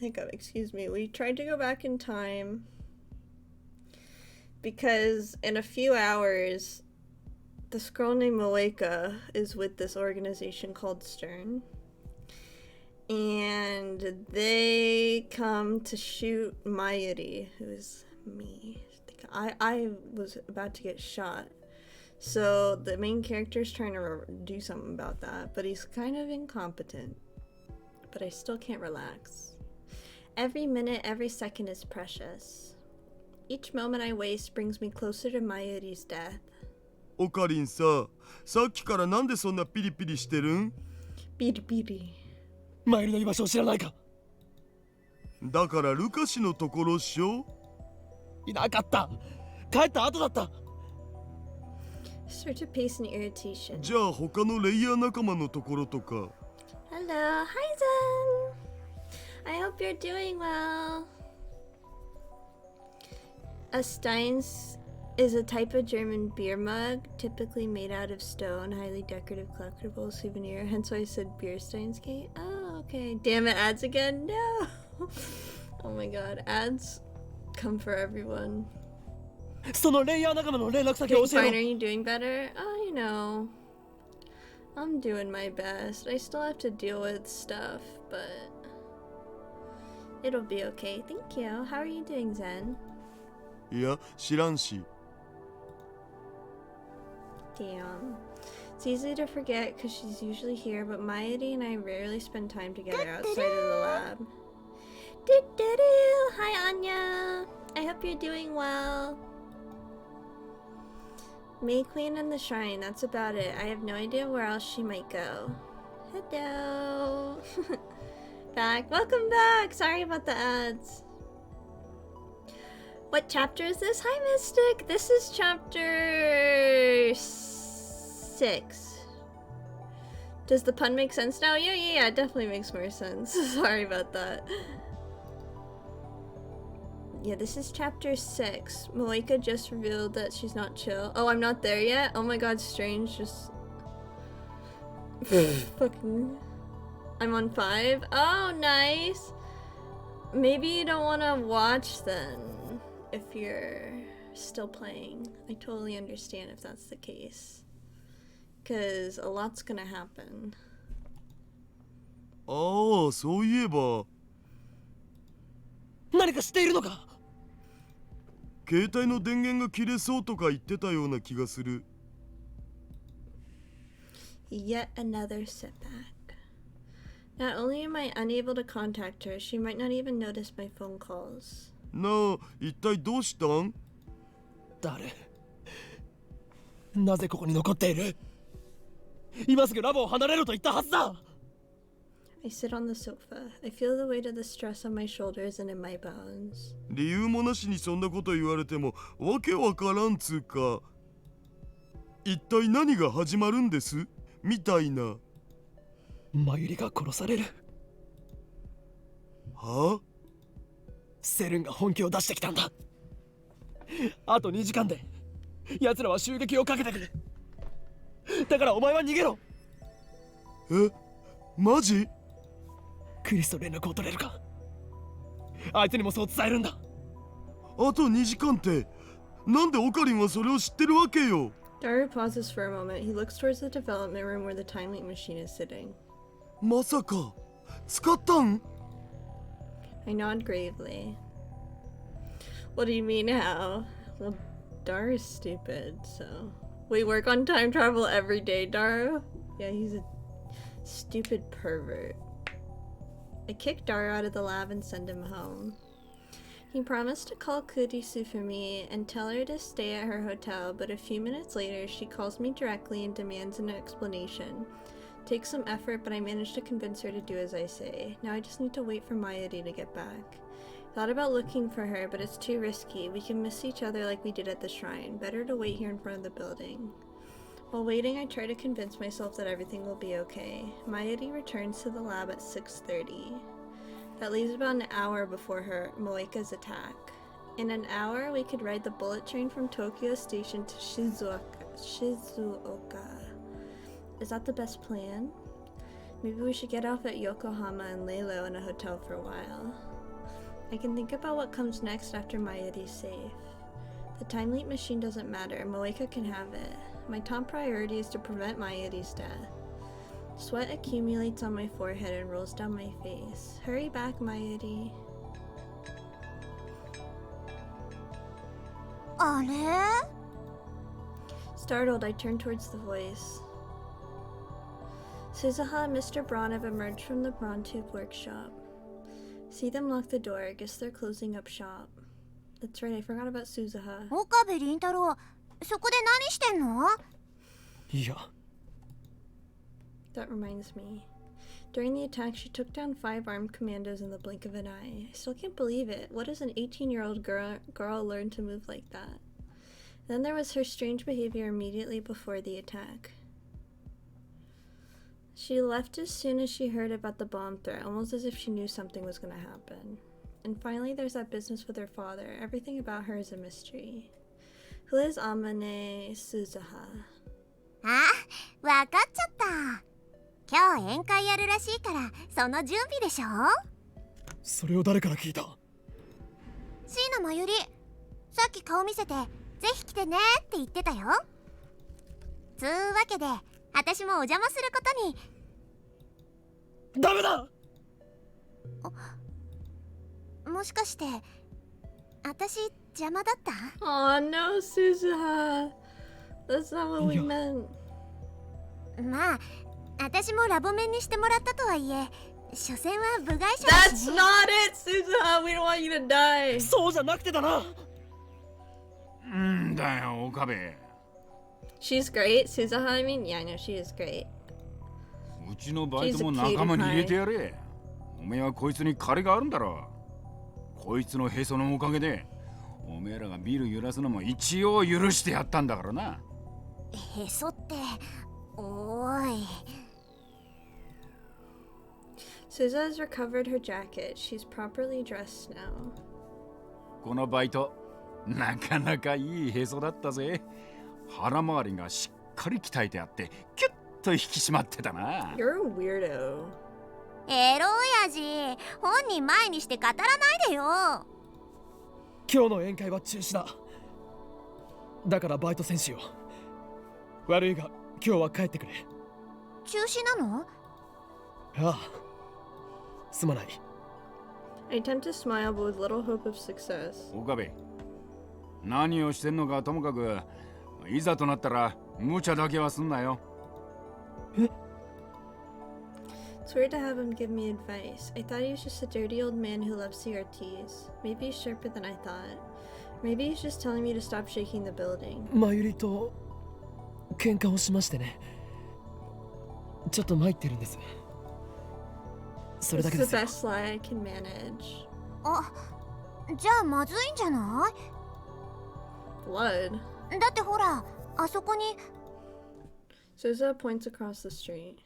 S1: excuse me, we tried to go back in time because in a few hours, this girl named Moeka is with this organization called Stern. And they come to shoot Mayuri, who's me. I was about to get shot. So the main character is trying to do something about that, but he's kind of incompetent. But I still can't relax. Every minute, every second is precious. Each moment I waste brings me closer to Mayuri's death.
S3: オカリンさ、さっきからなんでそんなピリピリしてるん？
S1: ビリビリ。
S4: 真由里の居場所を知らないか？
S3: だからルカシのところっしょ？
S4: いなかった。帰った後だった。
S1: Search of pace and irritation.
S3: じゃあ他のレイヤー仲間のところとか。
S1: Hello, hi Zen. I hope you're doing well. A Steins is a type of German beer mug, typically made out of stone, highly decorative, collectible souvenir. Hence why I said beer Steins Gate. Oh, okay. Damn it, ads again? No. Oh my god, ads come for everyone.
S4: そのレイヤー仲間の連絡先を
S1: Big
S4: 教え
S1: Fine,
S4: ろ。
S1: are you doing better? Oh, you know, I'm doing my best. I still have to deal with stuff, but it'll be okay. Thank you. How are you doing, Zen?
S3: いや、知らんし。
S1: Damn. It's easy to forget because she's usually here, but Mayuri and I rarely spend time together outside of the lab. Do-do-do! Hi, Anya! I hope you're doing well. May Queen and the Shrine, that's about it. I have no idea where else she might go. Hello! Back. Welcome back! Sorry about the ads. What chapter is this? Hi, Mystic! This is chapter 6. Does the pun make sense now? Yeah, it definitely makes more sense. Sorry about that. Yeah, this is chapter 6. Moeka just revealed that she's not chill. Oh, I'm not there yet? Oh my god, Strange just... Fucking... I'm on 5? Oh, nice! Maybe you don't want to watch then, if you're still playing. I totally understand if that's the case. Because a lot's gonna happen.
S3: ああ、そういえば。
S4: 何かしているのか？
S3: 携帯の電源が切れそうとか言ってたような気がする。
S1: Yet another setback. Not only am I unable to contact her, she might not even notice my phone calls.
S3: なあ、一体どうしたん？
S4: 誰？なぜここに残っている？今すぐラボを離れろと言ったはずだ。
S1: I sit on the sofa. I feel the weight of the stress on my shoulders and in my bones.
S3: 理由もなしにそんなこと言われてもわけわからんつうか。一体何が始まるんですみたいな。
S4: マユリが殺される。
S3: はあ？
S4: セルンが本気を出してきたんだ。あと2時間で奴らは襲撃をかけてくる。だからお前は逃げろ。
S3: え、マジ？
S4: クリスと連絡を取れるか？あいつにもそう伝えるんだ。
S3: あと2時間って、なんでオカリンはそれを知ってるわけよ。
S1: Daru pauses for a moment. He looks towards the development room where the time leap machine is sitting.
S3: まさか使ったん？
S1: I nod gravely. What do you mean how? Well, Daru's stupid, so... We work on time travel every day, Daru? Yeah, he's a stupid pervert. I kick Daru out of the lab and send him home. He promised to call Kurisu for me and tell her to stay at her hotel, but a few minutes later she calls me directly and demands an explanation. Takes some effort, but I managed to convince her to do as I say. Now I just need to wait for Mayuri to get back. Thought about looking for her, but it's too risky. We can miss each other like we did at the shrine. Better to wait here in front of the building. While waiting, I try to convince myself that everything will be okay. Mayuri returns to the lab at 6:30. That leaves about an hour before her Moeka's attack. In an hour, we could ride the bullet train from Tokyo Station to Shizuoka. Is that the best plan? Maybe we should get off at Yokohama and lay low in a hotel for a while. I can think about what comes next after Mayuri's safe. The time leap machine doesn't matter. Moeka can have it. My top priority is to prevent Mayuri's death. Sweat accumulates on my forehead and rolls down my face. Hurry back, Mayuri.
S5: あれ？
S1: Startled, I turn towards the voice. Suzuha and Mr. Braun have emerged from the Braun Tube workshop. See them lock the door. I guess they're closing up shop. That's right, I forgot about Suzuha.
S5: 岡部倫太郎、そこで何してんの？
S4: いや、
S1: That reminds me. During the attack, she took down 5 armed commandos in the blink of an eye. I still can't believe it. What does an 18-year-old girl learn to move like that? Then there was her strange behavior immediately before the attack. She left as soon as she heard about the bomb threat, almost as if she knew something was going to happen. And finally, there's that business with her father. Everything about her is a mystery. Who is Amane Suzuha?
S5: あ、わかっちゃった。今日宴会やるらしいから、その準備でしょ？
S4: それを誰から聞いた？
S5: 椎名真由里、さっき顔見せて、ぜひ来てねって言ってたよ。つうわけで、私もお邪魔することに。
S4: ダメだ！
S5: もしかして、私邪魔だった？
S1: Oh no, Suzuha. That's not what we meant.
S5: まあ、私もラボ面にしてもらったとはいえ、所詮は部外者だし
S1: That's
S5: ね。
S1: not it, Suzuha. We don't want you to die.
S4: そうじゃなくてだな。
S7: だよ、岡部。
S1: She's great. Suzuha, I mean, yeah, I know she is great.
S7: うちのバイトも仲間に入れてやれ。おめえはこいつに借りがあるんだろ。こいつのへそのおかげで、おめえらがビル揺らすのも一応許してやったんだからな。
S5: へそって、おーい。
S1: Suzuha has recovered her jacket. She's properly dressed now.
S7: このバイト、なかなかいいへそだったぜ。腹周りがしっかり鍛えてあって、キュッと引き締まってたな。
S1: You're a weirdo.
S5: エロ親父、本人前にして語らないでよ。
S4: 今日の宴会は中止だ。だからバイト選手よ。悪いが今日は帰ってくれ。
S5: 中止なの？
S4: ああ、すまない。
S1: I attempt to smile, but with little hope of success.
S7: 岡部、何をしてんのかともかく、いざとなったら無茶だけはすんなよ。
S4: え？
S1: It's weird to have him give me advice. I thought he was just a dirty old man who loves CRTs. Maybe he's sharper than I thought. Maybe he's just telling me to stop shaking the building.
S4: マユリと喧嘩をしましてね。ちょっと参ってるんです。それ
S1: This
S4: だけ
S1: is
S4: で
S1: the
S4: すよ。
S1: best lie I can manage.
S5: あ、じゃあまずいんじゃない？
S1: Blood.
S5: だってほら、あそこに。
S1: Suzuha points across the street.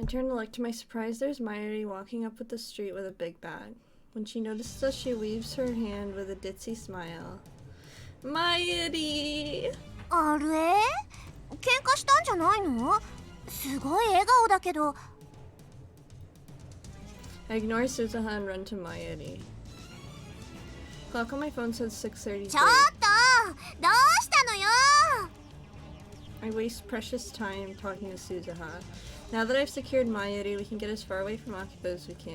S1: I turn to look. To my surprise, there's Mayuri walking up the street with a big bag. When she notices us, she waves her hand with a ditzy smile. Mayuri!
S5: あれ喧嘩したんじゃないの？すごい笑顔だけど。
S1: I ignore Suzuha and run to Mayuri. Clock on my phone says 6:33.
S5: ちょっとどうしたのよ。
S1: I waste precious time talking to Suzuha. Now that I've secured Mayuri, we can get as far away from Akiba as we can.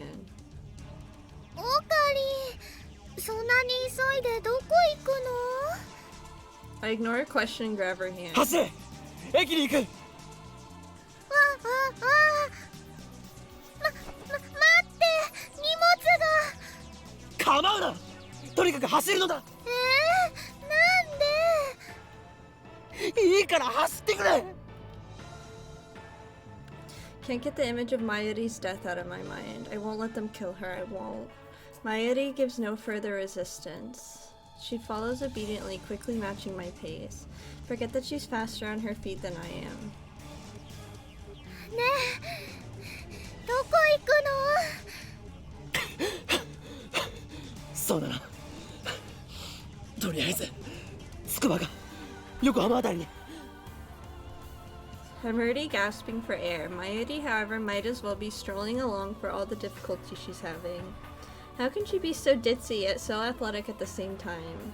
S5: オカリン、そんなに急いでどこ行くの？
S1: I ignore her question and grab her hand.
S4: 走れ、駅に行く。
S5: 待って荷物が。
S4: 構うな、とにかく走るのだ。
S5: なんで？
S4: いいから走ってくれ。
S1: Can't get the image of Mayuri's death out of my mind. I won't let them kill her, I won't. Mayuri gives no further resistance. She follows obediently, quickly matching my pace. Forget that she's faster on her feet than I am.
S5: ねえ、どこ行くの？
S4: そうだな。とりあえず筑波が横浜あたりに。
S1: I'm already gasping for air. Mayuri, however, might as well be strolling along for all the difficulty she's having. How can she be so ditzy yet so athletic at the same time?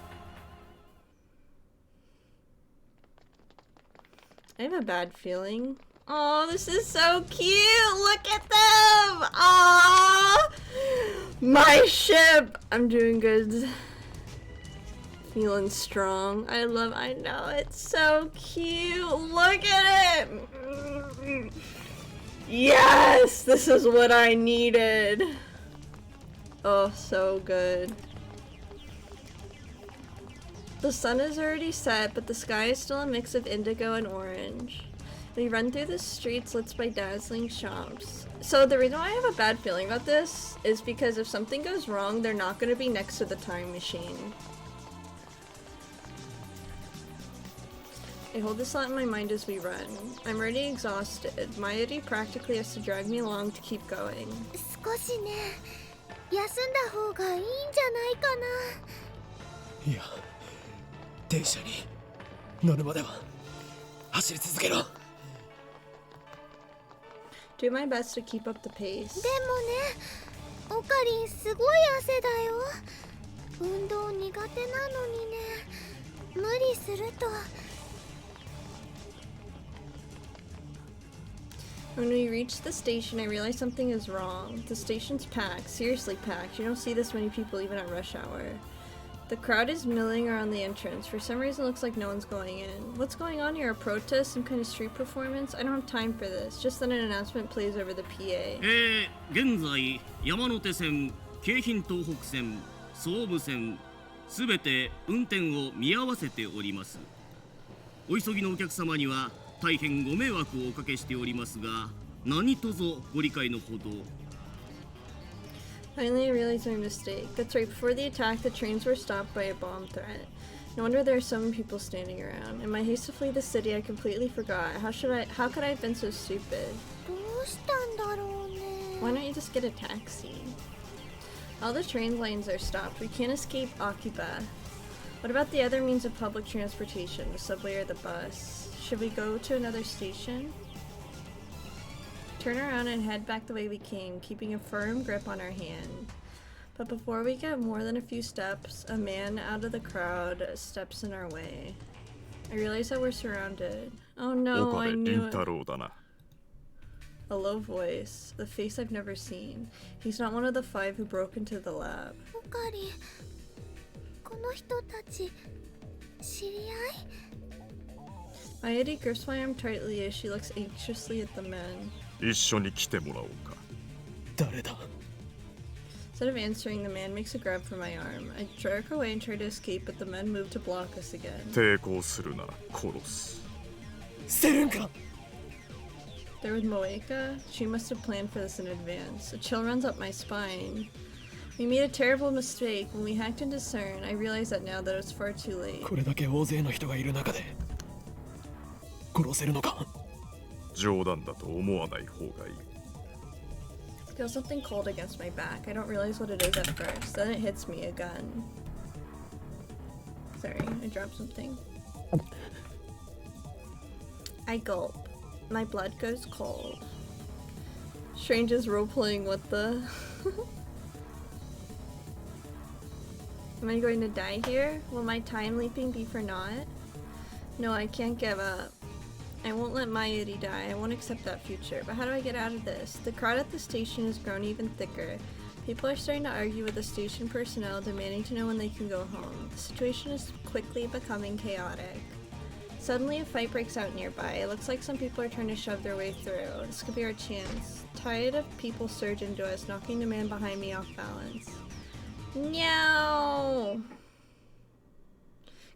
S1: I have a bad feeling. Oh, this is so cute! Look at them! Aww! My ship! I'm doing good. Feeling strong. I know, it's so cute. Look at it! Yes! This is what I needed. Oh, so good. The sun is already set, but the sky is still a mix of indigo and orange. We run through the streets lit by dazzling shops. So the reason why I have a bad feeling about this is because if something goes wrong, they're not going to be next to the time machine. I hold this thought in my mind as we run. I'm already exhausted. Mayuri practically has to drag me along to keep going.
S5: 少しね、休んだ方がいいんじゃないかな。
S4: いや、電車に乗るまでは走り続けろ。
S1: Do my best to keep up the pace.
S5: でもね、オカリンすごい汗だよ。運動苦手なのにね、無理すると。
S1: When we reach the station, I realize something is wrong. The station's packed, seriously packed. You don't see this many people even at rush hour. The crowd is milling around the entrance. For some reason, it looks like no one's going in. What's going on here? A protest? Some kind of street performance? I don't have time for this. Just then an announcement plays over the PA.
S8: 現在山手線、京浜東北線、総武線すべて運転を見合わせております。お急ぎのお客様には大変ご迷惑をおかけしておりますが、何卒ご理解のほど。
S1: Finally, I realized my mistake. That's right, before the attack, the trains were stopped by a bomb threat. No wonder there are so many people standing around. In my haste to flee the city, I completely forgot. How could I have been so stupid?
S5: どうしたんだろうね。
S1: Why don't you just get a taxi? All the train lines are stopped. We can't escape Akiba. What about the other means of public transportation, the subway or the bus? Should we go to another station? Turn around and head back the way we came, keeping a firm grip on our hand. But before we get more than a few steps, a man out of the crowd steps in our way. I realize that we're surrounded. Oh no, I knew it. A low voice, the face I've never seen. He's not one of the 5 who broke into the lab.
S5: オカリン、この人たち知り合い？
S1: Mayuri grips my arm tightly as she looks anxiously at the men.
S3: 一緒に来てもらおうか。
S4: 誰だ？
S1: Instead of answering, the man makes a grab for my arm. I jerk away and try to escape, but the men move to block us again.
S3: 抵抗するなら殺す。
S4: 捨てるんか？
S1: There was Moeka. She must have planned for this in advance. A chill runs up my spine. We made a terrible mistake. When we hacked into CERN, I realize that now that it was far too late.
S4: これだけ大勢の人がいる中で殺せるのか？
S3: 冗談だと思わない方がいい。
S1: Feel something cold against my back. I don't realize what it is at first. Then it hits me, a gun. Sorry, I dropped something. I gulp. My blood goes cold. Strange is role-playing what the... Am I going to die here? Will my time leaping be for naught? No, I can't give up. I won't let Mayuri die. I won't accept that future. But how do I get out of this? The crowd at the station has grown even thicker. People are starting to argue with the station personnel, demanding to know when they can go home. The situation is quickly becoming chaotic. Suddenly a fight breaks out nearby. It looks like some people are trying to shove their way through. This could be our chance. Tide of people surge into us, knocking the man behind me off balance. No!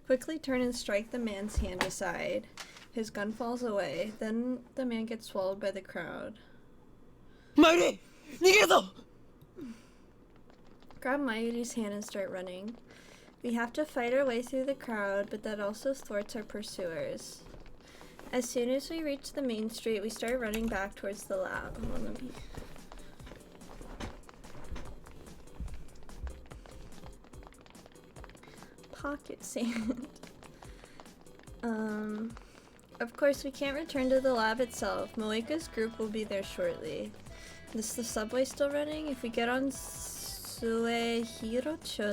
S1: Quickly turn and strike the man's hand aside. His gun falls away. Then the man gets swallowed by the crowd.
S4: Mayuri! Nigeru!
S1: Grab Mayuri's hand and start running. We have to fight our way through the crowd, but that also thwarts our pursuers. As soon as we reach the main street, we start running back towards the lab. Hold on, let me... Pocket sand. Of course, we can't return to the lab itself. Moeka's group will be there shortly. Is the subway still running? If we get on Suehirocho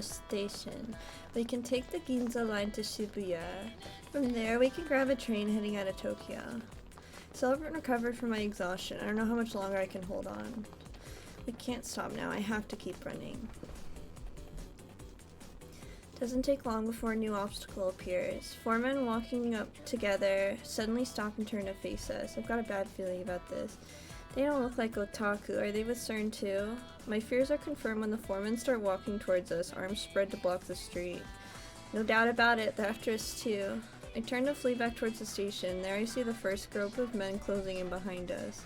S1: Station, we can take the Ginza line to Shibuya. From there, we can grab a train heading out of Tokyo. Still haven't recovered from my exhaustion. I don't know how much longer I can hold on. We can't stop now. I have to keep running. Doesn't take long before a new obstacle appears. Four men walking up together suddenly stop and turn to face us. I've got a bad feeling about this. They don't look like otaku. Are they with CERN too? My fears are confirmed when the four men start walking towards us, arms spread to block the street. No doubt about it, they're after us too. I turn to flee back towards the station. There I see the first group of men closing in behind us.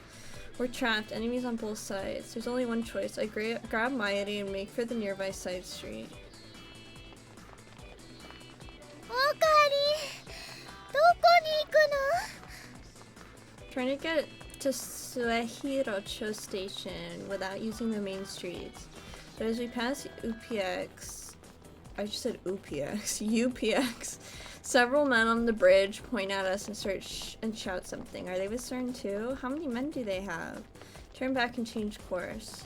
S1: We're trapped, enemies on both sides. There's only one choice. I grab Mayuri and make for the nearby side street. Trying to get to Suehirocho Station without using the main streets. But as we pass UPX, I just said UPX, several men on the bridge point at us and shout something. Are they with CERN too? How many men do they have? Turn back and change course.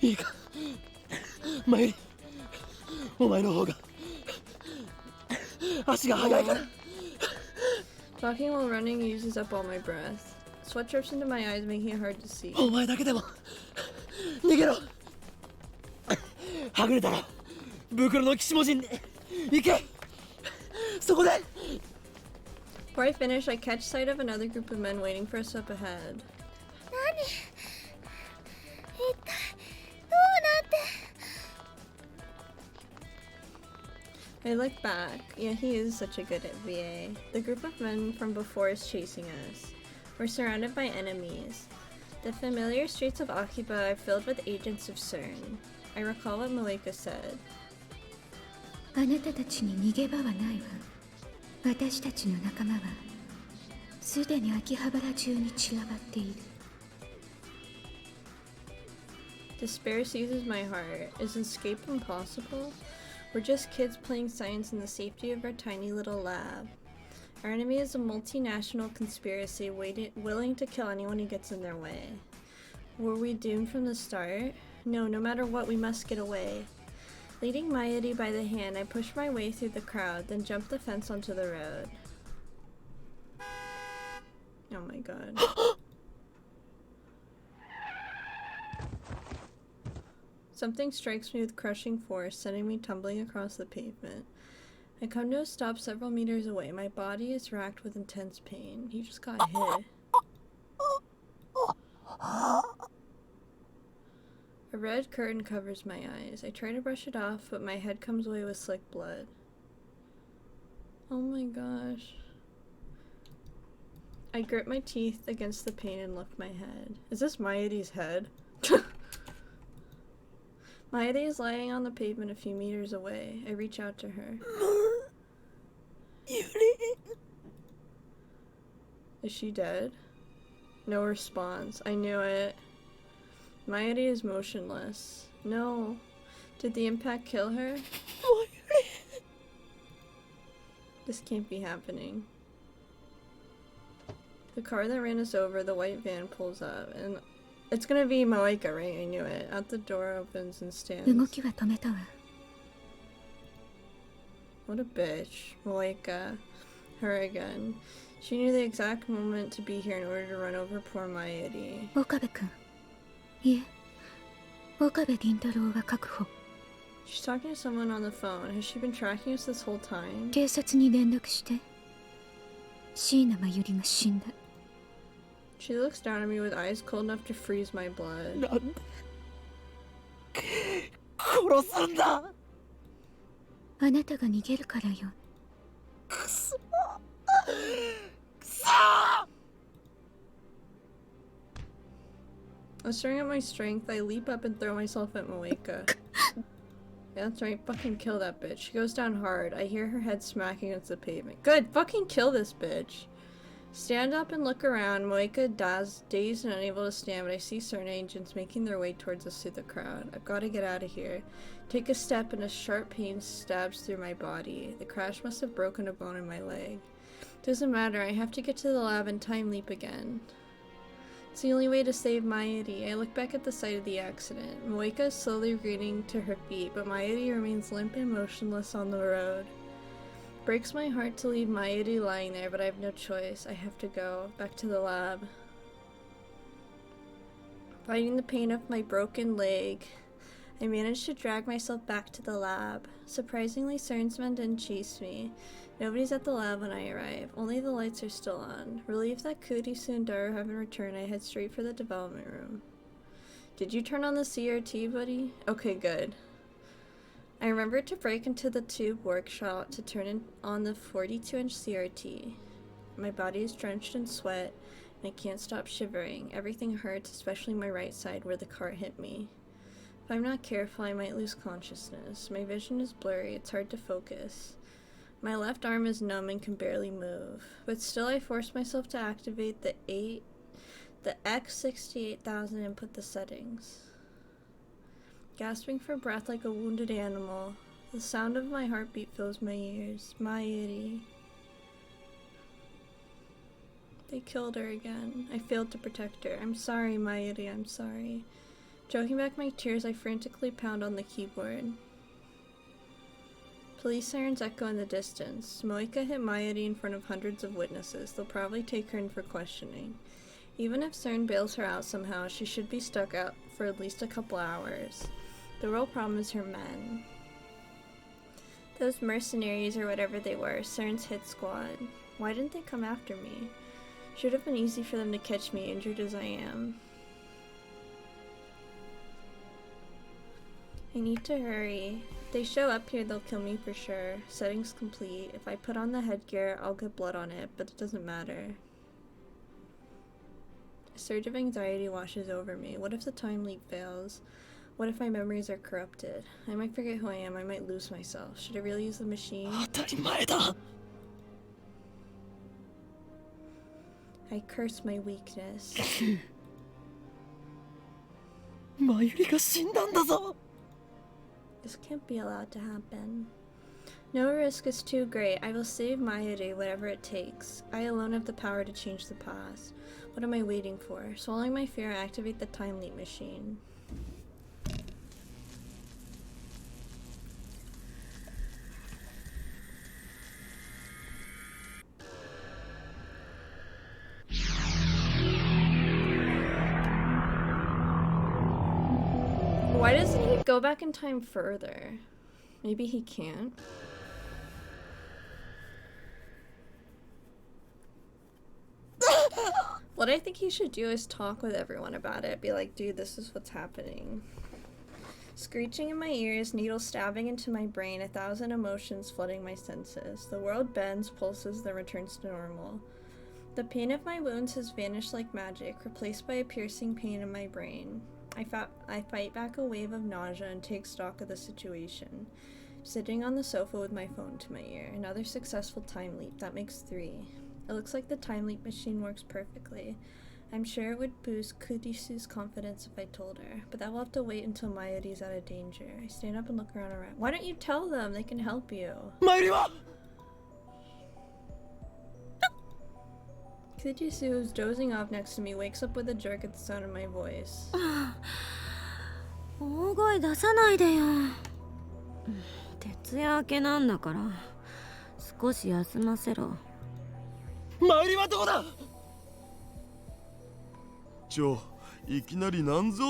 S4: いいか、マユリ、お前の方が足が速いから。
S1: Talking while running uses up all my breath. Sweat drips into my eyes, making it hard to see.
S4: お前だけでも逃げろ。はぐれたら袋の岸文字に行け。そこで。
S1: Before I finish, I catch sight of another group of men waiting for us up ahead. I look back. Yeah, he is such a good VA. The group of men from before is chasing us. We're surrounded by enemies. The familiar streets of Akiba are filled with agents of CERN. I recall what Moeka said.
S6: あなたたちに逃げ場はないわ。私たちの仲間はすでに秋葉原中に散らばっている。
S1: Despair seizes my heart. Is escape impossible? We're just kids playing science in the safety of our tiny little lab. Our enemy is a multinational conspiracy willing to kill anyone who gets in their way. Were we doomed from the start? No, no matter what, we must get away. Leading Mayuri by the hand, I push my way through the crowd, then jump the fence onto the road. Oh my god. Something strikes me with crushing force, sending me tumbling across the pavement. I come to a stop several meters away. My body is racked with intense pain. He just got hit. A red curtain covers my eyes. I try to brush it off, but my head comes away with slick blood. Oh my gosh. I grip my teeth against the pain and lift my head. Is this Mayuri's head? Mayuri is lying on the pavement a few meters away. I reach out to her. Is she dead? No response. I knew it. Mayuri is motionless. No. Did the impact kill her? This can't be happening. The car that ran us over, the white van, pulls up, and it's gonna be Moeka, right? I knew it. At the door opens and
S6: 動
S1: stands.
S6: きは止めたわ。
S1: What a bitch. Moeka. Her again. She knew the exact moment to be here in order to run over poor Mayuri.
S6: 岡部君。いえ、岡部倫太郎は確保。
S1: She's talking to someone on the phone. Has she been tracking us this whole time?
S6: 警察に連絡して。椎名真由里が死んだ。
S1: She looks down at me with eyes cold enough to freeze my blood.
S4: なんで殺すんだ。
S6: あなたが逃げるからよ。
S4: くそ。
S1: Stirring up my strength, I leap up and throw myself at Moeka. Yeah, that's right. Fucking kill that bitch. She goes down hard. I hear her head smack against the pavement. Good! Fucking kill this bitch! Stand up and look around. Moeka dazed and unable to stand, but I see certain agents making their way towards us through the crowd. I've got to get out of here. Take a step and a sharp pain stabs through my body. The crash must have broken a bone in my leg. Doesn't matter. I have to get to the lab and time leap again. It's the only way to save Mayuri. I look back at the site of the accident. Moeka is slowly regaining to her feet, but Mayuri remains limp and motionless on the road. Breaks my heart to leave Mayuri lying there, but I have no choice. I have to go. Back to the lab. Fighting the pain of my broken leg, I managed to drag myself back to the lab. Surprisingly, Cern's men didn't chase me. Nobody's at the lab when I arrive. Only the lights are still on. Relieved that Kurisu and Daru haven't returned, I head straight for the development room. Did you turn on the CRT, buddy? Okay, good. I remembered to break into the tube workshop to turn on the 42-inch CRT. My body is drenched in sweat, and I can't stop shivering. Everything hurts, especially my right side where the car hit me. If I'm not careful, I might lose consciousness. My vision is blurry, it's hard to focus. My left arm is numb and can barely move, but still I force myself to activate the X68000 and put the settings. Gasping for breath like a wounded animal, the sound of my heartbeat fills my ears. Mayuri. They killed her again. I failed to protect her. I'm sorry, Mayuri, I'm sorry. Choking back my tears, I frantically pound on the keyboard. Police sirens echo in the distance. Moeka hit Mayuri in front of hundreds of witnesses. They'll probably take her in for questioning. Even if Cern bails her out somehow, she should be stuck out for at least a couple hours. The real problem is her men. Those mercenaries or whatever they were, Cern's hit squad. Why didn't they come after me? Should have been easy for them to catch me, injured as I am. I need to hurry. If they show up here, they'll kill me for sure. Settings complete. If I put on the headgear, I'll get blood on it, but it doesn't matter. A surge of anxiety washes over me. What if the time leap fails? What if my memories are corrupted? I might forget who I am. I might lose myself. Should I really use the machine?
S4: 当たり前だ。
S1: I curse my weakness.
S4: 真由里が死んだんだぞ。
S1: This can't be allowed to happen. No risk is too great. I will save Mayuri, whatever it takes. I alone have the power to change the past. What am I waiting for? Swallowing my fear, I activate the time leap machine. Why doesn't he go back in time further? Maybe he can't. What I think he should do is talk with everyone about it. Be like, dude, this is what's happening. Screeching in my ears, needles stabbing into my brain, 1,000 emotions flooding my senses. The world bends, pulses, then returns to normal. The pain of my wounds has vanished like magic, replaced by a piercing pain in my brain. I fight back a wave of nausea and take stock of the situation. Sitting on the sofa with my phone to my ear. Another successful time leap. That makes 3. It looks like the time leap machine works perfectly. I'm sure it would boost Kudisu's confidence if I told her, but that will have to wait until Mayuri's out of danger. I stand up and look around. Why don't you tell them? They can help you.
S4: Mayuri!
S1: Kudisu, who's dozing off next to me, wakes up with a jerk at the sound of my voice.
S2: 大声出さないでよ。徹夜明けなんだから少し休ませろ。
S4: Mayuri はどこだ？
S3: いきなりなんぞ？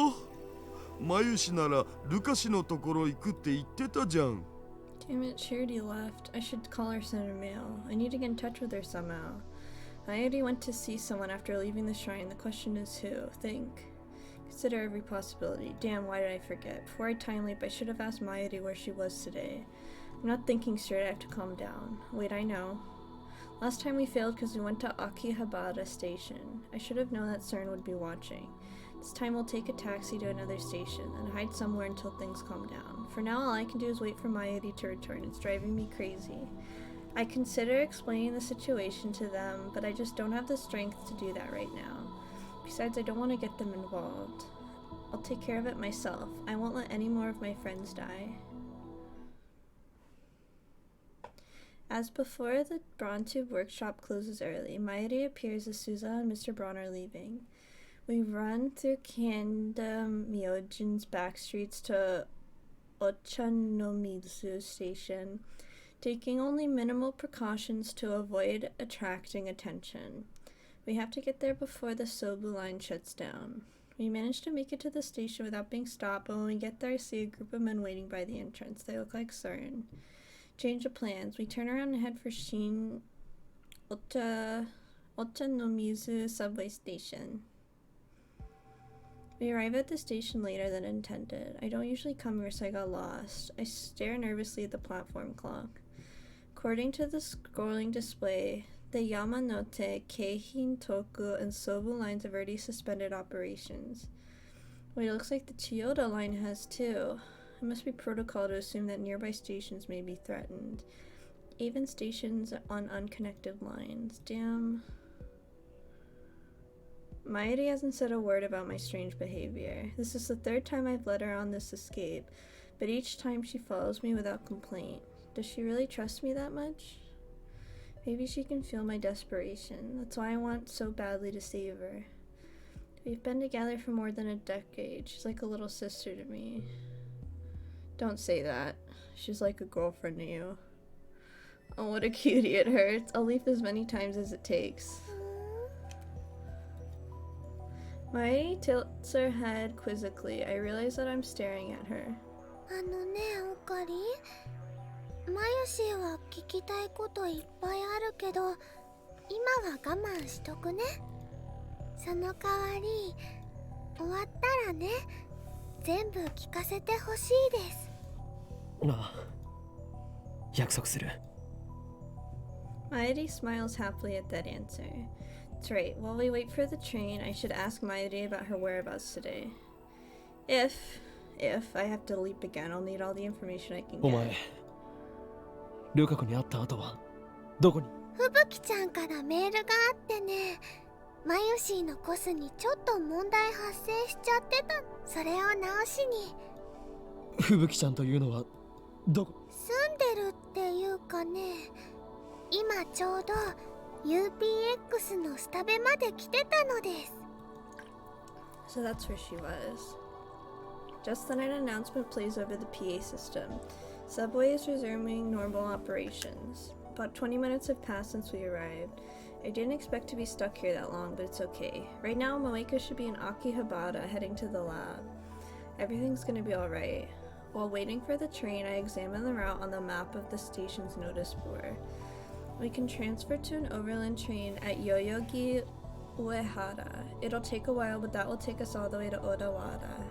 S3: マユシならルカシのところ行くって言ってたじゃん。
S1: Damn it, she already left. I should call her, send a mail. I need to get in touch with her somehow. I already went to see someone after leaving the shrine. The question is who? Think. Consider every possibility. Damn, why did I forget? Before I time leap, I should have asked Mayuri where she was today. I'm not thinking straight, I have to calm down. Wait, I know. Last time we failed because we went to Akihabara station. I should have known that CERN would be watching. This time we'll take a taxi to another station and hide somewhere until things calm down. For now, all I can do is wait for Mayuri to return. It's driving me crazy. I consider explaining the situation to them, but I just don't have the strength to do that right now. Besides, I don't want to get them involved. I'll take care of it myself. I won't let any more of my friends die. As before, the Braun-tube workshop closes early. Mayuri appears as Suza and Mr. Braun are leaving. We run through Kanda Myojin's back streets to Ochanomizu station, taking only minimal precautions to avoid attracting attention. We have to get there before the Sobu line shuts down. We manage to make it to the station without being stopped, but when we get there, I see a group of men waiting by the entrance. They look like CERN. Change of plans. We turn around and head for Shin Ochanomizu subway station. We arrive at the station later than intended. I don't usually come here, so I got lost. I stare nervously at the platform clock. According to the scrolling display, the Yamanote, Keihin, Toku, and Sobu lines have already suspended operations. Wait, it looks like the Chiyoda line has too. It must be protocol to assume that nearby stations may be threatened. Even stations on unconnected lines. Damn. Mayuri hasn't said a word about my strange behavior. This is the third time I've led her on this escape, but each time she follows me without complaint. Does she really trust me that much? Maybe she can feel my desperation. That's why I want so badly to save her. We've been together for more than a decade. She's like a little sister to me. Don't say that. She's like a girlfriend to you. Oh, what a cutie, it hurts. I'll leave as many times as it takes. Mayuri tilts her head quizzically. I realize that I'm staring at her.
S5: あのね、おかり。マユシーは聞きたいこといっぱいあるけど、今は我慢しとくね。その代わり、終わったらね、全部聞かせてほしいです。
S4: ああ、約束する。
S1: Mayuri smiles happily at that answer. That's right. While we wait for the train, I should ask Mayuri about her whereabouts today. If I have to leap again, I'll need all the information I can
S4: お
S1: get.
S4: 前、ルカ子に会った後はどこに？
S5: ふぶきちゃんからメールがあってね、マユシーのコスにちょっと問題発生しちゃってた。それを直しに。
S4: ふぶきちゃんというのはどこ？
S5: 住んでるっていうかね、今ちょうど UPX のスタベまで来てたのです。
S1: So that's where she was. Just then, an announcement plays over the PA system. Subway is resuming normal operations. About 20 minutes have passed since we arrived. I didn't expect to be stuck here that long, but it's okay. Right now, Moeka should be in Akihabara heading to the lab. Everything's gonna be alright. While waiting for the train, I examine the route on the map of the station's notice board. We can transfer to an overland train at Yoyogi Uehara. It'll take a while, but that will take us all the way to Odawara.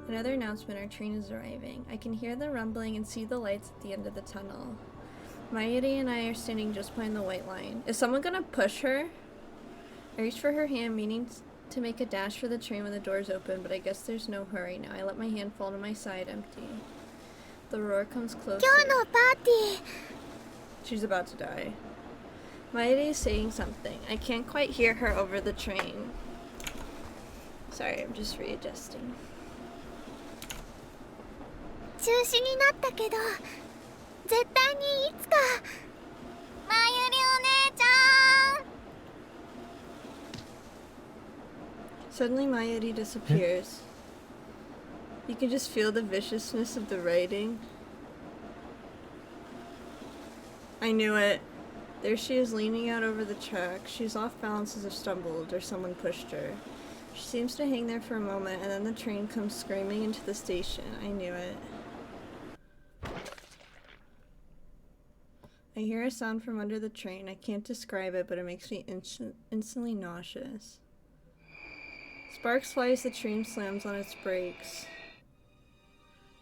S1: Another announcement, our train is arriving. I can hear the rumbling and see the lights at the end of the tunnel. Mayuri and I are standing just behind the white line. Is someone gonna push her? I reach for her hand, meaning to make a dash for the train when the doors open, but I guess there's no hurry now. I let my hand fall to my side, empty. The roar comes closer.
S5: 今日のパーティー。
S1: She's about to die. Mighty's saying something. I can't quite hear her over the train. Sorry, I'm just readjusting.
S5: 中止になったけど絶対にいつかまゆりお姉ちゃん
S1: Suddenly Mayuri disappears. You can just feel the viciousness of the writing. I knew it. There she is leaning out over the track. She's off balance as if stumbled or someone pushed her. She seems to hang there for a moment and then the train comes screaming into the station. I knew it. I hear a sound from under the train. I can't describe it, but it makes me instantly nauseous. Sparks fly as the train slams on its brakes.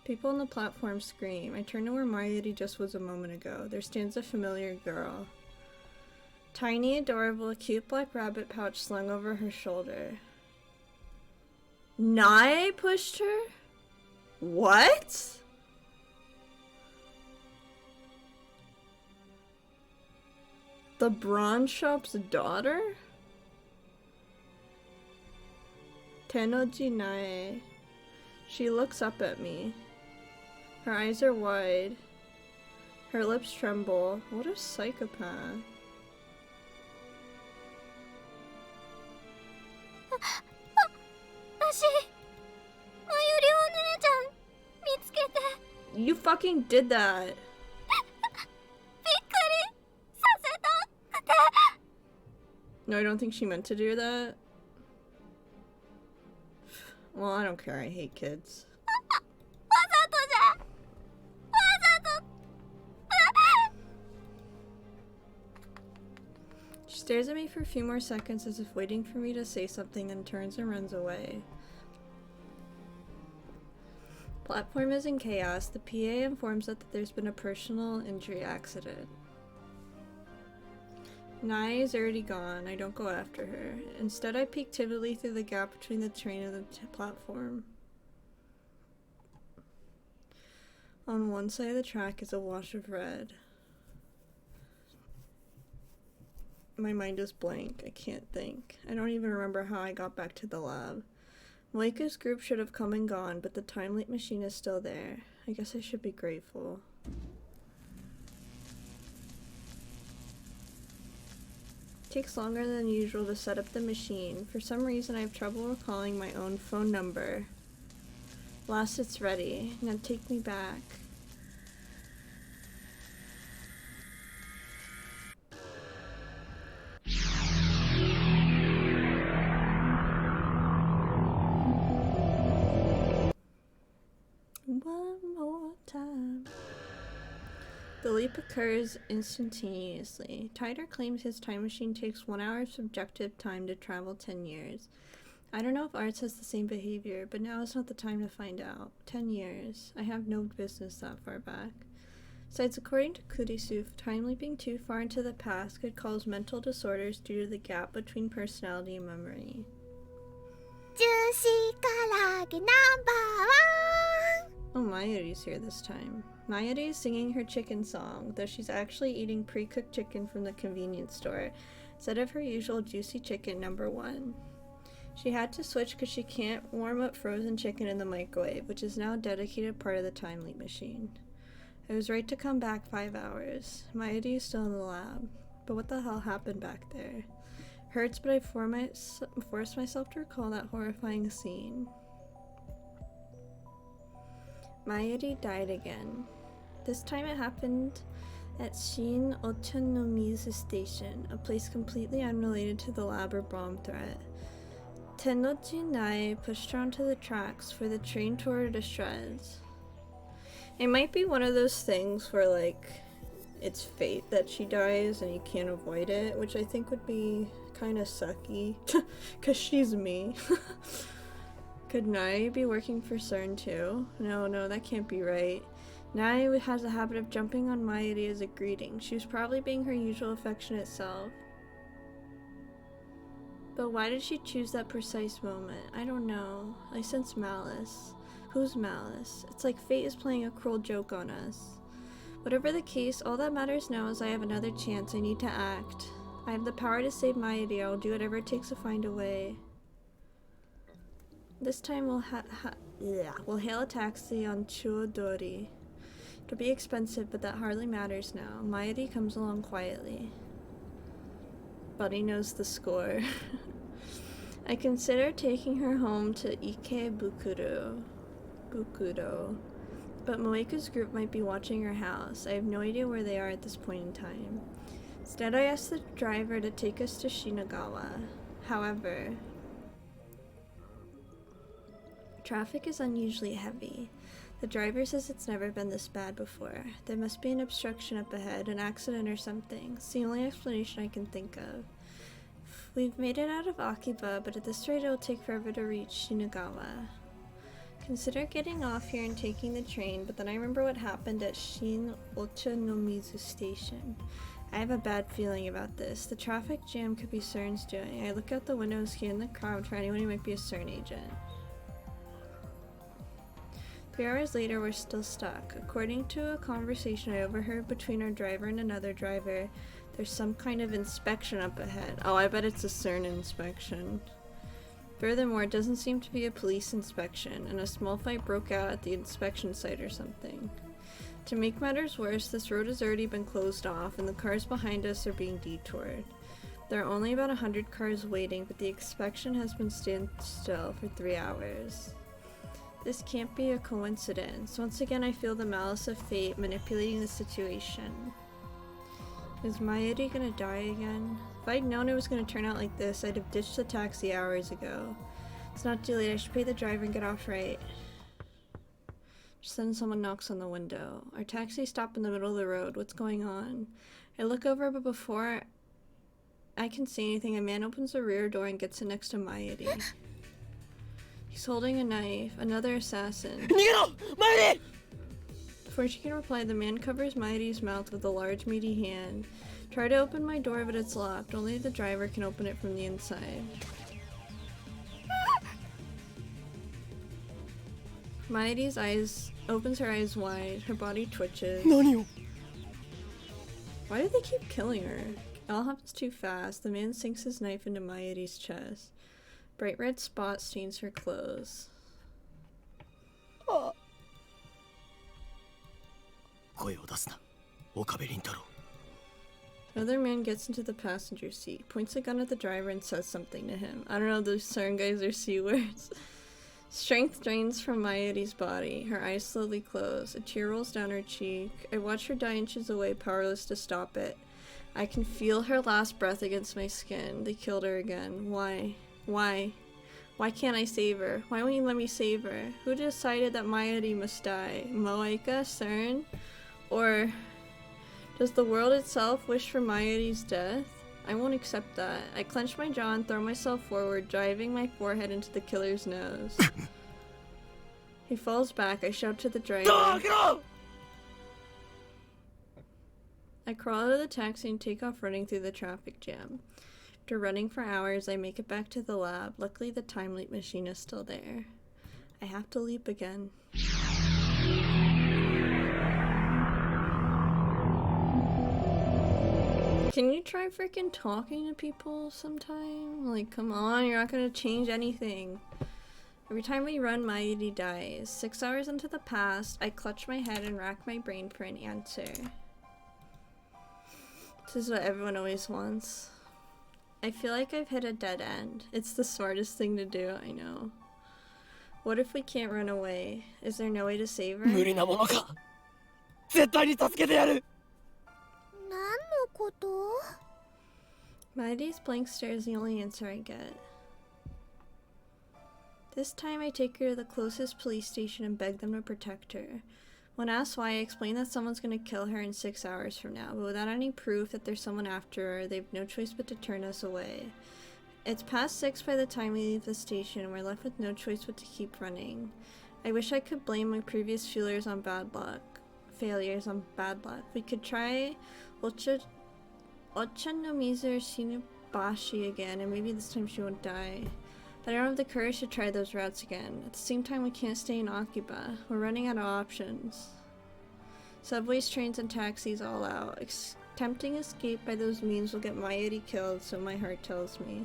S1: People on the platform scream. I turn to where Mayuri just was a moment ago. There stands a familiar girl. Tiny, adorable, cute black rabbit pouch slung over her shoulder. Nai pushed her? What? The bronze shop's daughter? Tenoji Nae. She looks up at me. Her eyes are wide. Her lips tremble. What a psychopath.
S5: 私まゆりお姉ちゃん見つけて
S1: You fucking did that.
S5: びっくりさせたくて
S1: No, I don't think she meant to do that. Well, I don't care. I hate kids.
S5: わざとじゃわざと
S1: She stares at me for a few more seconds as if waiting for me to say something, then turns and runs away. Platform is in chaos. The PA informs us that there's been a personal injury accident. Nai is already gone. I don't go after her. Instead, I peek timidly through the gap between the train and the platform. On one side of the track is a wash of red. My mind is blank. I can't think. I don't even remember how I got back to the lab. Moika's group should have come and gone, but the time leap machine is still there. I guess I should be grateful. It takes longer than usual to set up the machine. For some reason, I have trouble recalling my own phone number. Last it's ready. Now take me back. One more time. The leap occurs instantaneously. Tider claims his time machine takes 1 hour of subjective time to travel 10 years. I don't know if Arts has the same behavior, but now is not the time to find out. 10 years. I have no business that far back. Besides, according to Kurisu, time leaping too far into the past could cause mental disorders due to the gap between personality and memory.
S5: ジューシー唐揚げナンバーワン
S1: Oh, Mayuri's here this time. Mayuri is singing her chicken song, though she's actually eating pre-cooked chicken from the convenience store, instead of her usual juicy chicken #1. She had to switch because she can't warm up frozen chicken in the microwave, which is now a dedicated part of the time leap machine. I was right to come back 5 hours. Mayuri is still in the lab. But what the hell happened back there? Hurts, but I force myself to recall that horrifying scene. Mayuri died again. This time it happened at Shin Otonomizu Station, a place completely unrelated to the lab or bomb threat. Tenoji Nai pushed her onto the tracks for the train tore her to shreds. It might be one of those things where, like, it's fate that she dies and you can't avoid it, which I think would be kind of sucky, because she's me. Could Nai be working for CERN too? No, that can't be right. Nai has a habit of jumping on Mayuri as a greeting. She was probably being her usual affectionate self. But why did she choose that precise moment? I don't know. I sense malice. Whose malice? It's like fate is playing a cruel joke on us. Whatever the case, all that matters now is I have another chance. I need to act. I have the power to save Mairi. I will do whatever it takes to find a way. This time we'll hail a taxi on Chuodori. It'll be expensive, but that hardly matters now. Mairi comes along quietly. Buddy knows the score. I consider taking her home to Ikebukuro, but Moeku's group might be watching her house. I have no idea where they are at this point in time. Instead, I asked the driver to take us to Shinagawa. However, traffic is unusually heavy. The driver says it's never been this bad before. There must be an obstruction up ahead, an accident or something. It's the only explanation I can think of. We've made it out of Akiba, but at this rate it will take forever to reach Shinagawa. Consider getting off here and taking the train, but then I remember what happened at Shin Ochanomizu Station. I have a bad feeling about this. The traffic jam could be CERN's doing. I look out the window and scan the crowd for anyone who might be a CERN agent. 3 hours later, we're still stuck. According to a conversation I overheard between our driver and another driver, there's some kind of inspection up ahead. Oh, I bet it's a CERN inspection. Furthermore, it doesn't seem to be a police inspection, and a small fight broke out at the inspection site or something. To make matters worse, this road has already been closed off, and the cars behind us are being detoured. There are only about 100 cars waiting, but the inspection has been standstill for 3 hours. This can't be a coincidence. Once again, I feel the malice of fate manipulating the situation. Is Mairi gonna die again? If I'd known it was gonna turn out like this, I'd have ditched the taxi hours ago. It's not too late. I should pay the driver and get off right. Just then someone knocks on the window. Our taxi stopped in the middle of the road. What's going on? I look over, but before I can see anything, a man opens the rear door and gets in next to Mairi. He's holding a knife. Another assassin. Before she can reply, the man covers Mairi's mouth with a large, meaty hand. Try to open my door, but it's locked. Only the driver can open it from the inside. Mairi's eyes opens her eyes wide. Her body twitches. Why do they keep killing her? It all happens too fast. The man sinks his knife into Mairi's chest. Bright red spot stains her clothes. Another man gets into the passenger seat, points a gun at the driver and says something to him. I don't know, those CERN guys are C-words. Strength drains from Mairi's body. Her eyes slowly close. A tear rolls down her cheek. I watch her die inches away, powerless to stop it. I can feel her last breath against my skin. They killed her again. Why? Why? Why can't I save her? Why won't you let me save her? Who decided that Mairi must die? Moeka? CERN? Or does the world itself wish for Mairi's death? I won't accept that. I clench my jaw and throw myself forward, driving my forehead into the killer's nose. He falls back. I shout to the driver. I crawl out of the taxi and take off running through the traffic jam. After running for hours, I make it back to the lab. Luckily, the time leap machine is still there. I have to leap again. Can you try freaking talking to people sometime? Like, come on, you're not gonna change anything. Every time we run, Mairi dies. 6 hours into the past, I clutch my head and rack my brain for an answer. This is what everyone always wants. I feel like I've hit a dead end. It's the smartest thing to do, I know. What if we can't run away? Is there no way to save her? Mairi's blank stare is the only answer I get. This time I take her to the closest police station and beg them to protect her. When asked why, I explain that someone's gonna kill her in 6 hours from now, but without any proof that there's someone after her, they have no choice but to turn us away. It's past 6 by the time we leave the station, and we're left with no choice but to keep running. I wish I could blame my previous failures on bad luck. We could try Ochanomizu Shinibashi again, and maybe this time she won't die. But I don't have the courage to try those routes again. At the same time, we can't stay in Akiba. We're running out of options. Subways, trains, and taxis all out. Tempting escape by those means will get Mayuri killed, so my heart tells me.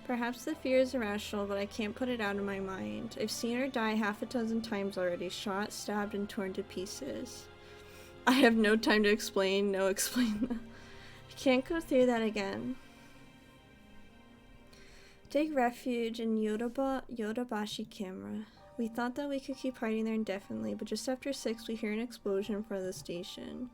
S1: Perhaps the fear is irrational, but I can't put it out of my mind. I've seen her die half a dozen times already, shot, stabbed, and torn to pieces. I have no time to explain. No, explain that. I can't go through that again. Take refuge in Yodobashi camera. We thought that we could keep hiding there indefinitely, but just after 6 we hear an explosion in front of the station.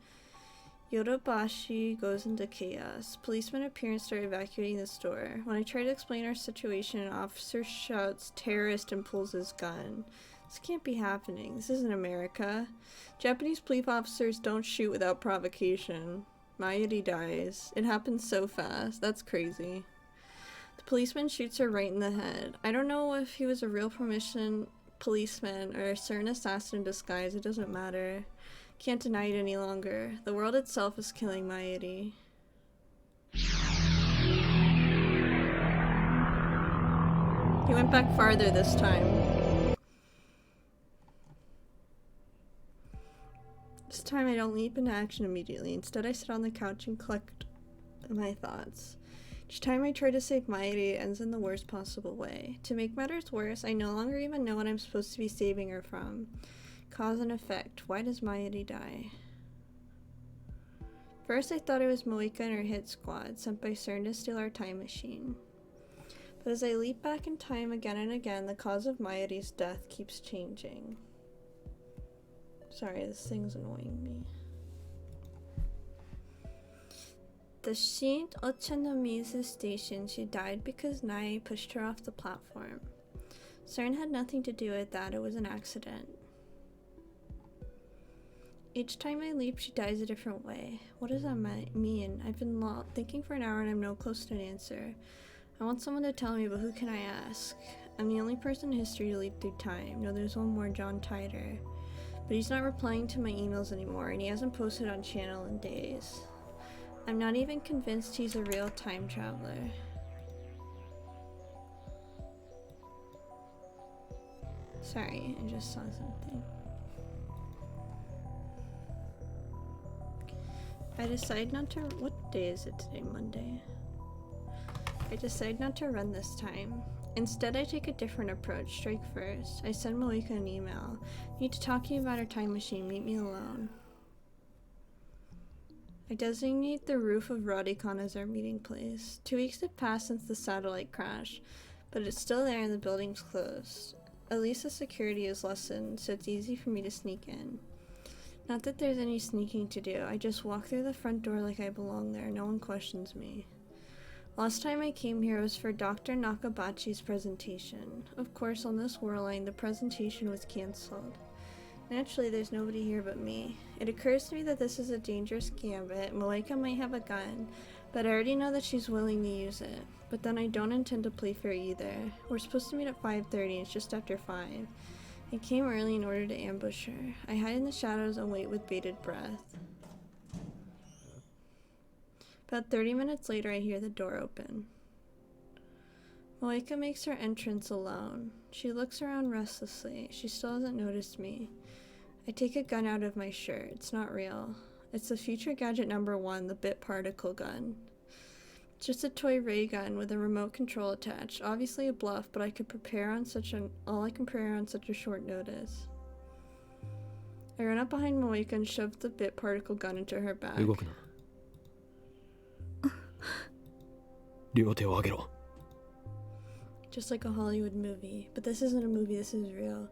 S1: Yodobashi goes into chaos. Policemen appear and start evacuating the store. When I try to explain our situation, an officer shouts terrorist and pulls his gun. This can't be happening. This isn't America. Japanese police officers don't shoot without provocation. Mayuri dies. It happens so fast. That's crazy. The policeman shoots her right in the head. I don't know if he was a real policeman or a certain assassin in disguise. It doesn't matter. Can't deny it any longer. The world itself is killing Mayuri. He went back farther this time. This time I don't leap into action immediately. Instead I sit on the couch and collect my thoughts. Each time I try to save Mayuri, it ends in the worst possible way. To make matters worse, I no longer even know what I'm supposed to be saving her from. Cause and effect. Why does Mayuri die? First I thought it was Moika and her hit squad, sent by CERN to steal our time machine. But as I leap back in time again and again, the cause of Mayuri's death keeps changing. Sorry, this thing's annoying me. The Shin Ochanomizu station, she died because Nai pushed her off the platform. CERN had nothing to do with that, it was an accident. Each time I leap, she dies a different way. What does that mean? I've been thinking for an hour and I'm no close to an answer. I want someone to tell me, but who can I ask? I'm the only person in history to leap through time. No, there's one more, John Tider. But he's not replying to my emails anymore, and he hasn't posted on channel in days. I'm not even convinced he's a real time traveler. Sorry, I just saw something. I decide not to. What day is it today? Monday. I decide not to run this time. Instead, I take a different approach. Strike first. I send Moika an email. Need to talk to you about her time machine. Meet me alone. I designate the roof of Radicon as our meeting place. 2 weeks have passed since the satellite crash, but it's still there and the building's closed. At least the security is lessened, so it's easy for me to sneak in. Not that there's any sneaking to do, I just walk through the front door like I belong there, no one questions me. Last time I came here was for Dr. Nakabachi's presentation. Of course, on this world line, the presentation was cancelled. Naturally, there's nobody here but me. It occurs to me that this is a dangerous gambit. Moeka might have a gun, but I already know that she's willing to use it. But then I don't intend to play fair either. We're supposed to meet at 5:30, and it's just after 5. I came early in order to ambush her. I hide in the shadows and wait with bated breath. About 30 minutes later, I hear the door open. Moeka makes her entrance alone. She looks around restlessly. She still hasn't noticed me. I take a gun out of my shirt. It's not real. It's the future gadget number 1, the bit particle gun. It's just a toy ray gun with a remote control attached. Obviously a bluff, but all I can prepare on such a short notice. I run up behind Moeka and shove the bit particle gun into her back. Just like a Hollywood movie. But this isn't a movie, this is real.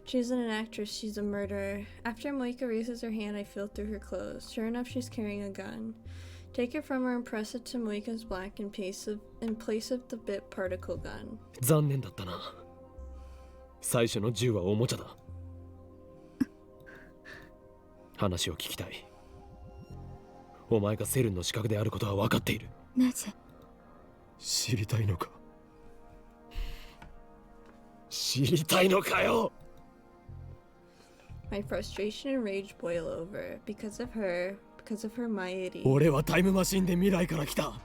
S1: She isn't an actress, she's a murderer. After Moeka raises her hand, I feel through her clothes. Sure enough, she's carrying a gun. Take it from her and press it to Moeka's back in place of the bit particle gun.
S4: 残念だったな。最初の銃はおもちゃだ。話を聞きたい。お前がセルンの資格であることは分かっている。
S6: なぜ？
S4: 知りたいのか。知りたいのかよ。
S1: My frustration and rage boil over because of her Mayuri.
S4: 俺はタイムマシンで未来から来た。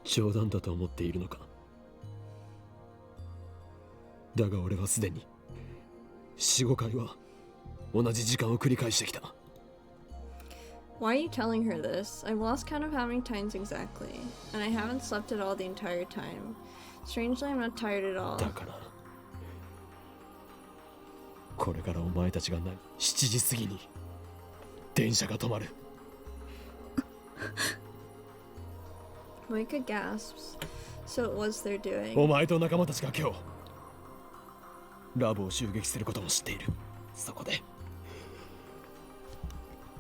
S4: 冗談だと思っているのか。だが俺はすでに4、5回は同じ時間を繰り返してきた。
S1: Why are you telling her this? I've lost count of how many times exactly, and I haven't slept at all the entire time. Strangely, I'm not tired at all.
S4: だからこれからお前たちが7時過ぎに電車が止まる。
S1: Moika gasps. So it was their
S4: お
S1: doing.
S4: 前と仲間たちが今日ラボを襲撃することも知っている。そこで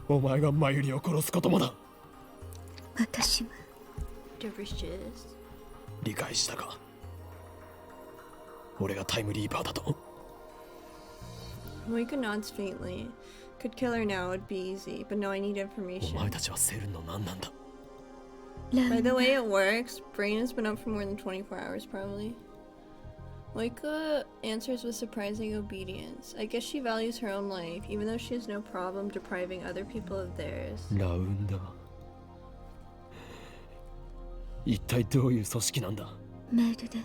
S4: お前がマユリを殺すこともだ。
S6: 私も
S1: Delicious.
S4: 理解したか。俺がタイムリーパーだと。
S1: Moika nods faintly. Could kill her now, it'd be easy, but no, I need
S4: お
S1: information.
S4: 前たちはセルンの何なんだ。
S6: ラウ
S1: By
S6: ン
S1: the
S6: ダ
S1: way it works, Brain has been up for more than 24 hours, probably. Moika answers with surprising obedience. I guess she values her own life, even though she has no problem depriving other people of theirs.
S4: ラウンダー、一体どういう組織なんだ。
S6: メールで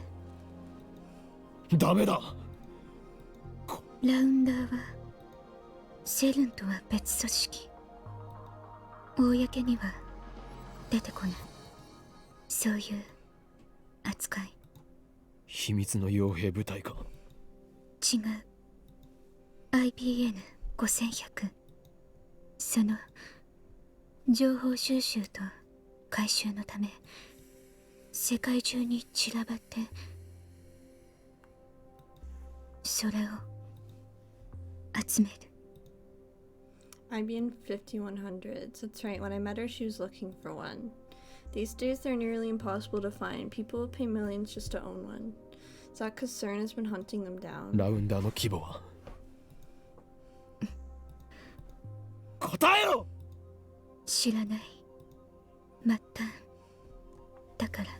S4: ダメだ。
S6: ラウンダーはセルンとは別組織。公には出てこない。そういう扱い。
S4: 秘密の傭兵部隊か。
S6: 違う。IBN5100。その情報収集と回収のため世界中に散らばってそれを集める。
S1: IBN 5100s. That's right, when I met her, she was looking for one. These days, they're nearly impossible to find. People will pay millions just to own one. Is that because CERN has been hunting them down?
S4: ラウンダーの規模は。答えろ。
S6: 知らない。末端。だから。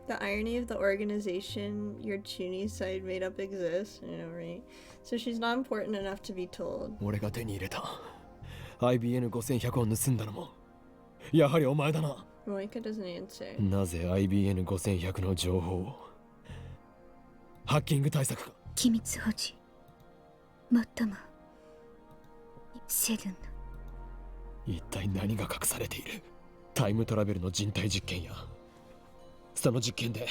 S1: The irony of the organization your Chuni side made up exists, I know, right? So she's not important enough to be told.
S4: 俺が手に入れた IBN5100 を盗んだのもやはりお前だな。
S1: Moika doesn't answer.
S4: なぜ IBN5100 の情報を。ハッキング対策か。
S6: 機密保持。もっともセルンの。
S4: 一体何が隠されている。タイムトラベルの人体実験やその実験で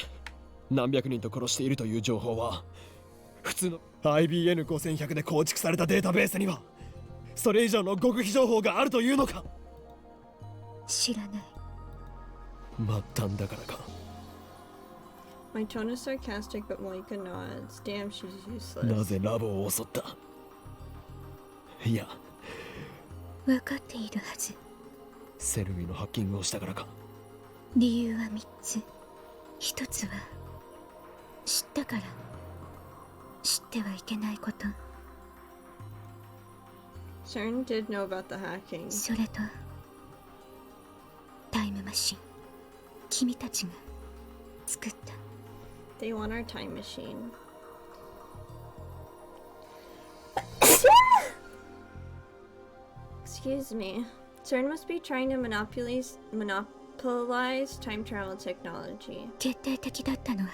S4: 何百人と殺しているという情報は普通の IBN5100 で構築されたデータベースにはそれ以上の極秘情報があるというのか。
S6: 知らない。
S4: 末端だからか。
S1: My tone is sarcastic, but Moika nods. Damn, she's
S4: な
S1: useless.
S4: ぜラボを襲った。いや
S6: 分かっているはず。
S4: セルミのハッキングをしたからか。
S6: 理由は3つ。1つは知ったから知ってはいけないこと。
S1: CERN did know about the hacking.
S6: それとタイムマシン。君たちが作った。
S1: They want our time machine. Excuse me. CERN must be trying to monopolize time travel technology.
S6: 決定的だったのは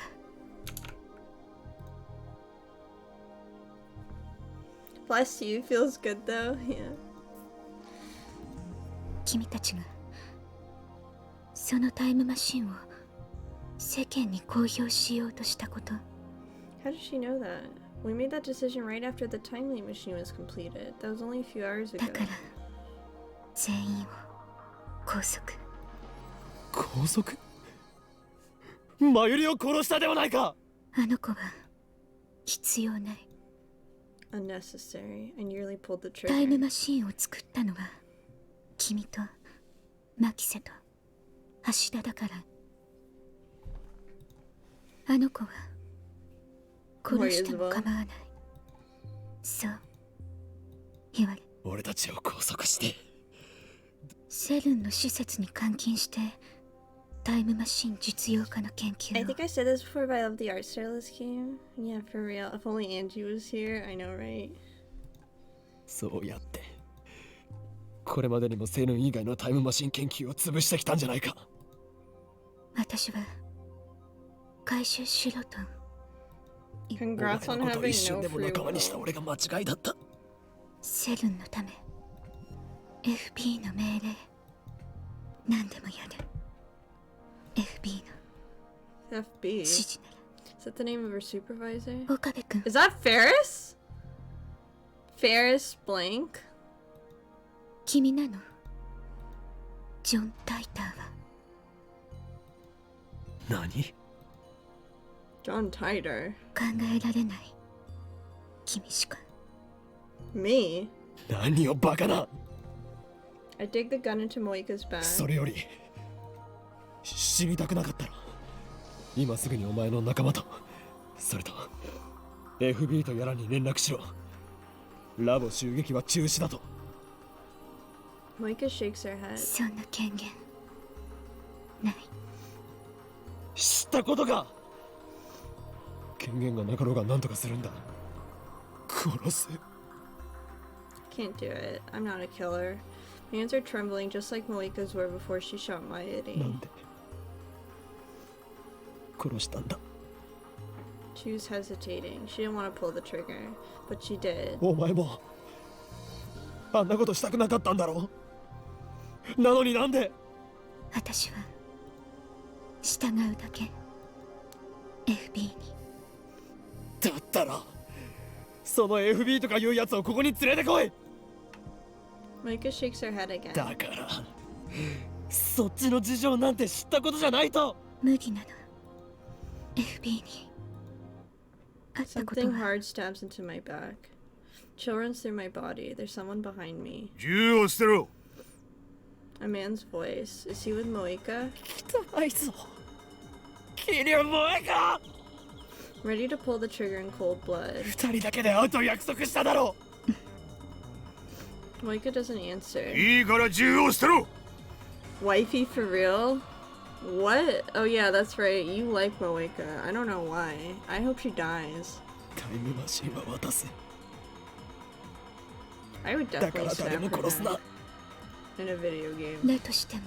S1: Bless you, feels good though. Yeah.
S6: 君たちがそのタイムマシンを世間に公表しようとしたこと。
S1: How does she know that? We made that decision right after the timely machine was completed. That was only a few hours
S6: だ
S1: ago.
S6: から全員を拘束。
S4: 拘束。マユリを殺したではないか。
S6: あの子は必要ない。
S1: Unnecessary. I nearly pulled the
S6: タイム
S1: trigger.
S6: マシンを作ったのは君とマキセと橋田だから。あの子は殺しても構わない。そう言われ。
S4: 俺たちを拘束して
S6: セルンの施設に監禁してタイムマシン実用化の研
S1: I
S6: 究を。
S1: think I said this before, but I love the art style of this game. Yeah, for real. If only Angie was here, I know, right?
S4: そうやってこれまでにもセルン以外のタイムマシン研究を潰してきたんじゃないか。
S6: 私は回収しろと。
S1: Congrats on
S4: お前のことを
S1: having
S4: 一瞬
S1: no
S4: でも
S1: free
S4: 仲間にした
S1: will.
S4: 俺が間違いだった。
S6: セルンのため FP の命令何でもやる FP の
S1: FB.
S6: 指示な
S1: Is that the name of her supervisor?
S6: ら岡部君
S1: Is that Ferris? Ferris blank?
S6: 君なのジョン・タイターは
S4: 何？
S1: John Titor.
S6: 考えられない君しか
S1: Me?
S4: 何をバカな。
S1: I dig the gun into Moika's back.
S4: それより死にたくなかったら今すぐにお前の仲間とそれと FB とやらに連絡しろ。ラボ襲撃は中止だと。
S1: Moika shakes her head.
S6: そんな権限ない
S4: 知ったことか。権限がなかろうが何とかするんだ。殺す。
S1: Can't do it. I'm not a killer. My hands are trembling just like Moika's were before she shot my
S4: な
S1: Eddie.
S4: んで殺したんだ。
S1: She was hesitating. She didn't want to pull the trigger, but she did.
S4: お前もあんなことしたくなかったんだろう。なのになんで。
S6: 私は従うだけ FB に
S4: だったらその FB とかいうやつをここに連れてこい。
S1: Moika shakes her head again.
S4: だからそっちの事情なんて知ったことじゃないと。
S6: 無理なの FB に会ったこと
S1: Something
S6: は
S1: hard stabs into my back. Chill runs through my body. There's someone behind me.
S7: 銃を捨てろ。
S1: A man's voice. Is he with Moika?
S4: 汚いぞ。キリュウもえか。
S1: I'm ready to pull the trigger in cold blood.
S4: 二人だけで会うと約束しただろ
S1: Moika doesn't answer.
S7: いいから銃を捨てろ。
S1: Wifey for real? What? Oh yeah, that's right. You like Moika. I don't know why. I hope she dies.
S4: タイムマシンは渡せ。
S1: I would
S4: だか
S1: definitely
S4: ら誰
S1: stab
S4: も
S1: her
S4: 殺すな。
S1: dead in a video game.
S6: だとしても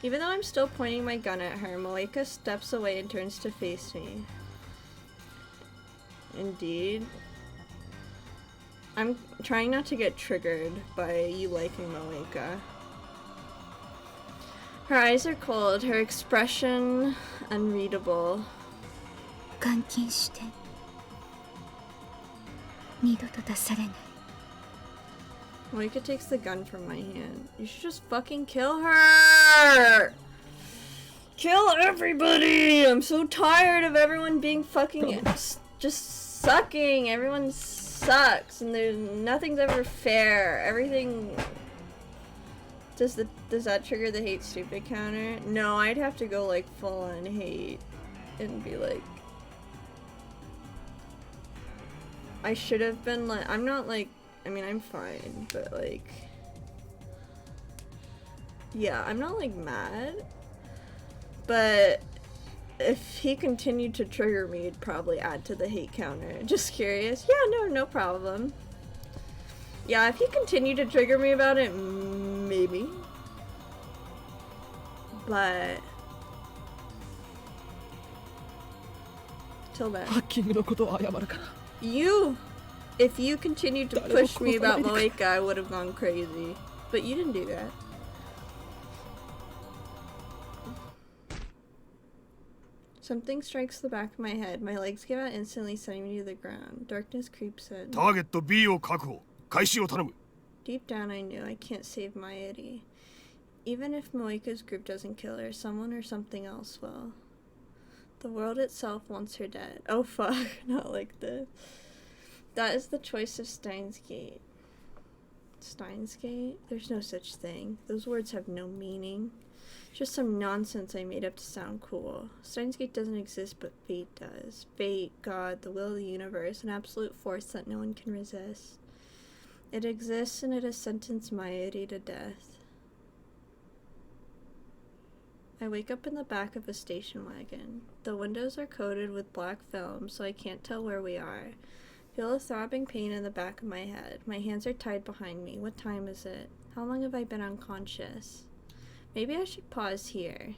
S1: Even though I'm still pointing my gun at her, Moika steps away and turns to face me. Indeed. I'm trying not to get triggered by you liking Moika. Her eyes are cold, her expression unreadable.
S6: 監禁して二度と出されない
S1: Moika takes the gun from my hand. You should just fucking kill her! Kill everybody! I'm so tired of everyone being fucking just sucking. Everyone sucks and there's nothing's ever fair. Everything does that trigger the hate stupid counter? No, I'd have to go like full on hate and be like I should have been like I'm not like I mean, I'm fine, but like, yeah, I'm not like mad, but if he continued to trigger me, it'd probably add to the hate counter. Just curious. Yeah, no problem. Yeah, if he continued to trigger me about it, maybe. But till then.
S4: ハッキングのことを謝るから。
S1: If you continued to push me about Moika, I would have gone crazy. But you didn't do that. Something strikes the back of my head. My legs give out instantly, sending me to the ground. Darkness creeps in.
S7: ターゲット B を確保。開始を頼む。
S1: Deep down, I knew I can't save my Eddie. Even if Moika's group doesn't kill her, someone or something else will. The world itself wants her dead. Oh fuck, not like this. That is the choice of Steins Gate. Steins Gate? There's no such thing. Those words have no meaning. Just some nonsense I made up to sound cool. Steins Gate doesn't exist, but fate does. Fate, God, the will of the universe, an absolute force that no one can resist. It exists and it has sentenced my Eddie to death. I wake up in the back of a station wagon. The windows are coated with black film, so I can't tell where we are. Feel a throbbing pain in the back of my head. My hands are tied behind me. What time is it? How long have I been unconscious? Maybe I should pause here.